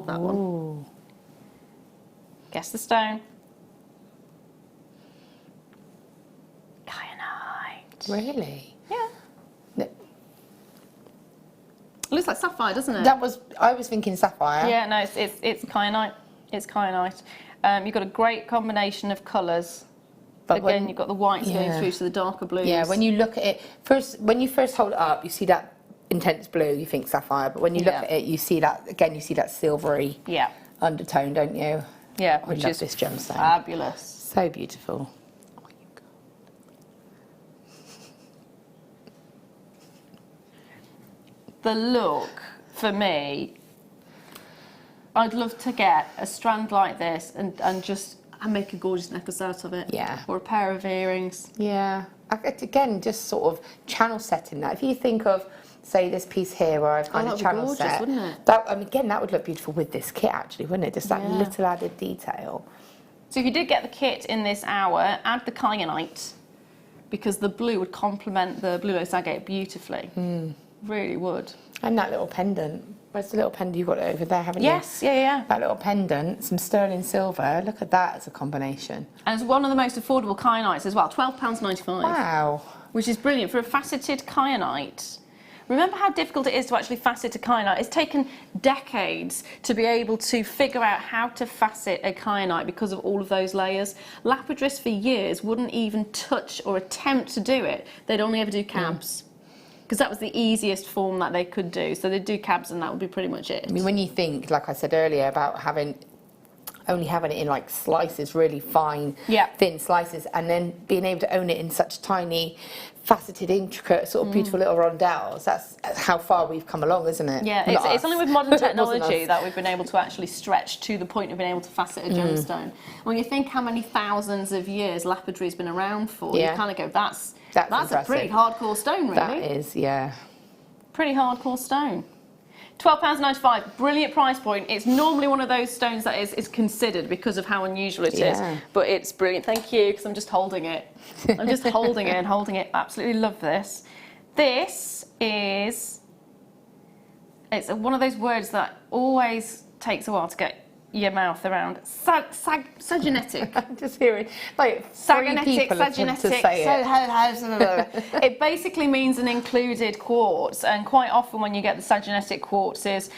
that one. Guess the stone. Kyanite. Really? Yeah. It looks like sapphire, doesn't it? I was thinking sapphire. Yeah, no, it's kyanite. It's kyanite. You've got a great combination of colours. But again, you've got the whites going through to the darker blues. Yeah, when you look at it, when you first hold it up, you see that intense blue, you think sapphire. But when you look at it, you see that silvery undertone, don't you? Yeah, which is this gemstone. Fabulous. So beautiful. Oh, you God. The look, for me, I'd love to get a strand like this and just make a gorgeous necklace out of it. Yeah. Or a pair of earrings. Yeah. Again, just sort of channel setting that. If you think of, say, this piece here where I've kind of channel set, wouldn't it? Again, that would look beautiful with this kit, actually, wouldn't it? Just that little added detail. So if you did get the kit in this hour, add the kyanite, because the blue would complement the blue lace agate beautifully. Really would. And that little pendant. Where's the little pendant? You've got it over there, haven't you? Yes, yeah. That little pendant, some sterling silver. Look at that as a combination. And it's one of the most affordable kyanites as well, £12.95. Wow. Which is brilliant for a faceted kyanite. Remember how difficult it is to actually facet a kyanite? It's taken decades to be able to figure out how to facet a kyanite because of all of those layers. Lapidris for years wouldn't even touch or attempt to do it. They'd only ever do cabs. Because that was the easiest form that they could do. So they'd do cabs and that would be pretty much it. I mean, when you think, like I said earlier, about only having it in like slices, really fine, thin slices, and then being able to own it in such tiny, faceted, intricate, sort of beautiful little rondelles, that's how far we've come along, isn't it? Yeah, it's only with modern technology that we've been able to actually stretch to the point of being able to facet a gemstone. When you think how many thousands of years lapidry's been around for, you kind of go, that's a pretty hardcore stone, really. That is, yeah. Pretty hardcore stone. £12.95, brilliant price point. It's normally one of those stones that is considered because of how unusual it is. But it's brilliant. Thank you, because I'm just holding it. I'm just holding it and holding it. Absolutely love this. This is, it's one of those words that always takes a while to get your mouth around. Saginetic. I'm just hearing like Saginetic, saginetic. It basically means an included quartz, and quite often when you get the saginetic quartzes,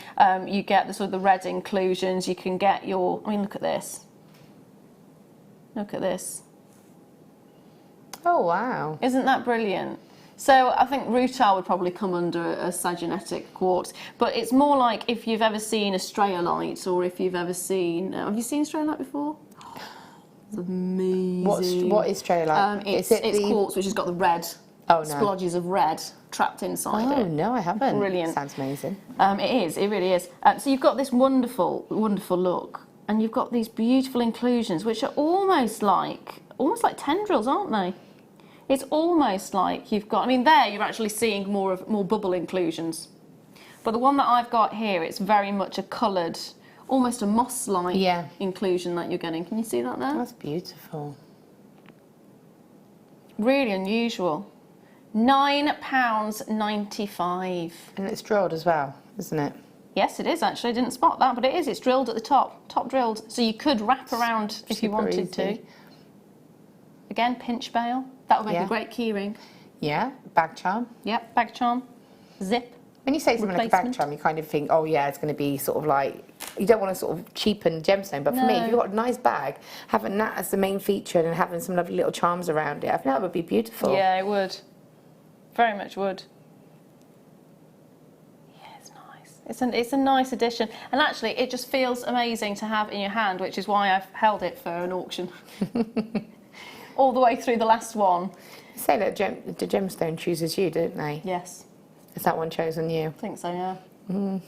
you get the sort of the red inclusions. You can get your, I mean, look at this. Look at this. Oh wow! Isn't that brilliant? So I think rutile would probably come under a saginetic quartz, but it's more like if you've ever seen a strayolite, or if you've ever seen, have you seen strayolite before? It's amazing. What is strayolite? It's quartz which has got the red, splodges of red trapped inside it. Oh no, I haven't. Brilliant. Sounds amazing. It really is. So you've got this wonderful, wonderful look, and you've got these beautiful inclusions which are almost like tendrils, aren't they? It's almost like you've got, I mean, there you're actually seeing more bubble inclusions. But the one that I've got here, it's very much a coloured, almost a moss-like inclusion that you're getting. Can you see that there? That's beautiful. Really unusual. £9.95. And it's drilled as well, isn't it? Yes, it is actually. I didn't spot that, but it is. It's drilled at the top drilled. So you could wrap around if you wanted to. Again, pinch bail. That would make a great keyring. Yeah, bag charm. Yep, bag charm. Zip. When you say something like a bag charm, you kind of think, oh yeah, it's going to be sort of like, you don't want to sort of cheapen gemstone, but for me, if you've got a nice bag, having that as the main feature and having some lovely little charms around it, I think that would be beautiful. Yeah, it would. Very much would. Yeah, it's nice. It's a nice addition. And actually, it just feels amazing to have in your hand, which is why I've held it for an auction. All the way through the last one. They say that the gemstone chooses you, don't they? Yes. Is that one chosen you? I think so, yeah. You've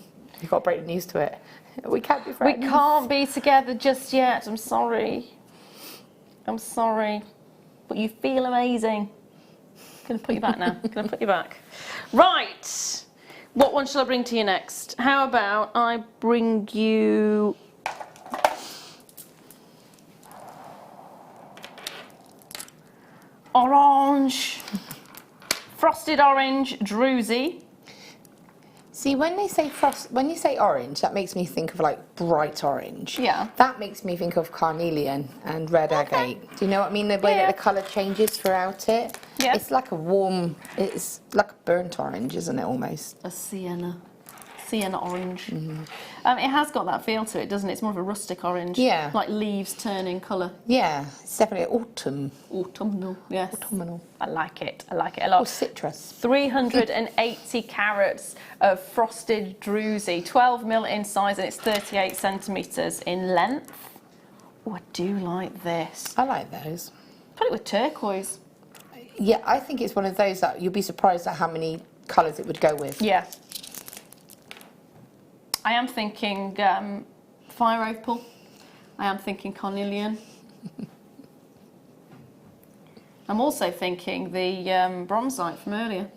got to break the news to it. We can't be friends. We can't be together just yet. I'm sorry. I'm sorry. But you feel amazing. Gonna put you back now. Gonna put you back. Right. What one shall I bring to you next? How about I bring you... orange. Frosted orange druzy. See, when you say orange, that makes me think of like bright orange. Yeah. That makes me think of carnelian and red agate. Do you know what I mean? The way that the colour changes throughout it. Yeah. It's like it's like a burnt orange, isn't it, almost? A sienna orange. It has got that feel to it, doesn't it? It's more of a rustic orange. Yeah. Like leaves turning colour. Yeah, it's definitely autumnal, yes. Autumnal. I like it a lot. Or citrus. 380 carats of frosted druzy, 12 mil in size, and it's 38 centimetres in length. Oh, I do like this. I like those. Put it with turquoise. Yeah, I think it's one of those that you'll be surprised at how many colours it would go with. Yeah. I am thinking fire opal. I am thinking carnelian. I'm also thinking the bronzite from earlier.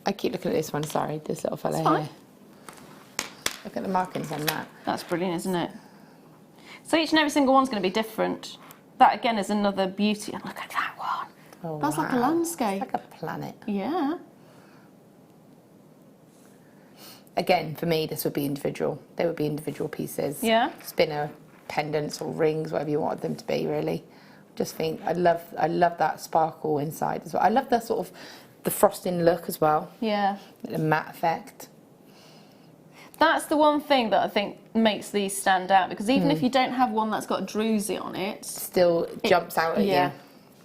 I keep looking at this one, sorry, this little fella here. Look at the markings on that. That's brilliant, isn't it? So each and every single one's going to be different. That again is another beauty. And look at that one. Oh, that's like a landscape. It's like a planet. Yeah. Again, for me, this would be individual. They would be individual pieces. Yeah. Spinner, pendants or rings, whatever you wanted them to be, really. Just think, I love that sparkle inside as well. I love the sort of the frosting look as well. Yeah. The matte effect. That's the one thing that I think makes these stand out, because even if you don't have one that's got a druzy on it, still jumps out at you.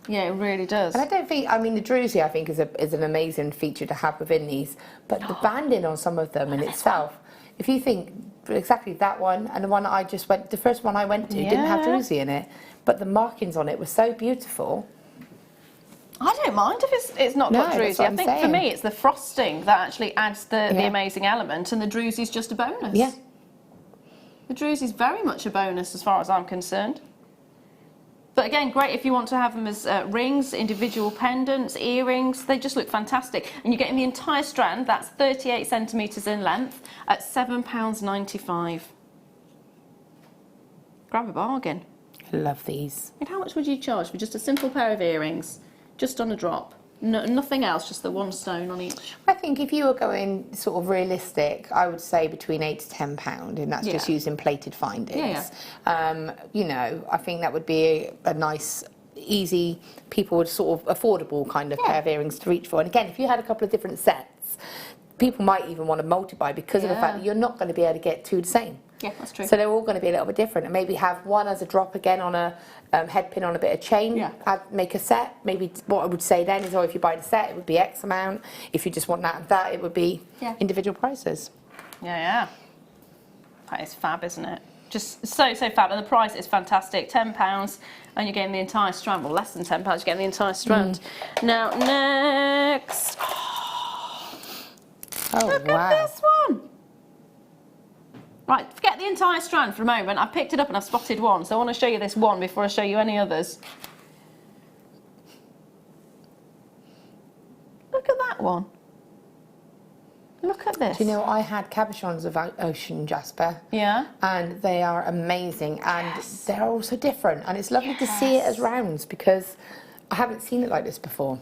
Yeah, it really does. And I don't think, I mean, the druzy I think is an amazing feature to have within these, but the banding on some of them in itself, if you think exactly that one and the one that I just went, the first one I went to didn't have druzy in it, but the markings on it were so beautiful. I don't mind if it's not got druzy. I think for me it's the frosting that actually adds the amazing element, and the druzy's just a bonus. Yeah. The druzy's very much a bonus as far as I'm concerned. But again, great if you want to have them as rings, individual pendants, earrings. They just look fantastic. And you're getting the entire strand, that's 38 centimetres in length, at £7.95. Grab a bargain. I love these. And how much would you charge for just a simple pair of earrings, just on a drop? No, nothing else, just the one stone on each. I think if you were going sort of realistic, I would say between £8 to £10, and that's just using plated findings. You know, I think that would be a nice, easy, people would sort of affordable kind of pair of earrings to reach for. And again, if you had a couple of different sets, people might even want to multiply because of the fact that you're not going to be able to get two the same. Yeah, that's true. So they're all going to be a little bit different, and maybe have one as a drop again on a head pin on a bit of chain. Make a set. Maybe what I would say then is, if you buy the set, it would be X amount. If you just want that, it would be individual prices. Yeah. That is fab, isn't it? Just so fab, and the price is fantastic. £10, and you're getting the entire strand. Well, less than £10, you're getting the entire strand. Now, next. Look at this one. Right, forget the entire strand for a moment. I picked it up and I've spotted one, so I want to show you this one before I show you any others. Look at that one. Look at this. Do you know, I had cabochons of ocean jasper. Yeah. And they are amazing, and they're also different, and it's lovely to see it as rounds because I haven't seen it like this before.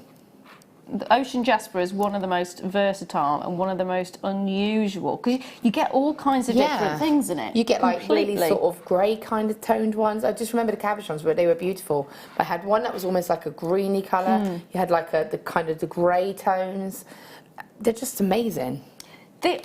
The ocean jasper is one of the most versatile and one of the most unusual, because you get all kinds of different things in it. You get like really sort of grey kind of toned ones. I just remember the cabochons, but they were beautiful. I had one that was almost like a greeny colour. You had like the kind of the grey tones. They're just amazing.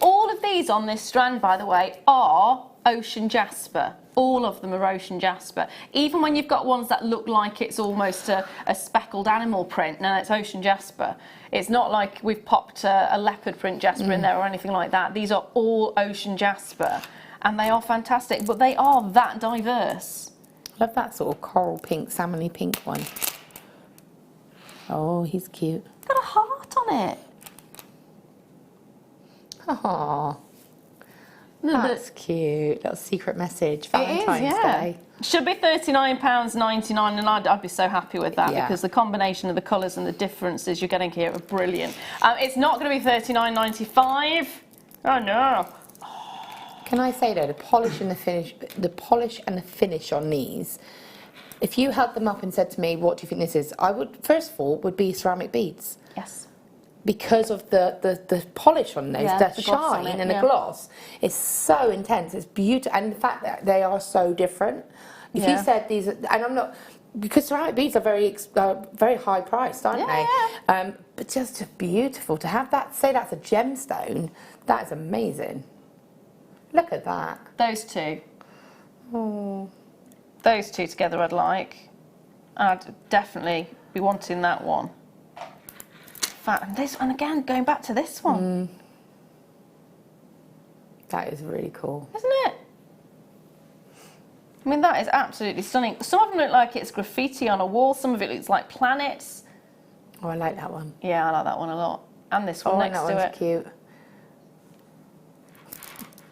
All of these on this strand, by the way, are ocean jasper. All of them are ocean jasper. Even when you've got ones that look like it's almost a speckled animal print, now it's ocean jasper. It's not like we've popped a leopard print jasper in there or anything like that. These are all ocean jasper, and they are fantastic, but they are that diverse. I love that sort of coral pink, salmony pink one. Oh, he's cute. Got a heart on it. Aww. That's cute. Little secret message. Valentine's Day. Should be £39.99, and I'd be so happy with that because the combination of the colours and the differences you're getting here are brilliant. It's not going to be £39.95. Oh no. Can I say though, the polish and the finish on these, if you held them up and said to me, what do you think this is? I would, first of all, would be ceramic beads. Yes. Because of the polish on those, the shine and the gloss is so intense. It's beautiful, and the fact that they are so different. If you said these, and I'm not, because ceramic beads are very high priced, aren't they? But just beautiful to have that. Say that's a gemstone. That is amazing. Look at that. Those two. Oh. Those two together, I'd like. I'd definitely be wanting that one. And this, and again, going back to this one. That is really cool. Isn't it? I mean, that is absolutely stunning. Some of them look like it's graffiti on a wall. Some of it looks like planets. Oh, I like that one. Yeah, I like that one a lot. And this one next to it. Oh, that one's cute.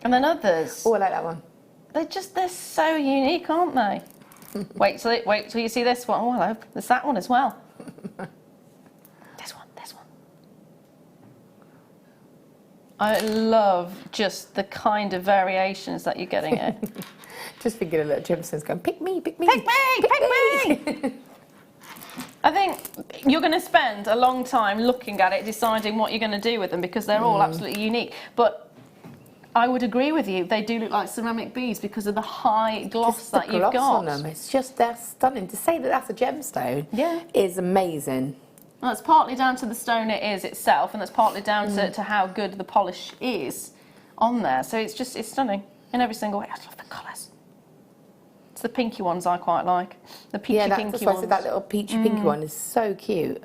And then others. Oh, I like that one. They're so unique, aren't they? wait till you see this one. Oh, hello. There's that one as well. I love just the kind of variations that you're getting it. Just thinking of little gemstones going, pick me, pick me, pick me, pick me. I think you're going to spend a long time looking at it, deciding what you're going to do with them, because they're all absolutely unique. But I would agree with you, they do look like ceramic beads because of the high gloss that you've got on them. It's just, they're stunning. To say that that's a gemstone is amazing. Well, it's partly down to the stone it is itself, and that's partly down to how good the polish is on there. So it's stunning in every single way. I love the colours. It's the pinky ones I quite like. The peachy pinky that's why ones. I said that little peachy pinky one is so cute.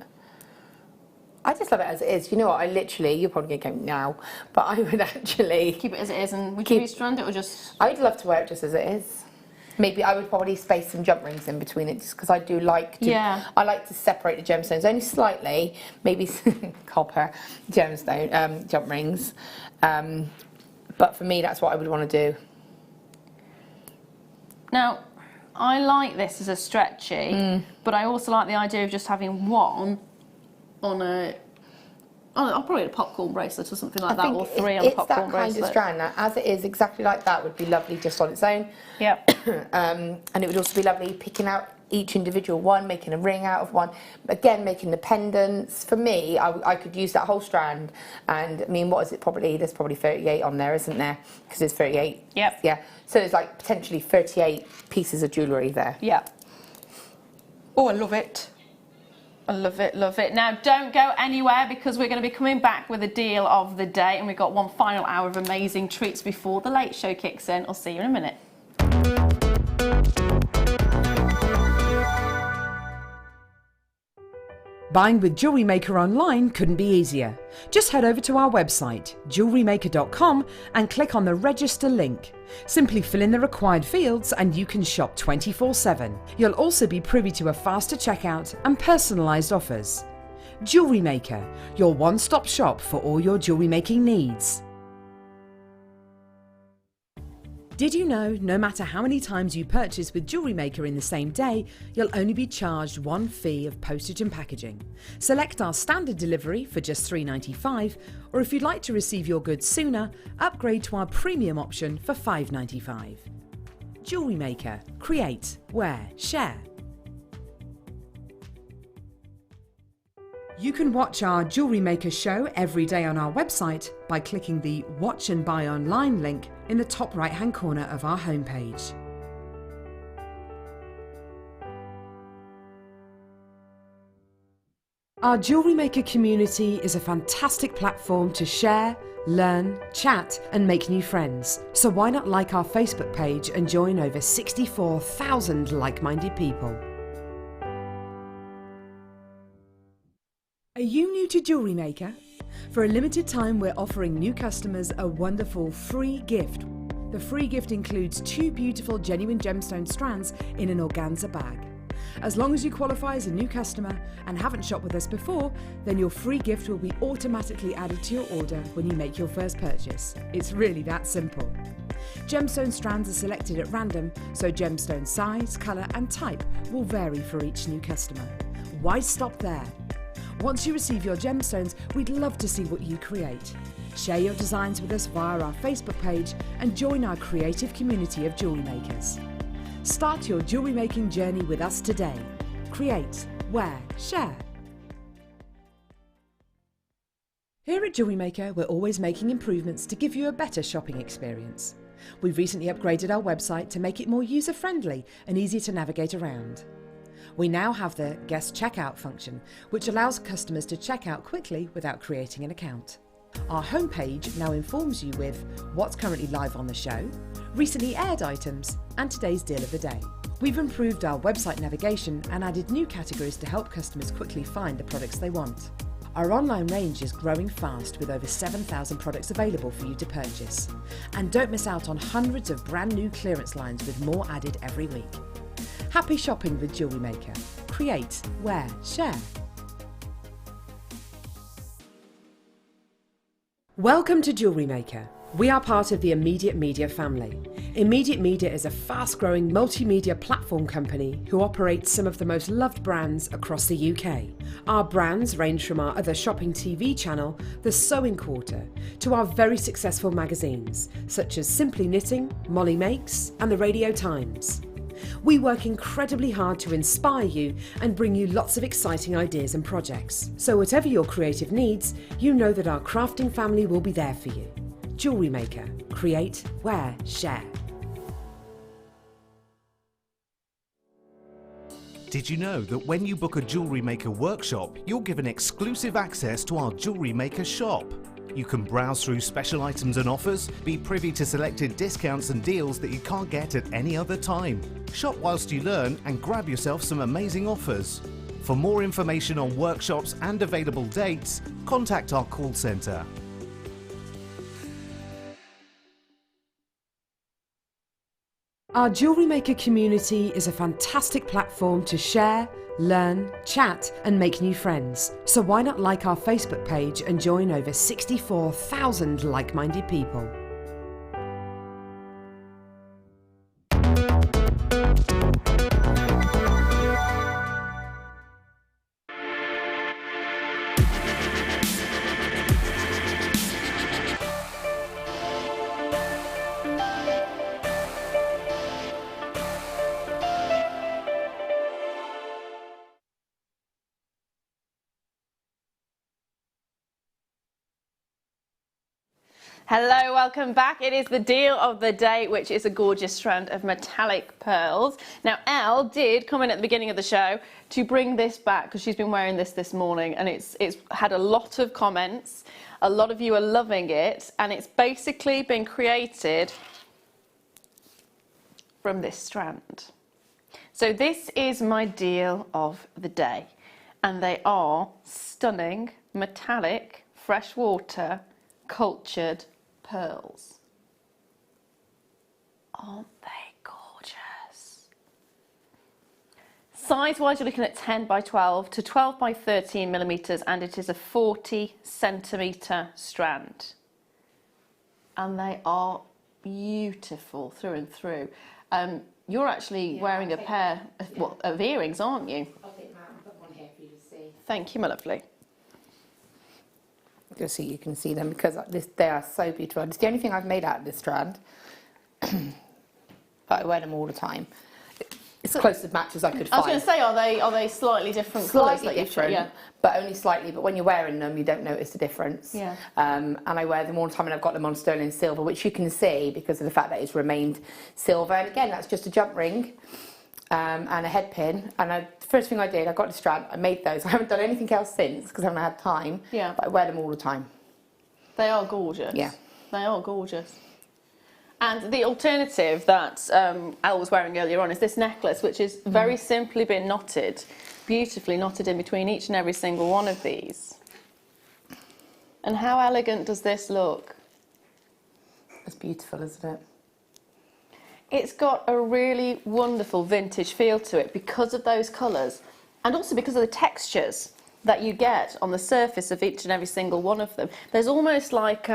I just love it as it is. You know what? I literally, you're probably going to go now, but I would actually keep it as it is, and would you restrand it or just? I'd love to wear it just as it is. Maybe I would probably space some jump rings in between it, just because I do like to. I like to separate the gemstones only slightly. Maybe copper gemstone jump rings, but for me, that's what I would want to do. Now, I like this as a stretchy, but I also like the idea of just having one on probably a popcorn bracelet or something like that, or three on a popcorn bracelet. It's that kind of strand. Now, as it is, exactly like that would be lovely just on its own. Yep. And it would also be lovely picking out each individual one, making a ring out of one, again making the pendants. For me, I could use that whole strand, and I mean, what is it, probably, there's probably 38 on there, isn't there? Because there's 38. Yep. Yeah, so there's like potentially 38 pieces of jewellery there. Yeah. Oh, I love it. I love it, love it. Now, don't go anywhere, because we're going to be coming back with a deal of the day, and we've got one final hour of amazing treats before the late show kicks in. I'll see you in a minute. Buying with Jewellery Maker online couldn't be easier. Just head over to our website, JewelleryMaker.com, and click on the register link. Simply fill in the required fields and you can shop 24/7. You'll also be privy to a faster checkout and personalised offers. Jewellery Maker, your one-stop shop for all your jewellery making needs. Did you know no matter how many times you purchase with Jewellery Maker in the same day, you'll only be charged one fee of postage and packaging? Select our standard delivery for just $3.95, or if you'd like to receive your goods sooner, upgrade to our premium option for $5.95. Jewellery Maker. Create, wear, share. You can watch our Jewellery Maker show every day on our website by clicking the Watch and Buy Online link in the top right-hand corner of our homepage. Our Jewellery Maker community is a fantastic platform to share, learn, chat and make new friends. So why not like our Facebook page and join over 64,000 like-minded people? Are you new to Jewellery Maker? For a limited time, we're offering new customers a wonderful free gift. The free gift includes 2 beautiful genuine gemstone strands in an organza bag. As long as you qualify as a new customer and haven't shopped with us before, then your free gift will be automatically added to your order when you make your first purchase. It's really that simple. Gemstone strands are selected at random, so gemstone size, colour and type will vary for each new customer. Why stop there? Once you receive your gemstones, we'd love to see what you create. Share your designs with us via our Facebook page and join our creative community of jewellery makers. Start your jewellery making journey with us today. Create, wear, share. Here at Jewellery Maker, we're always making improvements to give you a better shopping experience. We've recently upgraded our website to make it more user-friendly and easier to navigate around. We now have the guest checkout function, which allows customers to check out quickly without creating an account. Our homepage now informs you with what's currently live on the show, recently aired items, and today's deal of the day. We've improved our website navigation and added new categories to help customers quickly find the products they want. Our online range is growing fast with over 7,000 products available for you to purchase. And don't miss out on hundreds of brand new clearance lines with more added every week. Happy shopping with Jewellery Maker. Create, wear, share. Welcome to Jewellery Maker. We are part of the Immediate Media family. Immediate Media is a fast-growing multimedia platform company who operates some of the most loved brands across the UK. Our brands range from our other shopping TV channel, The Sewing Quarter, to our very successful magazines, such as Simply Knitting, Molly Makes, and The Radio Times. We work incredibly hard to inspire you and bring you lots of exciting ideas and projects. So whatever your creative needs, you know that our crafting family will be there for you. Jewellery Maker. Create, wear, share. Did you know that when you book a Jewellery Maker workshop, you're given exclusive access to our Jewellery Maker shop? You can browse through special items and offers, be privy to selected discounts and deals that you can't get at any other time. Shop whilst you learn and grab yourself some amazing offers. For more information on workshops and available dates, contact our call centre. Our Jewellery Maker community is a fantastic platform to share, learn, chat and make new friends. So why not like our Facebook page and join over 64,000 like-minded people? Hello, welcome back. It is the deal of the day, which is a gorgeous strand of metallic pearls. Now, Elle did come in at the beginning of the show to bring this back because she's been wearing this morning, and it's had a lot of comments. A lot of you are loving it, and it's basically been created from this strand. So this is my deal of the day, and they are stunning metallic freshwater cultured pearls. Aren't they gorgeous? Size-wise, you're looking at 10 by 12 to 12 by 13 millimeters, and it is a 40 centimeter strand. And they are beautiful through and through. You're actually wearing a pair of earrings, aren't you? I'll take mine and put one here for you to see. Thank you, my lovely. Just so you can see them, because they are so beautiful. It's the only thing I've made out of this strand, but I wear them all the time. It's the closest match as I could find. I was going to say, are they slightly different colours? Slightly different, yeah. but only slightly. But when you're wearing them, you don't notice the difference. Yeah. And I wear them all the time, and I've got them on sterling silver, which you can see because of the fact that it's remained silver. And again, that's just a jump ring and a head pin. And the first thing I did, I got the strand, I made those. I haven't done anything else since because I haven't had time. Yeah. But I wear them all the time. They are gorgeous. Yeah. They are gorgeous. And the alternative that Elle was wearing earlier on is this necklace, which is very simply been knotted, beautifully knotted in between each and every single one of these. And how elegant does this look? It's beautiful, isn't it? It's got a really wonderful vintage feel to it because of those colours, and also because of the textures that you get on the surface of each and every single one of them. There's almost like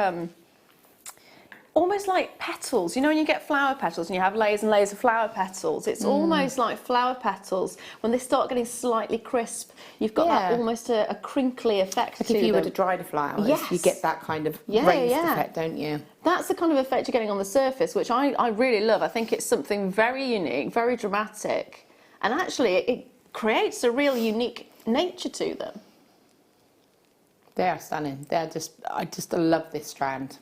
petals. You know when you get flower petals and you have layers and layers of flower petals? It's almost like flower petals. When they start getting slightly crisp, you've got that almost a crinkly effect Like to if you them. were to dry the flowers, Yes. you get that kind of Yeah, raised yeah. effect, don't you? That's the kind of effect you're getting on the surface, which I really love. I think it's something very unique, very dramatic, and actually it creates a real unique nature to them. They are stunning. I just love this strand.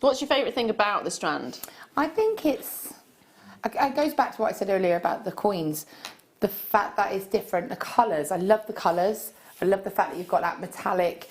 What's your favourite thing about the strand? I think it goes back to what I said earlier about the coins. The fact that it's different, the colours. I love the colours. I love the fact that you've got that metallic,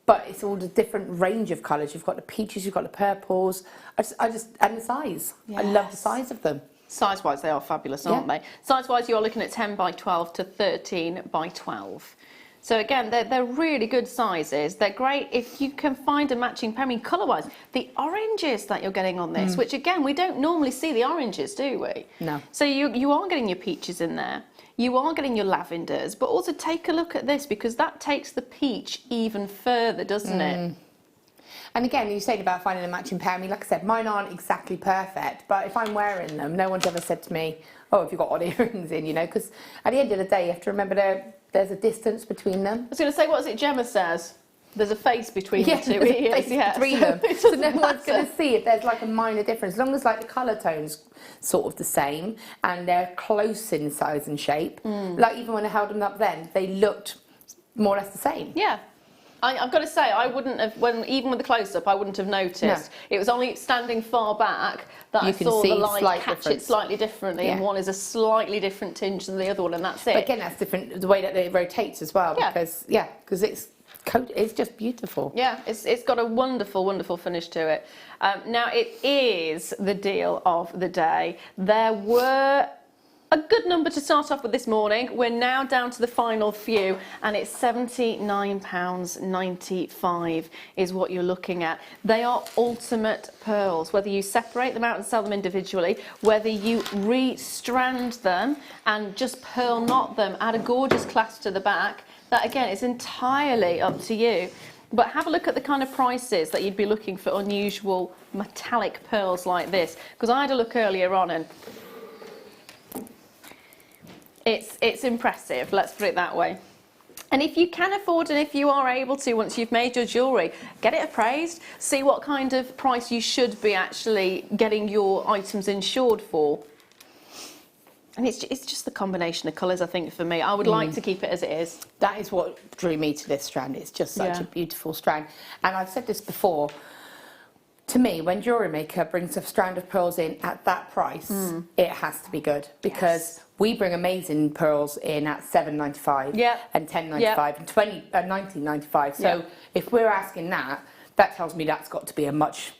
but it's all the different range of colours. You've got the peaches, you've got the purples. And the size. I love the size of them. Size-wise, they are fabulous, aren't they? Size-wise, you're looking at 10 by 12 to 13 by 12. So again, they're really good sizes. They're great if you can find a matching pair. I mean, colour-wise, the oranges that you're getting on this, which again, we don't normally see the oranges, do we? No. So you are getting your peaches in there. You are getting your lavenders, but also take a look at this because that takes the peach even further, doesn't it? And again, you said about finding a matching pair. I mean, like I said, mine aren't exactly perfect, but if I'm wearing them, no one's ever said to me, oh, have you got odd earrings in, you know? Because at the end of the day, you have to remember there's a distance between them. I was going to say, what is it Gemma says? There's a face between the two there's a ears. face between them. It So doesn't no one's matter. going to see if there's like a minor difference. As long as like the colour tone's sort of the same and they're close in size and shape. Like even when I held them up then, they looked more or less the same. Yeah. I've got to say, I wouldn't have, even with the close-up, I wouldn't have noticed. No. It was only standing far back that You I can saw see the light slight catch difference. it slightly differently, and Yeah. one is a slightly different tinge than the other one, and that's it. But again, that's different, the way that it rotates as well. Yeah. Because it's just beautiful. Yeah, it's got a wonderful, wonderful finish to it. Now, it is the deal of the day. There were a good number to start off with this morning. We're now down to the final few, and it's £79.95 is what you're looking at. They are ultimate pearls, whether you separate them out and sell them individually, whether you re-strand them and just pearl knot them, add a gorgeous clasp to the back. That, again, is entirely up to you. But have a look at the kind of prices that you'd be looking for unusual metallic pearls like this. Because I had a look earlier on, and it's impressive, let's put it that way. And if you can afford, and if you are able to, once you've made your jewellery, get it appraised, see what kind of price you should be actually getting your items insured for. And it's just the combination of colours, I think, for me. I would like to keep it as it is. That is what drew me to this strand. It's just such Yeah. a beautiful strand. And I've said this before, to me, when Jewellery Maker brings a strand of pearls in at that price, it has to be good, because we bring amazing pearls in at $7.95 and $10.95 and $19.95. So if we're asking that, that tells me that's got to be a much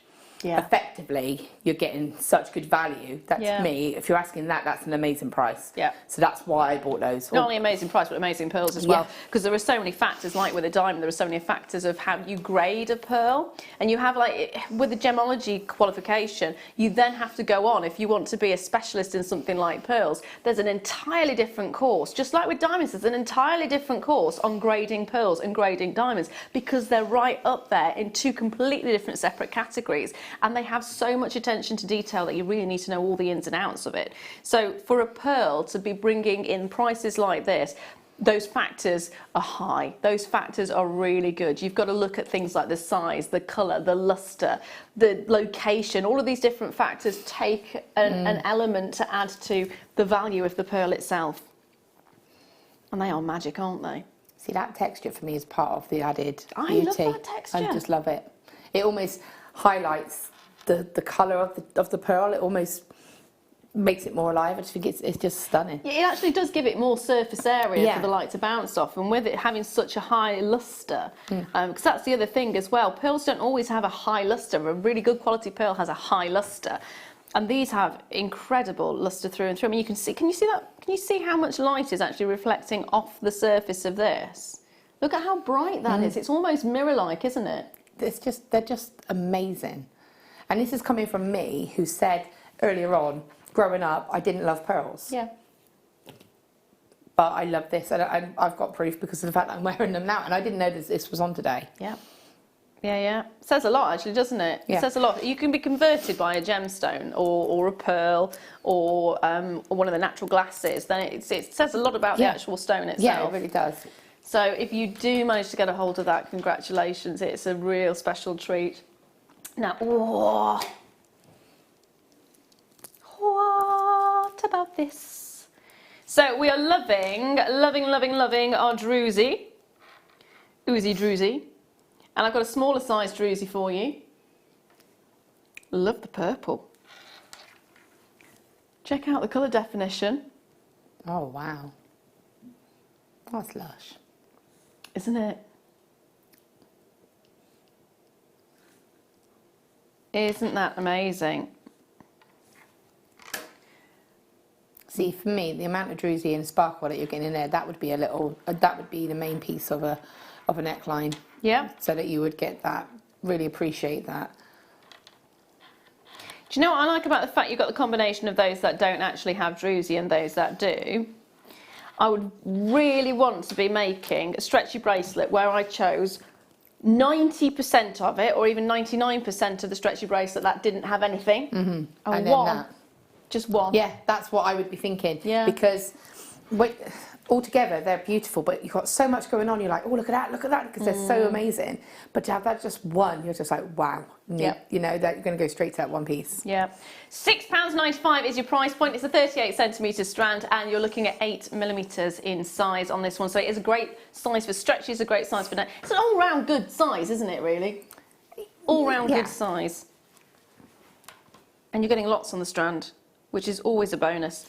effectively, you're getting such good value. That to me, if you're asking that, that's an amazing price. So that's why I bought those. Not only amazing price, but amazing pearls as well. Because there are so many factors, like with a diamond, there are so many factors of how you grade a pearl. And you have, like, with the gemology qualification, you then have to go on, if you want to be a specialist in something like pearls, there's an entirely different course. Just like with diamonds, there's an entirely different course on grading pearls and grading diamonds, because they're right up there in two completely different separate categories. And they have so much attention to detail that you really need to know all the ins and outs of it. So for a pearl to be bringing in prices like this, those factors are high. Those factors are really good. You've got to look at things like the size, the colour, the lustre, the location. All of these different factors take an element to add to the value of the pearl itself. And they are magic, aren't they? See, that texture for me is part of the added beauty. I love that texture. I just love it. It almost highlights the colour of the pearl. It almost makes it more alive. I just think it's just stunning. Yeah, it actually does give it more surface area for the light to bounce off, and with it having such a high lustre, because that's the other thing as well. Pearls don't always have a high lustre. A really good quality pearl has a high lustre, and these have incredible lustre through and through. I mean, you can see. Can you see that? Can you see how much light is actually reflecting off the surface of this? Look at how bright that is. It's almost mirror-like, isn't it? They're just amazing. And this is coming from me, who said earlier on, growing up, I didn't love pearls. Yeah. But I love this, and I've got proof because of the fact that I'm wearing them now, and I didn't know this was on today. Yeah. Yeah. It says a lot, actually, doesn't it? Yeah. It says a lot. You can be converted by a gemstone or a pearl or one of the natural glasses. Then it says a lot about the actual stone itself. Yeah, it really does. So if you do manage to get a hold of that, congratulations. It's a real special treat. Now, what about this? So we are loving our druzy. Oozy druzy. And I've got a smaller size druzy for you. Love the purple. Check out the colour definition. Oh, wow. That's lush. Isn't it? Isn't that amazing? See, for me, the amount of druzy and sparkle that you're getting in there, that would be that would be the main piece of a neckline. Yeah. So that you would get that, really appreciate that. Do you know what I like about the fact you've got the combination of those that don't actually have druzy and those that do? I would really want to be making a stretchy bracelet where I chose 90% of it, or even 99% of the stretchy bracelet that didn't have anything, and then one, just one. Yeah, that's what I would be thinking. Yeah. Because altogether they're beautiful, but you've got so much going on. You're like, oh, look at that, because they're so amazing. But to have that just one, you're just like, wow. You know that you're going to go straight to that one piece. Yeah. £6.95 is your price point. It's a 38cm strand, and you're looking at 8mm in size on this one. So it is a great size for stretchy. It's a great size for neck. It's an all-round good size, isn't it? Really, all-round good size. And you're getting lots on the strand, which is always a bonus.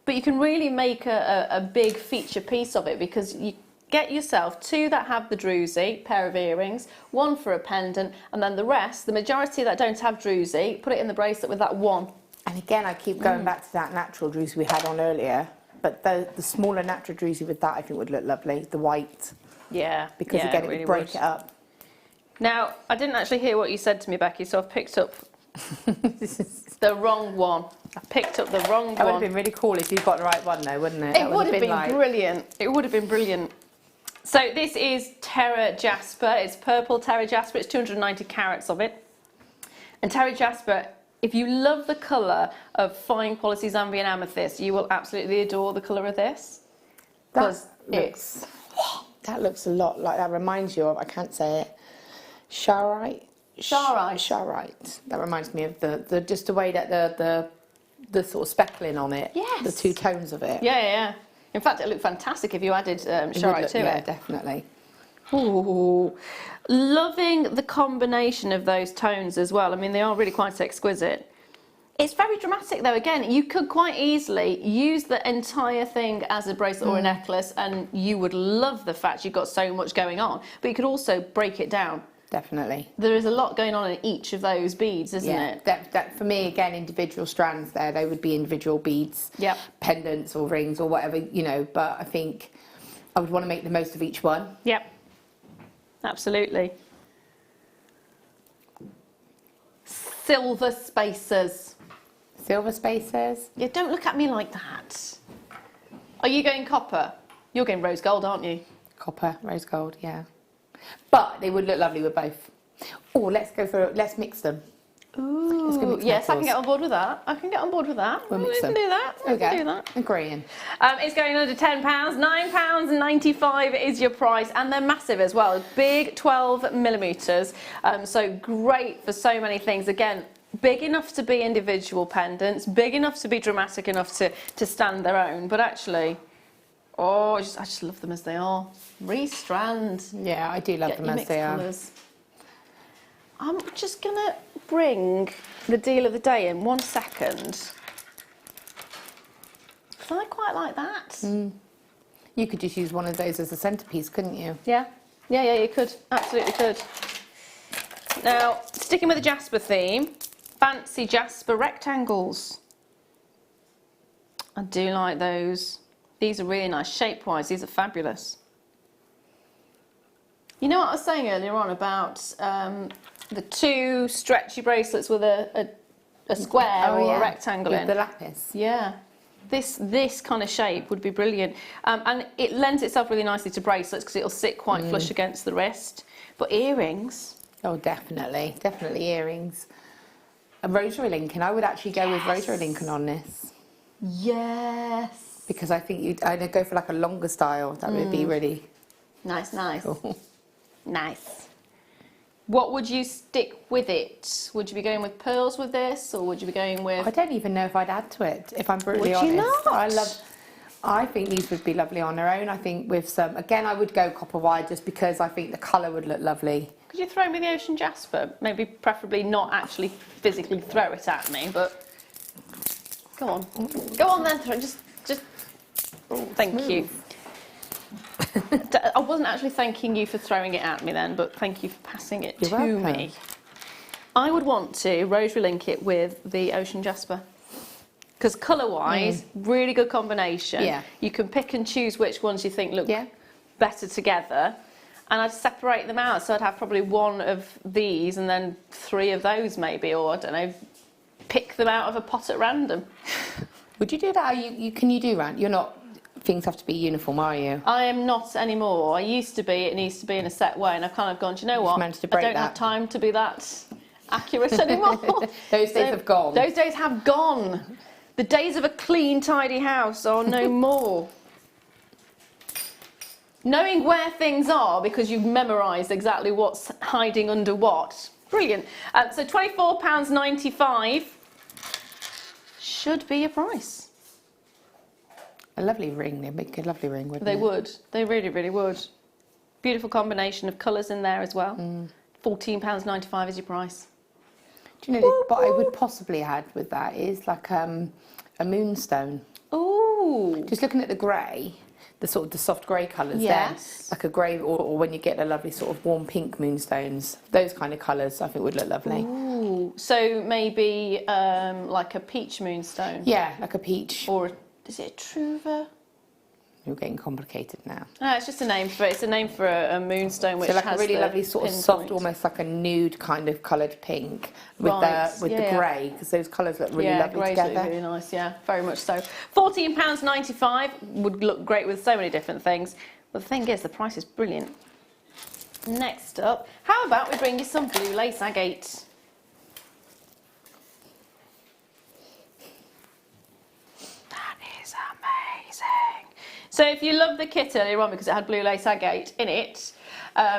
But you can really make a big feature piece of it, because you get yourself two that have the druzy, pair of earrings, one for a pendant, and then the rest, the majority that don't have druzy, put it in the bracelet with that one. And again, I keep going back to that natural druzy we had on earlier, but the smaller natural druzy with that I think would look lovely, the white. Yeah. Because again, it would break it up. Now, I didn't actually hear what you said to me, Becky, so I've picked up the wrong one. I picked up the wrong one. That would have been really cool if you got the right one, though, wouldn't it? It would have been brilliant. It would have been brilliant. So this is Terra Jasper. It's purple Terra Jasper. It's 290 carats of it. And Terra Jasper, if you love the colour of fine quality Zambian amethyst, you will absolutely adore the colour of this. That looks a lot like, that reminds you of, I can't say it, Charite. Charite. That reminds me of the just the way that the sort of speckling on it. Yes. The two tones of it. Yeah. In fact, it lould look fantastic if you added Charite to it. Yeah, definitely. Ooh, loving the combination of those tones as well. I mean, they are really quite exquisite. It's very dramatic though. Again, you could quite easily use the entire thing as a bracelet or a necklace, and you would love the fact you've got so much going on, but you could also break it down. Definitely. There is a lot going on in each of those beads, isn't it? That for me, again, individual strands there, they would be individual beads, pendants or rings or whatever, you know, but I think I would want to make the most of each one. Yep, absolutely. Silver spacers. Silver spacers. Yeah, don't look at me like that. Are you going copper? You're going rose gold, aren't you? Copper, rose gold, yeah. But they would look lovely with both. Oh, let's mix them. Ooh, yes, I can get on board with that. I can get on board with that. We'll mix them. We can do that. We can do that. Agreeing. It's going under £10. £9.95 is your price, and they're massive as well. Big 12 millimeters. So great for so many things. Again, big enough to be individual pendants, big enough to be dramatic enough to stand their own, but actually, oh, I just love them as they are. Restrand. Yeah, I do love them as they are. Colours. I'm just gonna bring the deal of the day in 1 second. Because I quite like that. You could just use one of those as a centerpiece, couldn't you? Yeah, you could. Absolutely could. Now, sticking with the Jasper theme, fancy Jasper rectangles. I do like those. These are really nice. Shape-wise, these are fabulous. You know what I was saying earlier on about the two stretchy bracelets with a square or a rectangle with in? the lapis. Yeah. This kind of shape would be brilliant. And it lends itself really nicely to bracelets because it'll sit quite flush against the wrist. But earrings... Oh, definitely. Definitely earrings. A rosary Lincoln. I would actually go with rosary Lincoln on this. Yes. Because I think I'd go for like a longer style. That would be really... Nice, nice. Cool. Nice. What would you stick with it? Would you be going with pearls with this, or would you be going with... I don't even know if I'd add to it, if I'm brutally honest. Would you not? I think these would be lovely on their own. I think with some... Again, I would go copper wide just because I think the colour would look lovely. Could you throw me the Ocean Jasper? Maybe preferably not actually physically throw it at me, but... Go on. Go on then, just... Thank you. I wasn't actually thanking you for throwing it at me then, but thank you for passing it to me. I would want to rosary link it with the Ocean Jasper. Because colour-wise, really good combination. Yeah. You can pick and choose which ones you think look better together. And I'd separate them out, so I'd have probably one of these and then 3 of those maybe, or I don't know, pick them out of a pot at random. Would you do that? Can you do random? You're not... Things have to be uniform, are you? I am not anymore. I used to be. It needs to be in a set way, and I've kind of gone, do you know what? Managed to break I don't have time to be that accurate anymore. Those days have gone. Those days have gone. The days of a clean, tidy house are no more. Knowing where things are because you've memorised exactly what's hiding under what. Brilliant. So £24.95 should be your price. A lovely ring. They'd make a lovely ring, wouldn't they? They would. They really, really would. Beautiful combination of colours in there as well. £14.95 is your price. Do you know what I would possibly add with that is like a moonstone. Ooh. Just looking at the grey, the soft grey colours there. Like a grey, or when you get a lovely sort of warm pink moonstones, those kind of colours I think would look lovely. Ooh. So maybe like a peach moonstone. Yeah, like a peach. Or is it a Truva? You're getting complicated now. It's just a name for it. It's a name for a moonstone which so like has a really the lovely sort of soft, almost like a nude kind of coloured pink with the grey, because those colours look really lovely together. Look really nice. Yeah, very much so. £14.95 would look great with so many different things. But the thing is, the price is brilliant. Next up, how about we bring you some blue lace agate? So if you loved the kit earlier on because it had blue lace agate in it,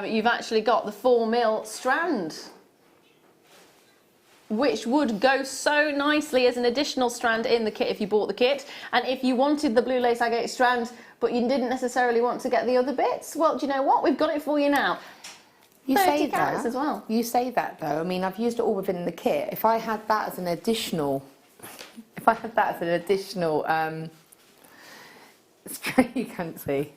you've actually got the 4mm strand. which would go so nicely as an additional strand in the kit if you bought the kit. And if you wanted the blue lace agate strand, but you didn't necessarily want to get the other bits, well, do you know what? We've got it for you now. You 30 say carats that as well. You say that though. I mean, I've used it all within the kit. If I had that as an additional, you can't see.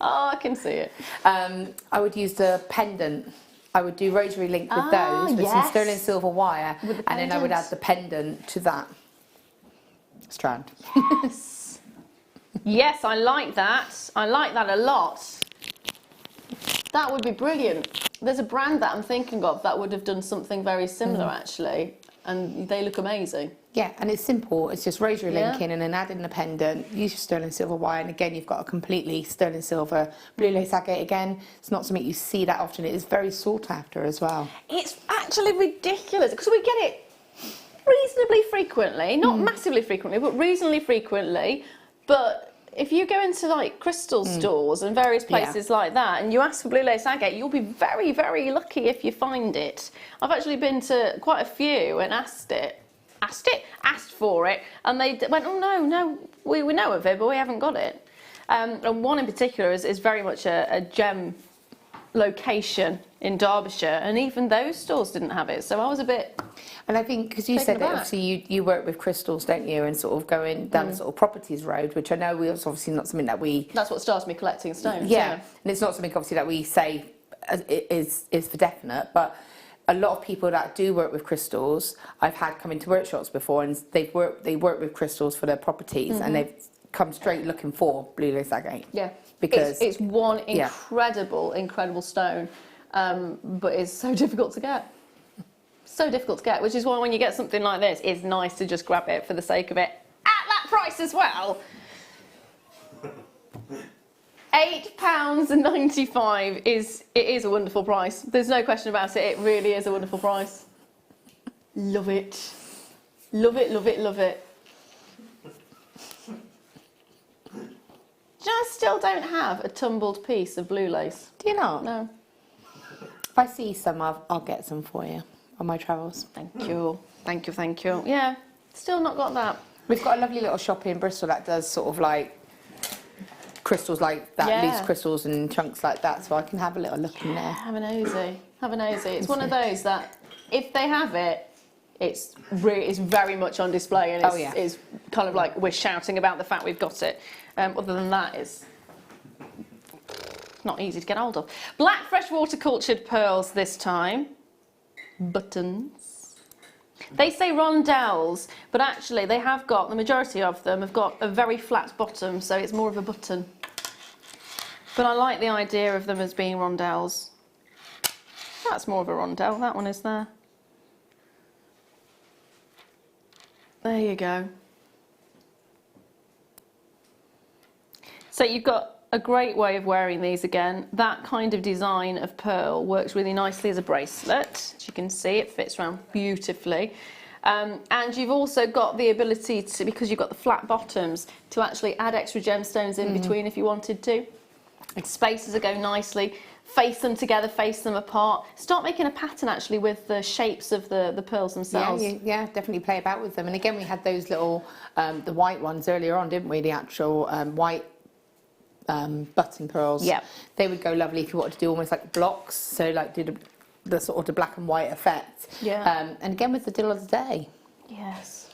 Oh, I can see it. I would use the pendant. I would do rosary link with those with some sterling silver wire, and then I would add the pendant to that strand. Yes. Yes, I like that. I like that a lot. That would be brilliant. There's a brand that I'm thinking of that would have done something very similar actually, and they look amazing. Yeah, and it's simple. It's just rosary linking and then adding the pendant. Use your sterling silver wire, and again, you've got a completely sterling silver blue lace agate. Again, it's not something you see that often. It is very sought after as well. It's actually ridiculous because we get it reasonably frequently, not massively frequently, but reasonably frequently. But if you go into like crystal stores and various places like that and you ask for blue lace agate, you'll be very, very lucky if you find it. I've actually been to quite a few and asked for it, and they went, oh no, we know of it, but we haven't got it. And one in particular is very much a gem location in Derbyshire, and even those stores didn't have it, so I was a bit... And I think, because you said that obviously you work with crystals, don't you, and sort of going down the sort of properties road, which I know it's obviously not something that we... That's what starts me collecting stones. Yeah, and it's not something obviously that we say is for definite, but a lot of people that do work with crystals, I've had come into workshops before, and they work with crystals for their properties, and they've come straight looking for blue lace agate. Yeah, because it's one incredible stone, but it's so difficult to get. So difficult to get, which is why when you get something like this, it's nice to just grab it for the sake of it at that price as well. £8.95 is a wonderful price. There's no question about it. It really is a wonderful price. Love it. Love it, love it, love it. I still don't have a tumbled piece of blue lace. Do you not? No. If I see some, I'll get some for you on my travels. Thank you. Thank you, thank you. Yeah, still not got that. We've got a lovely little shop in Bristol that does sort of like crystals like that, loose crystals and chunks like that, so I can have a little look in there. Have a nosy. Have a nosy. It's one of those that, if they have it, it's very much on display, and it's kind of like we're shouting about the fact we've got it. Other than that, it's not easy to get hold of. Black freshwater cultured pearls this time. Buttons. They say rondelles, but actually they have got, the majority of them have got a very flat bottom, so it's more of a button. But I like the idea of them as being rondelles. That's more of a rondelle, that one is there. There you go. So you've got a great way of wearing these again. That kind of design of pearl works really nicely as a bracelet. As you can see, it fits around beautifully. And you've also got the ability to, because you've got the flat bottoms, to actually add extra gemstones in between if you wanted to. Spaces that go nicely. Face them together, face them apart. Start making a pattern actually with the shapes of the pearls themselves. Yeah, definitely play about with them. And again, we had those little, the white ones earlier on, didn't we? The actual white button pearls. Yeah. They would go lovely if you wanted to do almost like blocks, so like do the sort of the black and white effect. Yeah. And again with the deal of the day. Yes.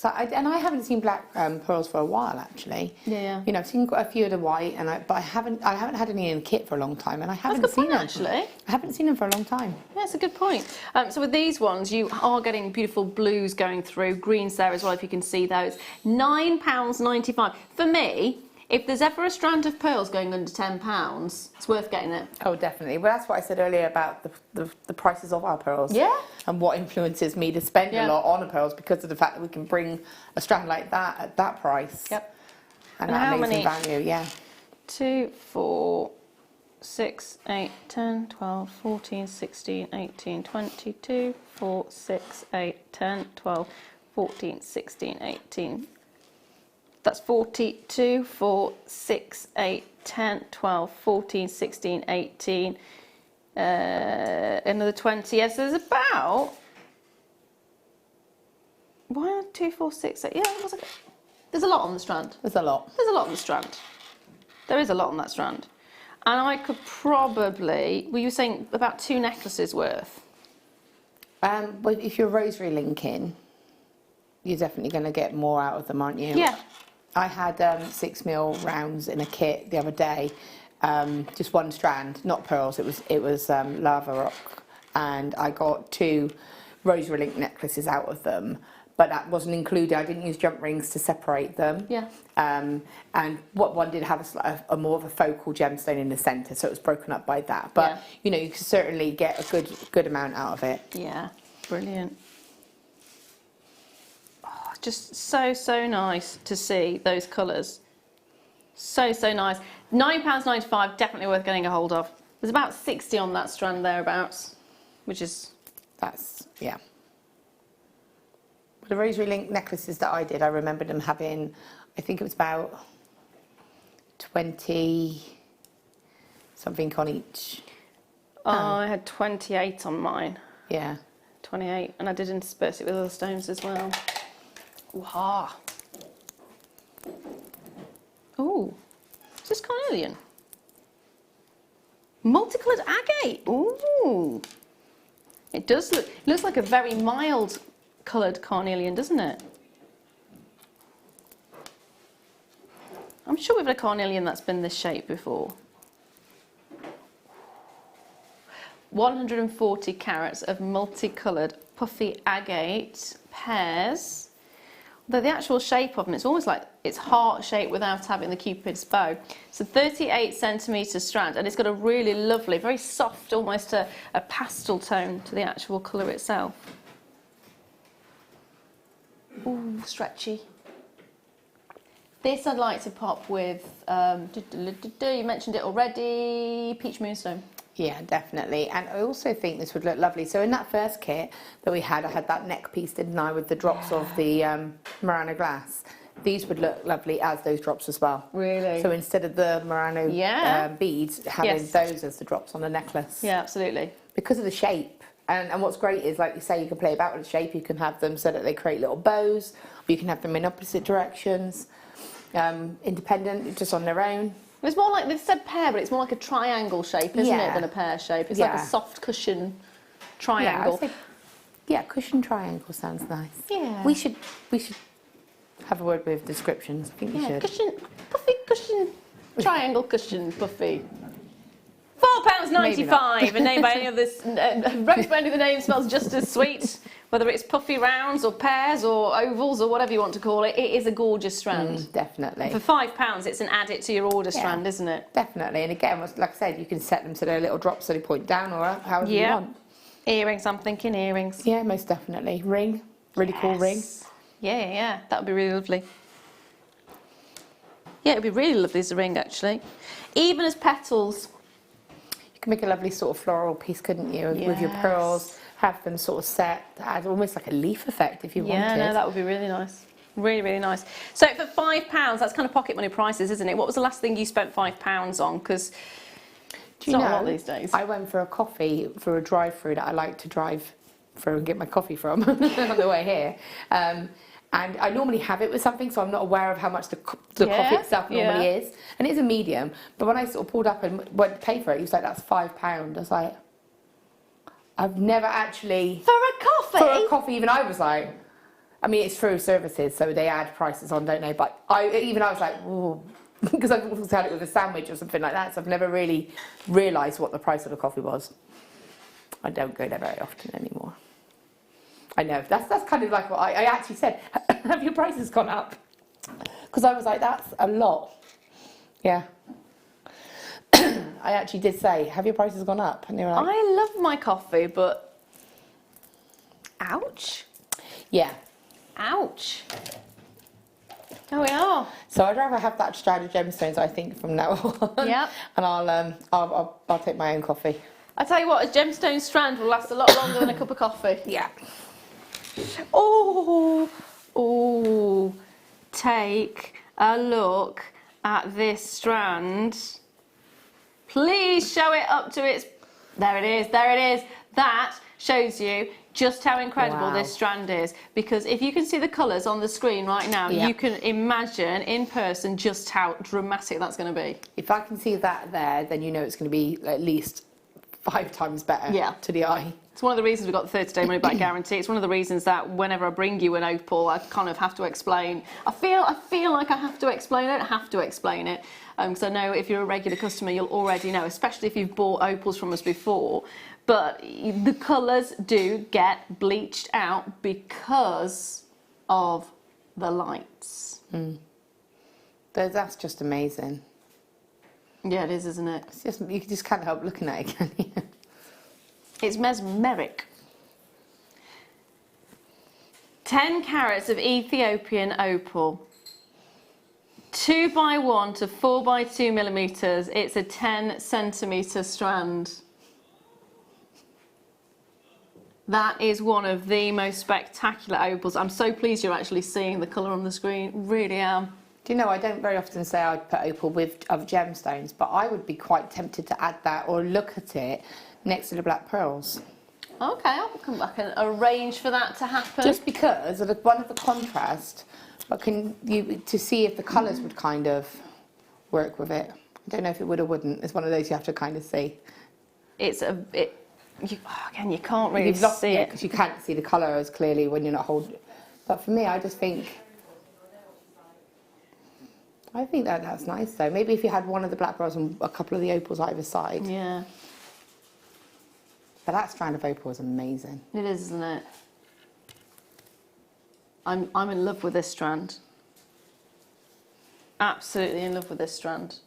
And I haven't seen black pearls for a while actually. Yeah. You know, I've seen quite a few of the white, but I haven't had any in a kit for a long time, and I haven't seen them actually. I haven't seen them for a long time. Yeah, that's a good point. So with these ones, you are getting beautiful blues going through, greens there as well, if you can see those. £9.95 for me. If there's ever a strand of pearls going under £10, it's worth getting it. Oh, definitely. Well, that's what I said earlier about the prices of our pearls. Yeah. And what influences me to spend a lot on the pearls, because of the fact that we can bring a strand like that at that price. Yep. And that amazing value, yeah. 2, 4, 6, 8, 10, 12, 14, 16, 18, 22, 4, 6, 8, 10, 12, 14, 16, 18... That's 42, 4, 6, 8, 10, 12, 14, 16, 18, Another 20. Yes, there's about 1, 2, 4, 6, 8. Yeah, there's a lot on the strand. There's a lot. There's a lot on the strand. There is a lot on that strand. And I could probably, were you saying about 2 necklaces worth? Well, if you're rosary linking, you're definitely going to get more out of them, aren't you? Yeah. I had 6mm rounds in a kit the other day, just one strand, not pearls. It was lava rock, and I got 2 rosary link necklaces out of them. But that wasn't included. I didn't use jump rings to separate them. Yeah. And what one did have a more of a focal gemstone in the centre, so it was broken up by that. But Yeah. you know, you can certainly get a good amount out of it. Yeah, brilliant. Oh, just so nice to see those colours. So nice. £9.95, definitely worth getting a hold of. There's about 60 on that strand thereabouts, which is... Yeah. The rosary link necklaces that I did, I remember them having, I think it was about 20 something on each. I had 28 on mine. Yeah. 28, and I did intersperse it with other stones as well. Wow. Ooh, is this carnelian? Multicoloured agate. Ooh. It does look, looks like a very mild coloured carnelian, doesn't it? I'm sure we've had a carnelian that's been this shape before. 140 carats of multicoloured puffy agate pears. Though the actual shape of them, it's almost like it's heart shaped without having the Cupid's bow. So 38 centimetre strand, and it's got a really lovely, very soft, almost a pastel tone to the actual colour itself. Ooh, stretchy. This I'd like to pop with, you mentioned it already, peach moonstone. Yeah, definitely. And I also think this would look lovely. So in that first kit that we had, I had that neck piece, didn't I, with the drops of the Murano glass. These would look lovely as those drops as well. Really? So instead of the Murano beads, having those as the drops on the necklace. Yeah, absolutely. Because of the shape. And what's great is, like you say, you can play about with the shape. You can have them so that they create little bows. Or you can have them in opposite directions. Independent, just on their own. It's more like, they've said pear, but it's more like a triangle shape, isn't it, than a pear shape? It's like a soft cushion triangle. Yeah, cushion triangle sounds nice. Yeah. We should have a word with descriptions. I think we should. Cushion, puffy cushion, triangle cushion, puffy. £4.95, and named by any of this, recommending the name smells just as sweet. Whether it's puffy rounds or pears or ovals or whatever you want to call it, it is a gorgeous strand. Definitely. For £5, it's an add it to your order strand, isn't it? Definitely. And again, like I said, you can set them so they're little drops so they point down or up, however you want. Earrings, I'm thinking earrings. Yeah, most definitely. Ring, really cool ring. Yeah, that would be really lovely. Yeah, it would be really lovely as a ring, actually. Even as petals. You can make a lovely sort of floral piece, couldn't you? With your pearls, have them sort of set, add almost like a leaf effect if you wanted. Yeah, no, that would be really nice. Really nice. So for £5, that's kind of pocket money prices, isn't it? What was the last thing you spent £5 on? Because it's not a lot these days. I went for a coffee, for a drive-through that I like to drive through and get my coffee from on the way here. And I normally have it with something, so I'm not aware of how much the coffee itself normally is. And it's a medium, but when I sort of pulled up and went to pay for it, he was like, that's £5. I was like, I've never actually... For a coffee? For a coffee, even I was like... I mean, it's through services, so they add prices on, don't they? But I was like, ooh, because I've always had it with a sandwich or something like that, so I've never really realised what the price of the coffee was. I don't go there very often anymore. I know, that's kind of like what I actually said. Have your prices gone up? Because I was like, that's a lot. Yeah. I actually did say, have your prices gone up? And they were like... I love my coffee, but... Ouch. Yeah. Ouch. There we are. So I'd rather have that strand of gemstones, I think, from now on. Yep. And I'll take my own coffee. I tell you what, a gemstone strand will last a lot longer than a cup of coffee. Yeah. Oh, take a look at this strand. Please show it up to its There it is, there it is. That shows you just how incredible Wow. this strand is, because if you can see the colours on the screen right now, Yep. you can imagine in person just how dramatic that's going to be. If I can see that there, then you know it's going to be at least 5 times better to the eye. It's one of the reasons we've got the 30-day money-back guarantee. It's one of the reasons that whenever I bring you an opal, I kind of have to explain. I feel like I have to explain it. I have to explain it. Because I know if you're a regular customer, you'll already know, especially if you've bought opals from us before. But the colours do get bleached out because of the lights. That's just amazing. Yeah, it is, isn't it? It's just, you just can't help looking at it, can you? It's mesmeric. 10 carats of Ethiopian opal. 2x1 to 4x2 millimetres. It's a 10 centimetre strand. That is one of the most spectacular opals. I'm so pleased you're actually seeing the colour on the screen. Really am. Do you know, I don't very often say I'd put opal with other gemstones, but I would be quite tempted to add that or look at it next to the black pearls. Okay, I'll come back and arrange for that to happen. Just because of one of the contrast, but to see if the colours would kind of work with it. I don't know if it would or wouldn't. It's one of those you have to kind of see. Again, you can't really You've lost see it it. because you can't see the colour as clearly when you're not holding it. But for me, I think that's nice though. Maybe if you had one of the black pearls and a couple of the opals either side. Yeah. But that strand of opal is amazing. It is, isn't it? I'm in love with this strand. Absolutely in love with this strand.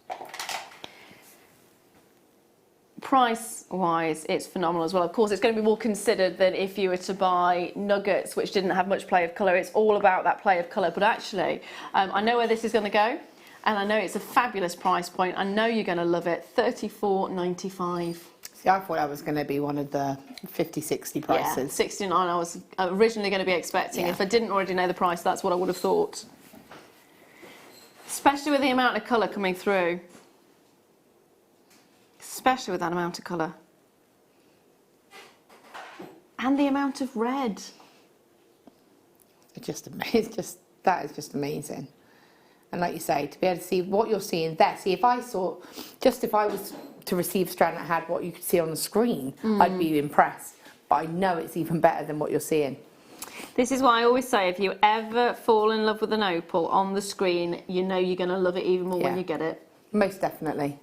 Price-wise, it's phenomenal as well. Of course, it's going to be more considered than if you were to buy nuggets, which didn't have much play of colour. It's all about that play of colour. But actually, I know where this is going to go, and I know it's a fabulous price point. I know you're going to love it. $34.95. See, I thought that was going to be one of the 50, 60 prices. Yeah, 69 I was originally going to be expecting. Yeah. If I didn't already know the price, that's what I would have thought. Especially with the amount of colour coming through. Especially with that amount of colour. And the amount of red. That is just amazing. And like you say, to be able to see what you're seeing there. See, if I was to receive a strand that had what you could see on the screen, I'd be impressed. But I know it's even better than what you're seeing. This is why I always say, if you ever fall in love with an opal on the screen, you know you're going to love it even more when you get it. Most definitely.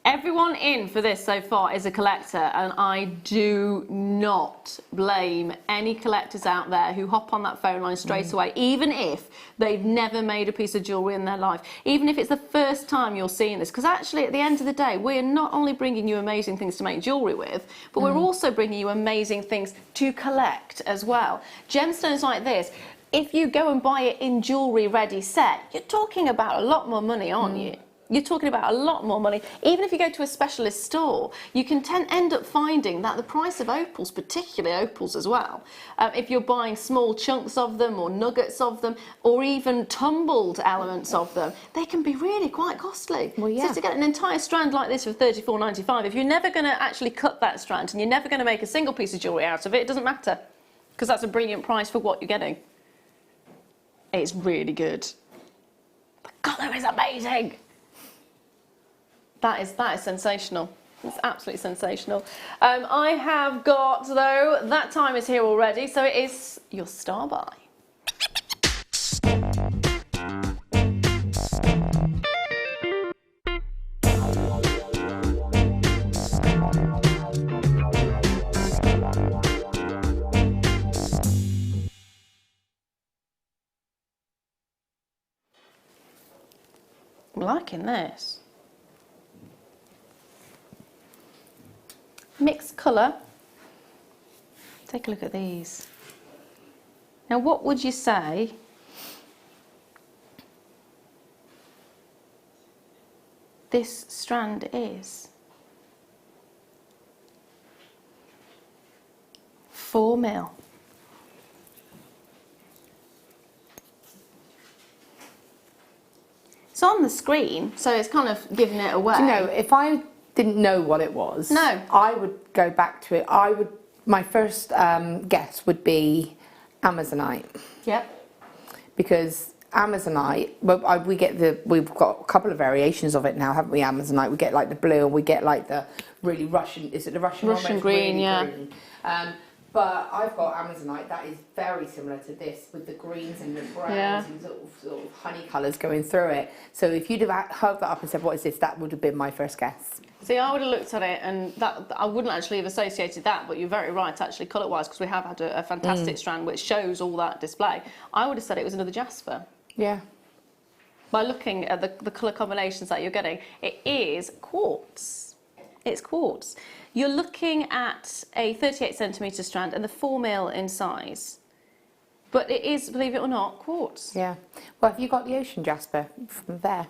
Everyone in for this so far is a collector, and I do not blame any collectors out there who hop on that phone line straight away, even if they've never made a piece of jewellery in their life, even if it's the first time you're seeing this, because actually at the end of the day, we're not only bringing you amazing things to make jewellery with, but we're also bringing you amazing things to collect as well. Gemstones like this, if you go and buy it in jewellery ready set, you're talking about a lot more money, aren't you? You're talking about a lot more money. Even if you go to a specialist store, you can end up finding that the price of opals, particularly opals as well, if you're buying small chunks of them or nuggets of them or even tumbled elements of them, they can be really quite costly. Well, yeah. So to get an entire strand like this for $34.95, if you're never going to actually cut that strand and you're never going to make a single piece of jewellery out of it, it doesn't matter, because that's a brilliant price for what you're getting. It's really good. The colour is amazing. That is sensational. It's absolutely sensational. I have got, though, that time is here already, so it is your star buy. I'm liking this. Mixed colour. Take a look at these. Now, what would you say this strand is? 4 mil. It's on the screen, so it's kind of giving it away. Do you know, if I didn't know what it was, No. I would go back to it. My first guess would be Amazonite. Yep. Because Amazonite, well, we've got a couple of variations of it now, haven't we? Amazonite, we get like the blue, and we get like the really Russian. Is it the Russian green? Really yeah. green. But I've got Amazonite that is very similar to this, with the greens and the browns and sort of honey colours going through it. So if you'd have held that up and said, "What is this?" that would have been my first guess. See, I would have looked at it, and that I wouldn't actually have associated that, but you're very right, actually, colour-wise, because we have had a fantastic strand which shows all that display. I would have said it was another jasper. Yeah. By looking at the colour combinations that you're getting, it is quartz. It's quartz. You're looking at a 38 centimetre strand and the 4mm in size. But it is, believe it or not, quartz. Yeah. Well, have you got the ocean jasper from there?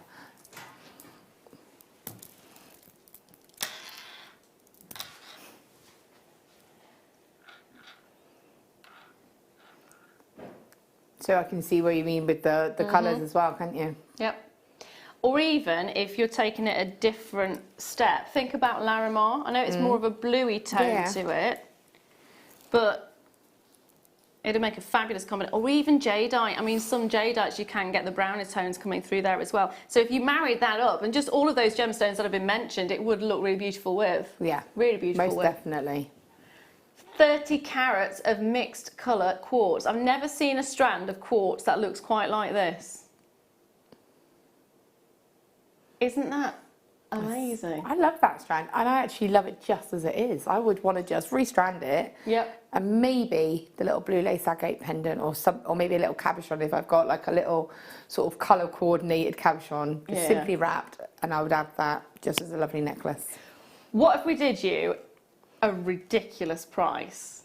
So I can see what you mean with the colours as well, can't you? Yep. Or even if you're taking it a different step, think about Larimar. I know it's more of a bluey tone to it, but it'll make a fabulous combination. Or even jadeite. I mean, some jadeites you can get the browner tones coming through there as well. So if you married that up, and just all of those gemstones that have been mentioned, it would look really beautiful with. Yeah. Really beautiful Most with. definitely. 30 carats of mixed colour quartz. I've never seen a strand of quartz that looks quite like this. Isn't that amazing? I love that strand, and I actually love it just as it is. I would want to just restrand it. Yep. And maybe the little blue lace agate pendant, or maybe a little cabochon if I've got like a little sort of colour coordinated cabochon, just simply wrapped, and I would add that just as a lovely necklace. What if we did you a ridiculous price?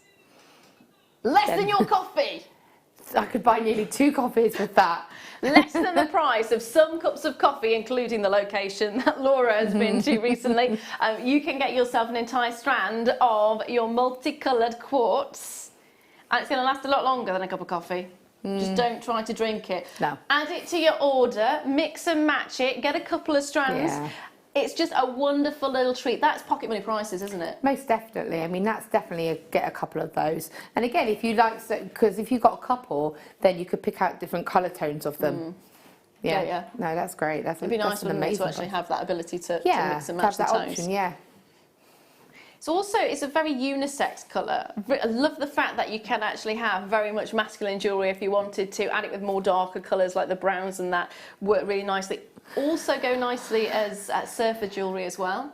Less than your coffee! I could buy nearly 2 coffees with that. Less than the price of some cups of coffee, including the location that Laura has been to recently. You can get yourself an entire strand of your multicoloured quartz, and it's going to last a lot longer than a cup of coffee. Just don't try to drink it. No. Add it to your order, mix and match it, get a couple of strands. Yeah. It's just a wonderful little treat. That's pocket money prices, isn't it? Most definitely. I mean, that's definitely get a couple of those. And again, if you like, because if you've got a couple, then you could pick out different colour tones of them. Yeah. No, that's great. It'd be nice, wouldn't it, to actually have that ability to mix and match have the that tones. option, yeah. It's a very unisex colour. I love the fact that you can actually have very much masculine jewellery if you wanted to. Add it with more darker colours like the browns and that work really nicely. Also go nicely as surfer jewellery as well,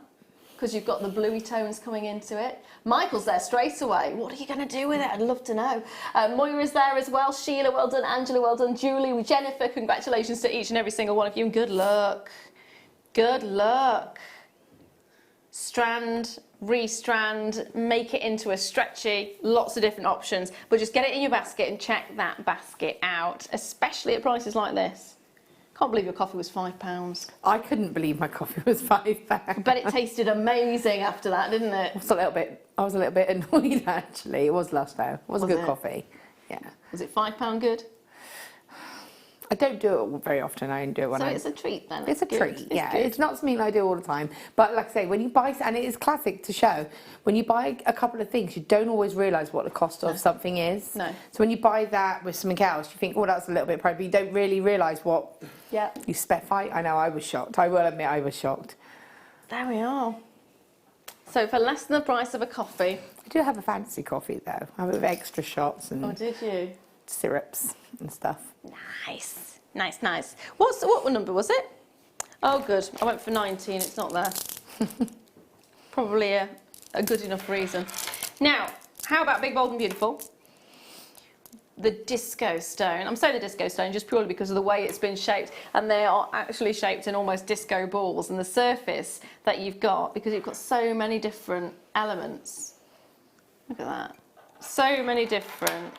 because you've got the bluey tones coming into it. Michael's there straight away. What are you going to do with it? I'd love to know. Moira's there as well. Sheila, well done. Angela, well done. Julie, Jennifer, congratulations to each and every single one of you, and good luck. Good luck. Strand, restrand, make it into a stretchy, lots of different options, but just get it in your basket and check that basket out, especially at prices like this. Can't believe your coffee was £5. I couldn't believe my coffee was £5. But it tasted amazing after that, didn't it? I was a little bit annoyed actually. It was lush though. It was a good coffee. Yeah. Was it £5 good? I don't do it very often. I only do it when it's a treat then. It's a treat, It's yeah. good. It's not something I do all the time. But like I say, when you buy, and it is classic to show, when you buy a couple of things, you don't always realise what the cost of something is. No. So when you buy that with something else, you think, oh, that's a little bit pricey, but you don't really realise what you spent. I know, I was shocked. I will admit I was shocked. There we are. So for less than the price of a coffee. I do have a fancy coffee though. I have extra shots and Did you? syrups and stuff. Nice. Nice. What number was it? Oh, good. I went for 19. It's not there. Probably a good enough reason. Now, how about Big, Bold and Beautiful? The disco stone. I'm saying the disco stone just purely because of the way it's been shaped, and they are actually shaped in almost disco balls, and the surface that you've got, because you've got so many different elements. Look at that. So many different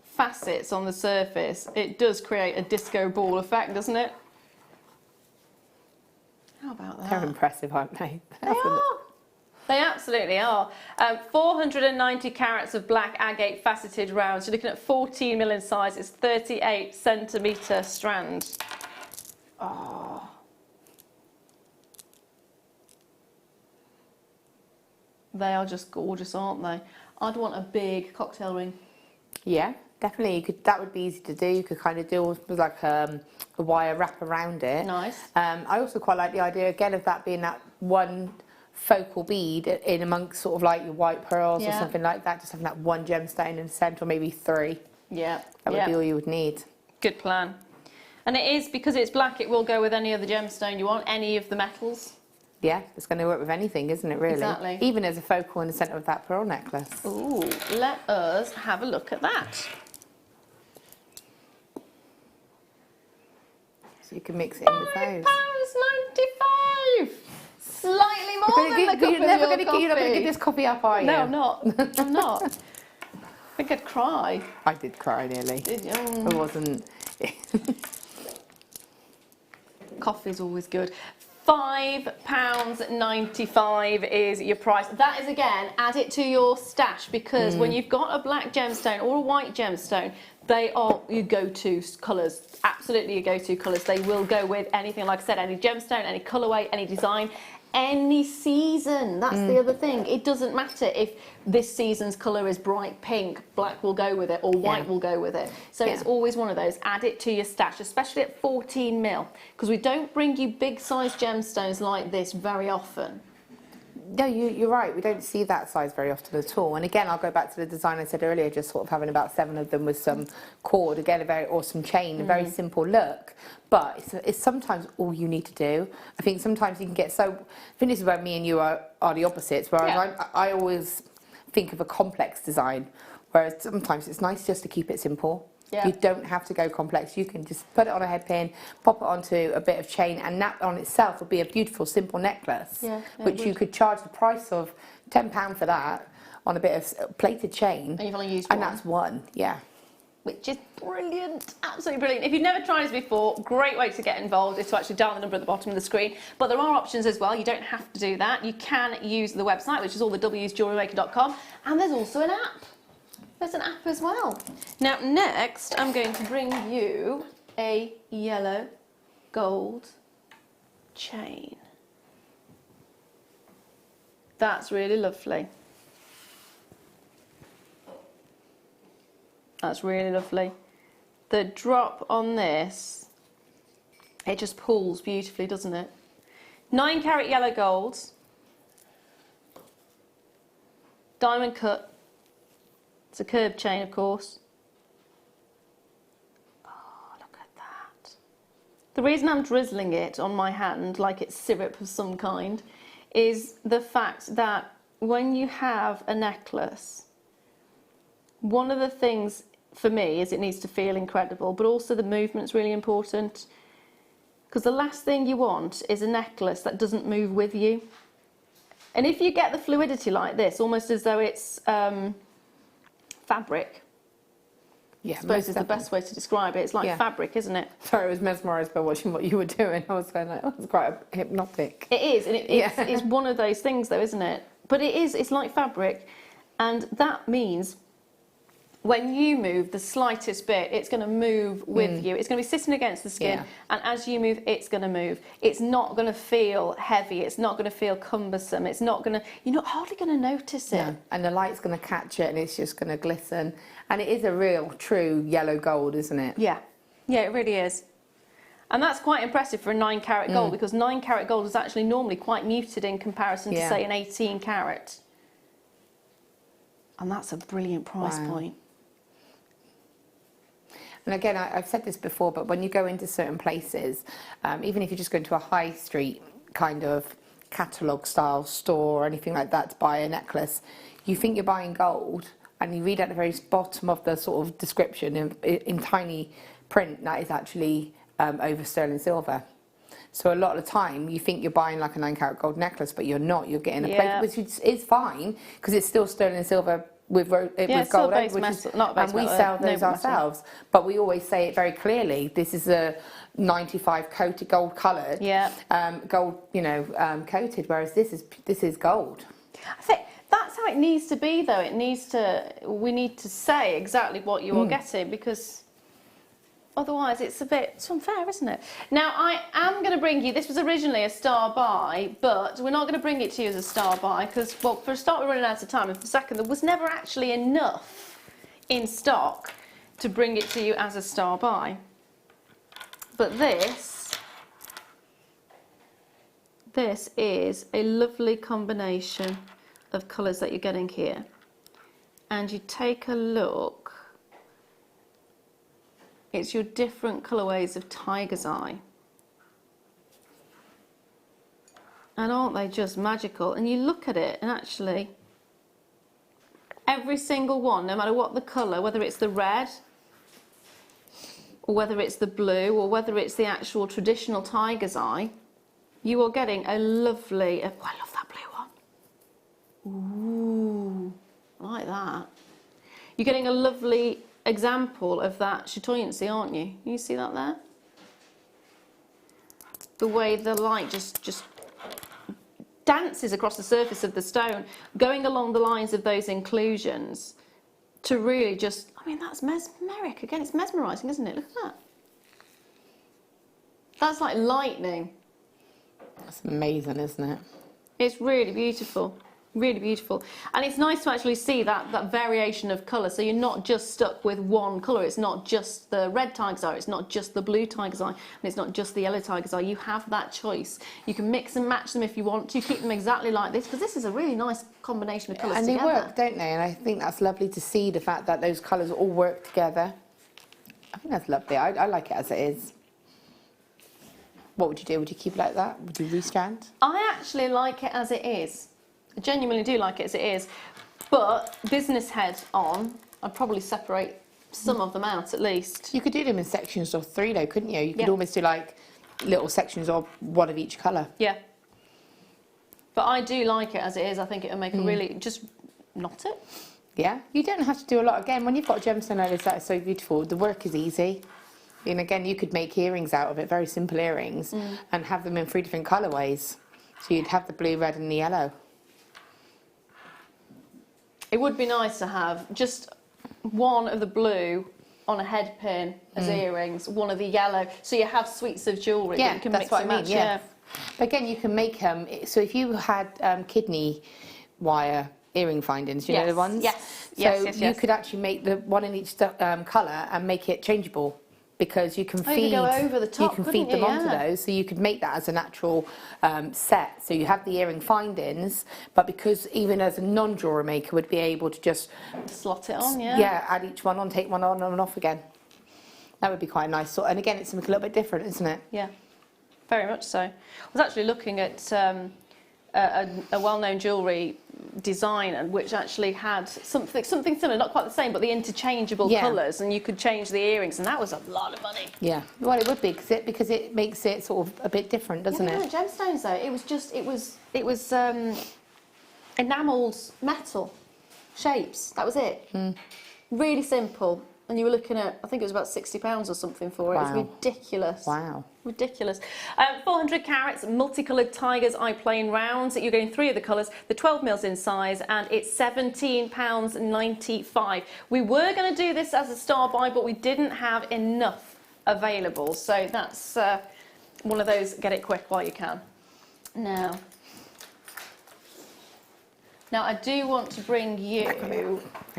facets on the surface. It does create a disco ball effect, doesn't it? How about that? They're impressive, aren't they? They are. They absolutely are. 490 carats of black agate faceted rounds. You're looking at 14 mil in size. It's 38 centimetre strand. Oh. They are just gorgeous, aren't they? I'd want a big cocktail ring. Yeah, definitely. You could. That would be easy to do. You could kind of do with like a wire wrap around it. Nice. I also quite like the idea again of that being that one focal bead in amongst sort of like your white pearls or something like that. Just having that one gemstone in the centre, or maybe 3. Yeah. That would be all you would need. Good plan. And it is, because it's black, it will go with any other gemstone you want, any of the metals. Yeah, it's going to work with anything, isn't it, really? Exactly. Even as a focal in the centre of that pearl necklace. Ooh, let us have a look at that. So you can mix it in with those. £5.95! Slightly more than the cup of your coffee. You're not going to give this coffee up, are you? No, I'm not. I'm not. I think I'd cry. I did cry nearly. Did you? I wasn't. Coffee's always good. £5.95 is your price. That is, again, add it to your stash, because when you've got a black gemstone or a white gemstone, they are your go-to colours. Absolutely your go-to colours. They will go with anything, like I said, any gemstone, any colourway, any design, any season. That's the other thing. It doesn't matter if this season's colour is bright pink, black will go with it, or white will go with it. So it's always one of those. Add it to your stash, especially at 14 mil, because we don't bring you big size gemstones like this very often. No, you're right. We don't see that size very often at all. And again, I'll go back to the design I said earlier, just sort of having about 7 of them with some cord. Again, a very awesome chain, a very simple look. But it's sometimes all you need to do. I think sometimes you can get so... I think this is where me and you are the opposites, whereas I always think of a complex design, whereas sometimes it's nice just to keep it simple. Yeah. You don't have to go complex. You can just put it on a head pin, pop it onto a bit of chain, and that on itself would be a beautiful, simple necklace, which you could charge the price of £10 for that on a bit of plated chain. And you've only used one. And that's one, Which is brilliant, absolutely brilliant. If you've never tried this before, great way to get involved is to actually dial the number at the bottom of the screen. But there are options as well. You don't have to do that. You can use the website, which is all the W's, JewelleryMaker.com, and there's also an app. There's an app as well. Now, next, I'm going to bring you a yellow gold chain. That's really lovely. That's really lovely. The drop on this, it just pulls beautifully, doesn't it? 9 carat yellow gold, diamond cut. It's a curved chain, of course. Oh, look at that. The reason I'm drizzling it on my hand like it's syrup of some kind is the fact that when you have a necklace, one of the things for me is it needs to feel incredible, but also the movement's really important, because the last thing you want is a necklace that doesn't move with you. And if you get the fluidity like this, almost as though it's fabric, I suppose is the best way to describe it. It's like fabric, isn't it? Sorry, I was mesmerised by watching what you were doing. I was going like, oh, it's quite hypnotic. It is, and it's one of those things though, isn't it? But it's like fabric, and that means when you move the slightest bit, it's going to move with you. It's going to be sitting against the skin, and as you move, it's going to move. It's not going to feel heavy. It's not going to feel cumbersome. It's not going to. You're not hardly going to notice it. No. And the light's going to catch it, and it's just going to glisten. And it is a real, true yellow gold, isn't it? Yeah, yeah, it really is. And that's quite impressive for a 9 carat gold, because 9 carat gold is actually normally quite muted in comparison to say an 18 carat. And that's a brilliant price point. And again, I've said this before, but when you go into certain places, even if you just go into a high street kind of catalogue style store or anything like that to buy a necklace, you think you're buying gold, and you read at the very bottom of the sort of description in tiny print that is actually over sterling silver. So a lot of the time you think you're buying like a 9 carat gold necklace, but you're not. You're getting a plate, which is fine because it's still sterling silver with gold, and we sell those ourselves. But we always say it very clearly. This is a 95 coated gold coloured, gold, coated. Whereas this is gold. I think that's how it needs to be, though. We need to say exactly what you are getting, because otherwise it's unfair, isn't it? Now, I am going to bring you, this was originally a star buy, but we're not going to bring it to you as a star buy because, well, for a start, we're running out of time, and for a second, there was never actually enough in stock to bring it to you as a star buy. But this is a lovely combination of colours that you're getting here. And you take a look, it's your different colourways of Tiger's Eye. And aren't they just magical? And you look at it and actually, every single one, no matter what the colour, whether it's the red, or whether it's the blue, or whether it's the actual traditional Tiger's Eye, you are getting a lovely, oh, I love that blue one. Ooh, I like that. You're getting a lovely example of that chatoyancy, aren't you? You see that there? The way the light just dances across the surface of the stone, going along the lines of those inclusions to really just, I mean, that's mesmeric. Again, it's mesmerising, isn't it? Look at that. That's like lightning. That's amazing, isn't it? It's really beautiful. Really beautiful. And it's nice to actually see that variation of colour, so you're not just stuck with one colour. It's not just the red Tiger's Eye, it's not just the blue Tiger's Eye, and it's not just the yellow Tiger's Eye. You have that choice. You can mix and match them if you want to, keep them exactly like this, because this is a really nice combination of colours and together. they work, don't they? And I think that's lovely to see, the fact that those colours all work together. I think that's lovely. I like it as it is. What would you do? Would you keep it like that? Would you restrand? I actually like it as it is. I genuinely do like it as it is, but business head on, I'd probably separate some of them out at least. You could do them in sections of 3 though, couldn't you? You could almost do like little sections of one of each colour. Yeah. But I do like it as it is. I think it would make a really, just knot it. Yeah, you don't have to do a lot. Again, when you've got a gemstone like this that is so beautiful, the work is easy. And again, you could make earrings out of it, very simple earrings, and have them in 3 different colourways. So you'd have the blue, red and the yellow. It would be nice to have just one of the blue on a head pin as earrings, one of the yellow, so you have suites of jewellery that you can mix and match. Yeah. But again, you can make them, so if you had kidney wire earring findings, you know the ones? Yes. So you could actually make the one in each colour and make it changeable. Because you can feed, go over the top, you can feed them onto yeah. those, so you could make that as a natural set. So you have the earring findings, but because even as a non-jewellery maker would be able to just slot it on, yeah. Yeah, add each one on, take one on and off again. That would be quite nice. So, and again, it's something a little bit different, isn't it? Yeah, very much so. I was actually looking at a well-known jewellery designer which actually had something similar, not quite the same, but the interchangeable colours, and you could change the earrings, and that was a lot of money. Yeah, well, it would be because it makes it sort of a bit different, doesn't it? Yeah, gemstones though, it was enamelled metal shapes. That was it. Really simple. And you were looking at, I think it was about £60 or something for it. Wow. It was ridiculous. Wow. Ridiculous. 400 carats, multicoloured Tiger's Eye plain rounds. You're getting 3 of the colours. The 12 mils in size, and it's £17.95. We were going to do this as a star buy, but we didn't have enough available. So that's one of those, get it quick while you can. Now I do want to bring you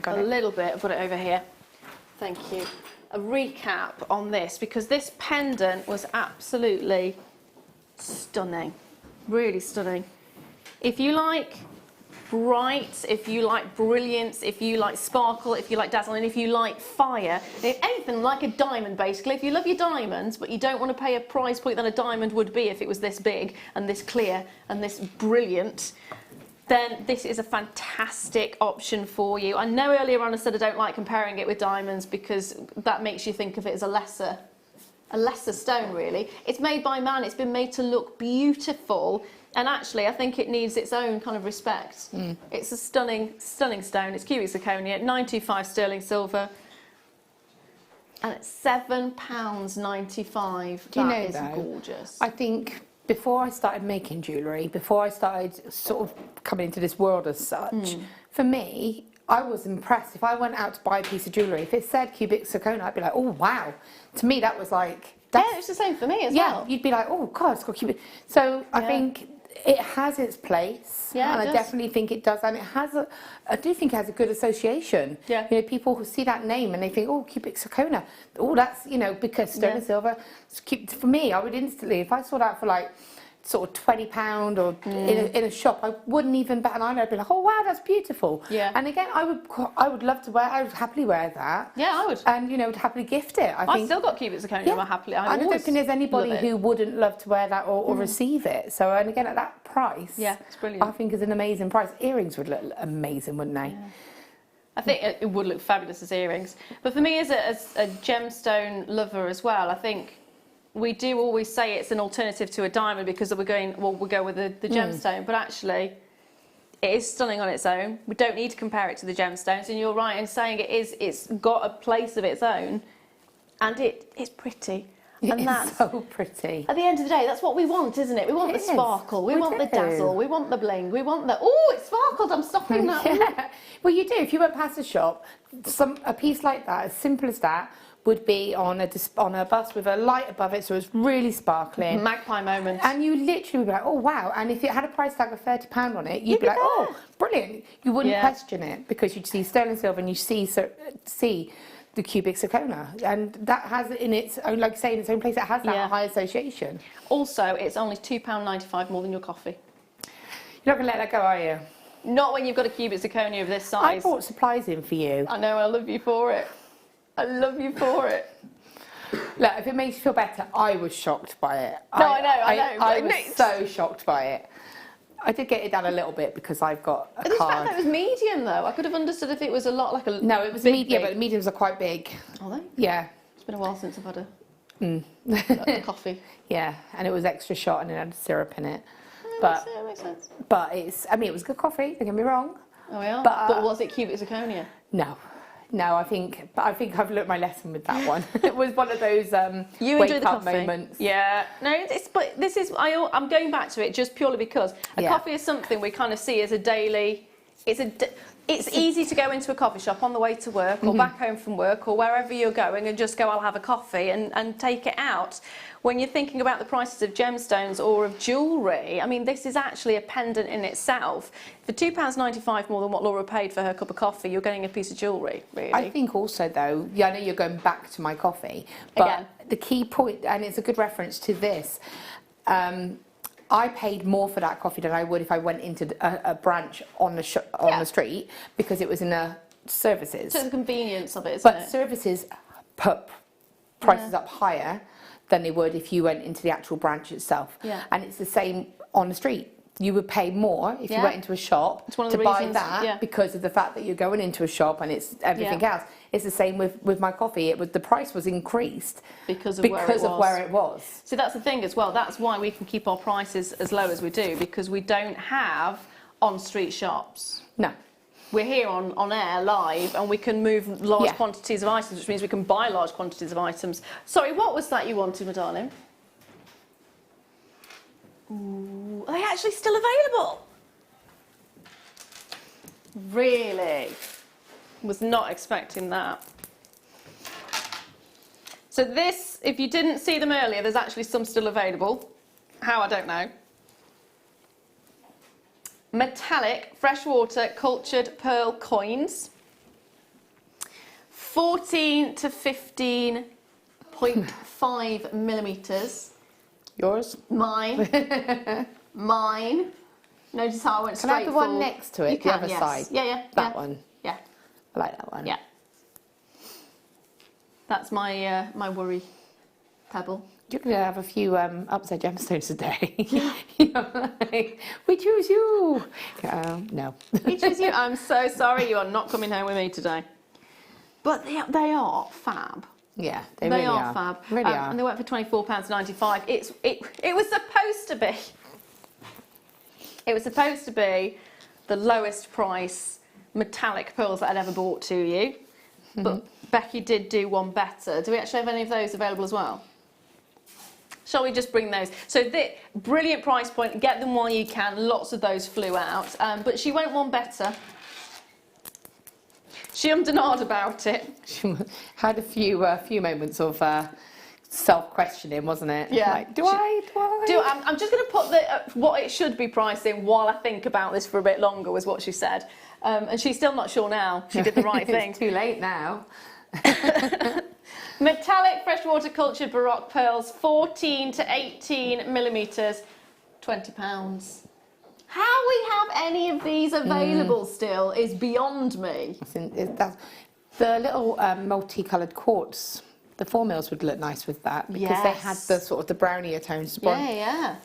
a little bit, I've got it over here. Thank you. A recap on this, because this pendant was absolutely stunning, really stunning. If you like bright, if you like brilliance, if you like sparkle, if you like dazzle, and if you like fire, anything like a diamond basically. If you love your diamonds, but you don't want to pay a price point that a diamond would be if it was this big and this clear and this brilliant, then this is a fantastic option for you. I know earlier on I said I don't like comparing it with diamonds because that makes you think of it as a lesser stone really. It's made by man, it's been made to look beautiful, and actually I think it needs its own kind of respect. It's a stunning, stunning stone. It's cubic zirconia, 925 sterling silver, and it's £7.95. Do you know that is though, gorgeous. I think before I started making jewellery, before I started sort of coming into this world as such, for me, I was impressed. If I went out to buy a piece of jewellery, if it said cubic zirconia, I'd be like, oh wow. To me, that was like... Yeah, it's the same for me as well. Yeah, you'd be like, oh God, it's got cubic... So I think it has its place. Yeah, and it I does. definitely think it does. And it has I do think it has a good association. Yeah. You know, people who see that name and they think, oh, cubic zirconia. Oh, that's, you know, because sterling silver. For me, I would instantly, if I saw that for like, sort of £20 or in a shop, I wouldn't even bat an eyelid. I'd be like, oh wow, that's beautiful. Yeah. And again, I would love to wear. I would happily wear that. Yeah, I would. And you know, would happily gift it. I've still got cubic zirconia. Yeah. I'm happily. I don't think there's anybody love it. who wouldn't love to wear that or receive it. So, and again, at that price, Yeah, it's brilliant. I think is an amazing price. Earrings would look amazing, wouldn't they? Yeah. I think it would look fabulous as earrings. But for me, as a gemstone lover as well, I think we do always say it's an alternative to a diamond because we're going, well, we'll go with the gemstone. But actually, it is stunning on its own. We don't need to compare it to the gemstones. And you're right in saying it's got a place of its own. And it's pretty. And It's so pretty. At the end of the day, that's what we want, isn't it? We want the It is. sparkle, we want the do. dazzle, we want the bling, we want the, oh, it sparkled, I'm stopping that. Yeah. Well, you do. If you went past a shop, a piece like that, as simple as that, would be on a bust with a light above it, so it's really sparkling. Magpie moment. And you literally would be like, oh wow. And if it had a price tag of £30 on it, you'd be like, oh, brilliant. You wouldn't question it because you'd see sterling silver and you see the cubic zirconia, and that has in its own, like say, in its own place, it has that high association. Also, it's only £2.95 more than your coffee. You're not going to let that go, are you? Not when you've got a cubic zirconia of this size. I bought supplies in for you. I know, I love you for it. I love you for it. Look, if it makes you feel better, I was shocked by it. No, I know. I was so shocked by it. I did get it down a little bit because I've got a But this fact card. that it was medium, though. I could have understood if it was a lot like a... No, it was medium, but the mediums are quite big. Are they? Yeah. It's been a while since I've had a coffee. Yeah, and it was extra shot and it had syrup in it. That makes sense. But it's, I mean, it was good coffee, don't get me wrong. Oh, yeah? But was it cubic zirconia? No, I think I've learnt my lesson with that one. It was one of those You wake enjoy the up coffee moments. Yeah, no, but this is I'm going back to it just purely because a coffee is something we kind of see as a daily. It's easy to go into a coffee shop on the way to work or back home from work or wherever you're going and just go, I'll have a coffee and take it out. When you're thinking about the prices of gemstones or of jewellery, I mean, this is actually a pendant in itself. For £2.95 more than what Laura paid for her cup of coffee, you're getting a piece of jewellery, really. I think also, though, I know you're going back to my coffee, but Again. the key point, and it's a good reference to this, I paid more for that coffee than I would if I went into a branch on the street because it was in a services. So the convenience of it, isn't But it? services put prices up higher than they would if you went into the actual branch itself. Yeah. And it's the same on the street. You would pay more if you went into a shop It's one of to the buy reasons, that because of the fact that you're going into a shop and it's everything else. It's the same with my coffee. The price was increased because of where it was. So that's the thing as well. That's why we can keep our prices as low as we do, because we don't have on-street shops. No. We're here on air live and we can move large quantities of items, which means we can buy large quantities of items. Sorry, what was that you wanted, my darling? Ooh, are they actually still available? Really? Was not expecting that. So this, if you didn't see them earlier, there's actually some still available. How, I don't know. Metallic freshwater cultured pearl coins. 14 to 15.5 millimetres. Yours? Mine. Mine. Notice how I went straight Can I have the one for- next to it, You the can, other yes. side? Yeah. That one. Yeah. I like that one. Yeah. That's my my worry pebble. You're going to have a few upside gemstones today. You know, like, we choose you. No. We choose you. I'm so sorry you are not coming home with me today. But they are fab. Yeah, They really are fab. Really are. And they went for £24.95. It was supposed to be. It was supposed to be the lowest price metallic pearls that I'd ever bought to you. But Becky did do one better. Do we actually have any of those available as well? Shall we just bring those? So the brilliant price point, get them while you can. Lots of those flew out, but she went one better. She ummed and ahed about it. She had a few moments of self-questioning, wasn't it? Yeah. Like, do I? I'm just going to put what it should be priced in while I think about this for a bit longer, was what she said. And she's still not sure now. She did the right thing. It's too late now. Metallic freshwater cultured Baroque pearls, 14 to 18 millimetres, £20. How we have any of these available still is beyond me. The little multicoloured quartz, the 4 mils would look nice with that because they had the sort of the brownier tones. Yeah.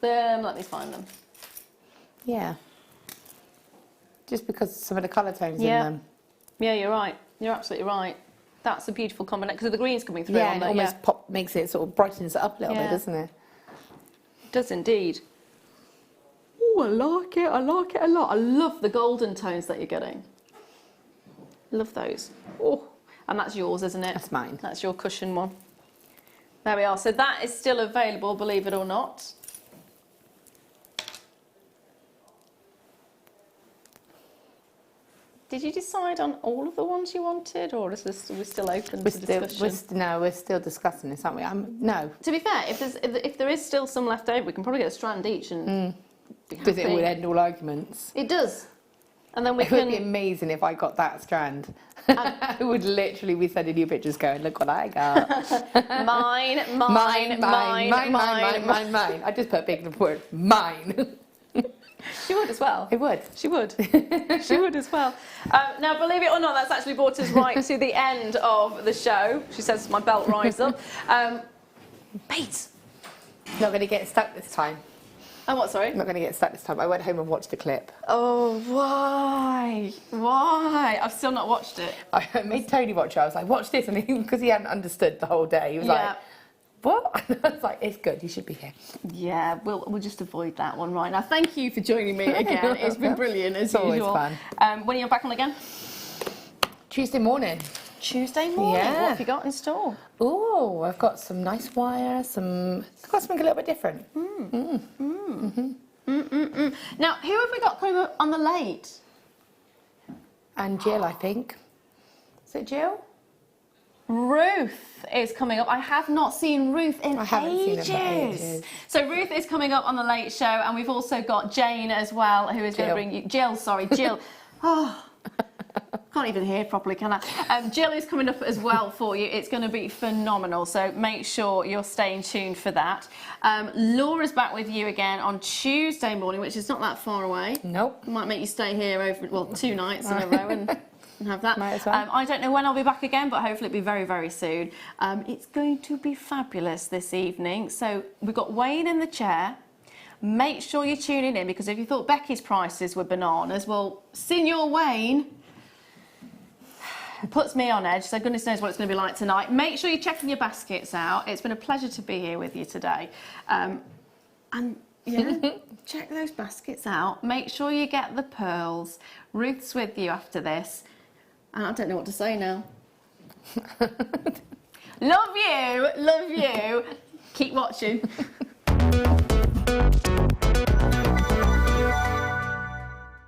Let me find them. Yeah. Just because some of the colour tones in them. Yeah, you're right. You're absolutely right. That's a beautiful combination because the green's coming through. Yeah, on it there. almost makes it sort of brightens it up a little bit, doesn't it? It does indeed. Oh, I like it. I like it a lot. I love the golden tones that you're getting. Love those. Oh, and that's yours, isn't it? That's mine. That's your cushion one. There we are. So that is still available, believe it or not. Did you decide on all of the ones you wanted, or is this, we're still open to discussion? We're still discussing this, aren't we? No. To be fair, if there is still some left over, we can probably get a strand each and be happy. Because it would end all arguments. It does. And then we It would be amazing if I got that strand. I would literally be sending you pictures going, look what I got. Mine. I just put a big word, mine. She would as well. It would. She would. She would as well. Now, believe it or not, that's actually brought us right to the end of the show. She says my belt rise up. Bates. Not going to get stuck this time. Oh, what, sorry? Not going to get stuck this time. I went home and watched the clip. Oh, why? Why? I've still not watched it. I made Tony watch it. I was like, watch this. And because he hadn't understood the whole day, he was like, what? And I was like, it's good. You should be here. Yeah, we'll just avoid that one right now. Thank you for joining me again. It's been brilliant, as usual. It's always fun. When are you back on again? Tuesday morning. Tuesday morning? Yeah. What have you got in store? Oh, I've got some nice wire, I've got something a little bit different. Now, who have we got coming up on the late? And Jill, I think. Is it Jill? Ruth is coming up. I have not seen Ruth in ages. So Ruth is coming up on the late show, and we've also got Jane as well, who is going to bring you... Jill. Oh, can't even hear properly, can I? Jill is coming up as well for you. It's going to be phenomenal, so make sure you're staying tuned for that. Laura's back with you again on Tuesday morning, which is not that far away. Nope. Might make you stay here over, well, 2 nights in a row and have that. Might as well. I don't know when I'll be back again, but hopefully it'll be very, very soon. It's going to be fabulous this evening. So we've got Wayne in the chair. Make sure you're tuning in, because if you thought Becky's prices were bananas, well, Senior Wayne puts me on edge, so goodness knows what it's going to be like tonight. Make sure you're checking your baskets out. It's been a pleasure to be here with you today. And yeah, check those baskets out. Make sure you get the pearls. Ruth's with you after this. And I don't know what to say now. Love you. Keep watching.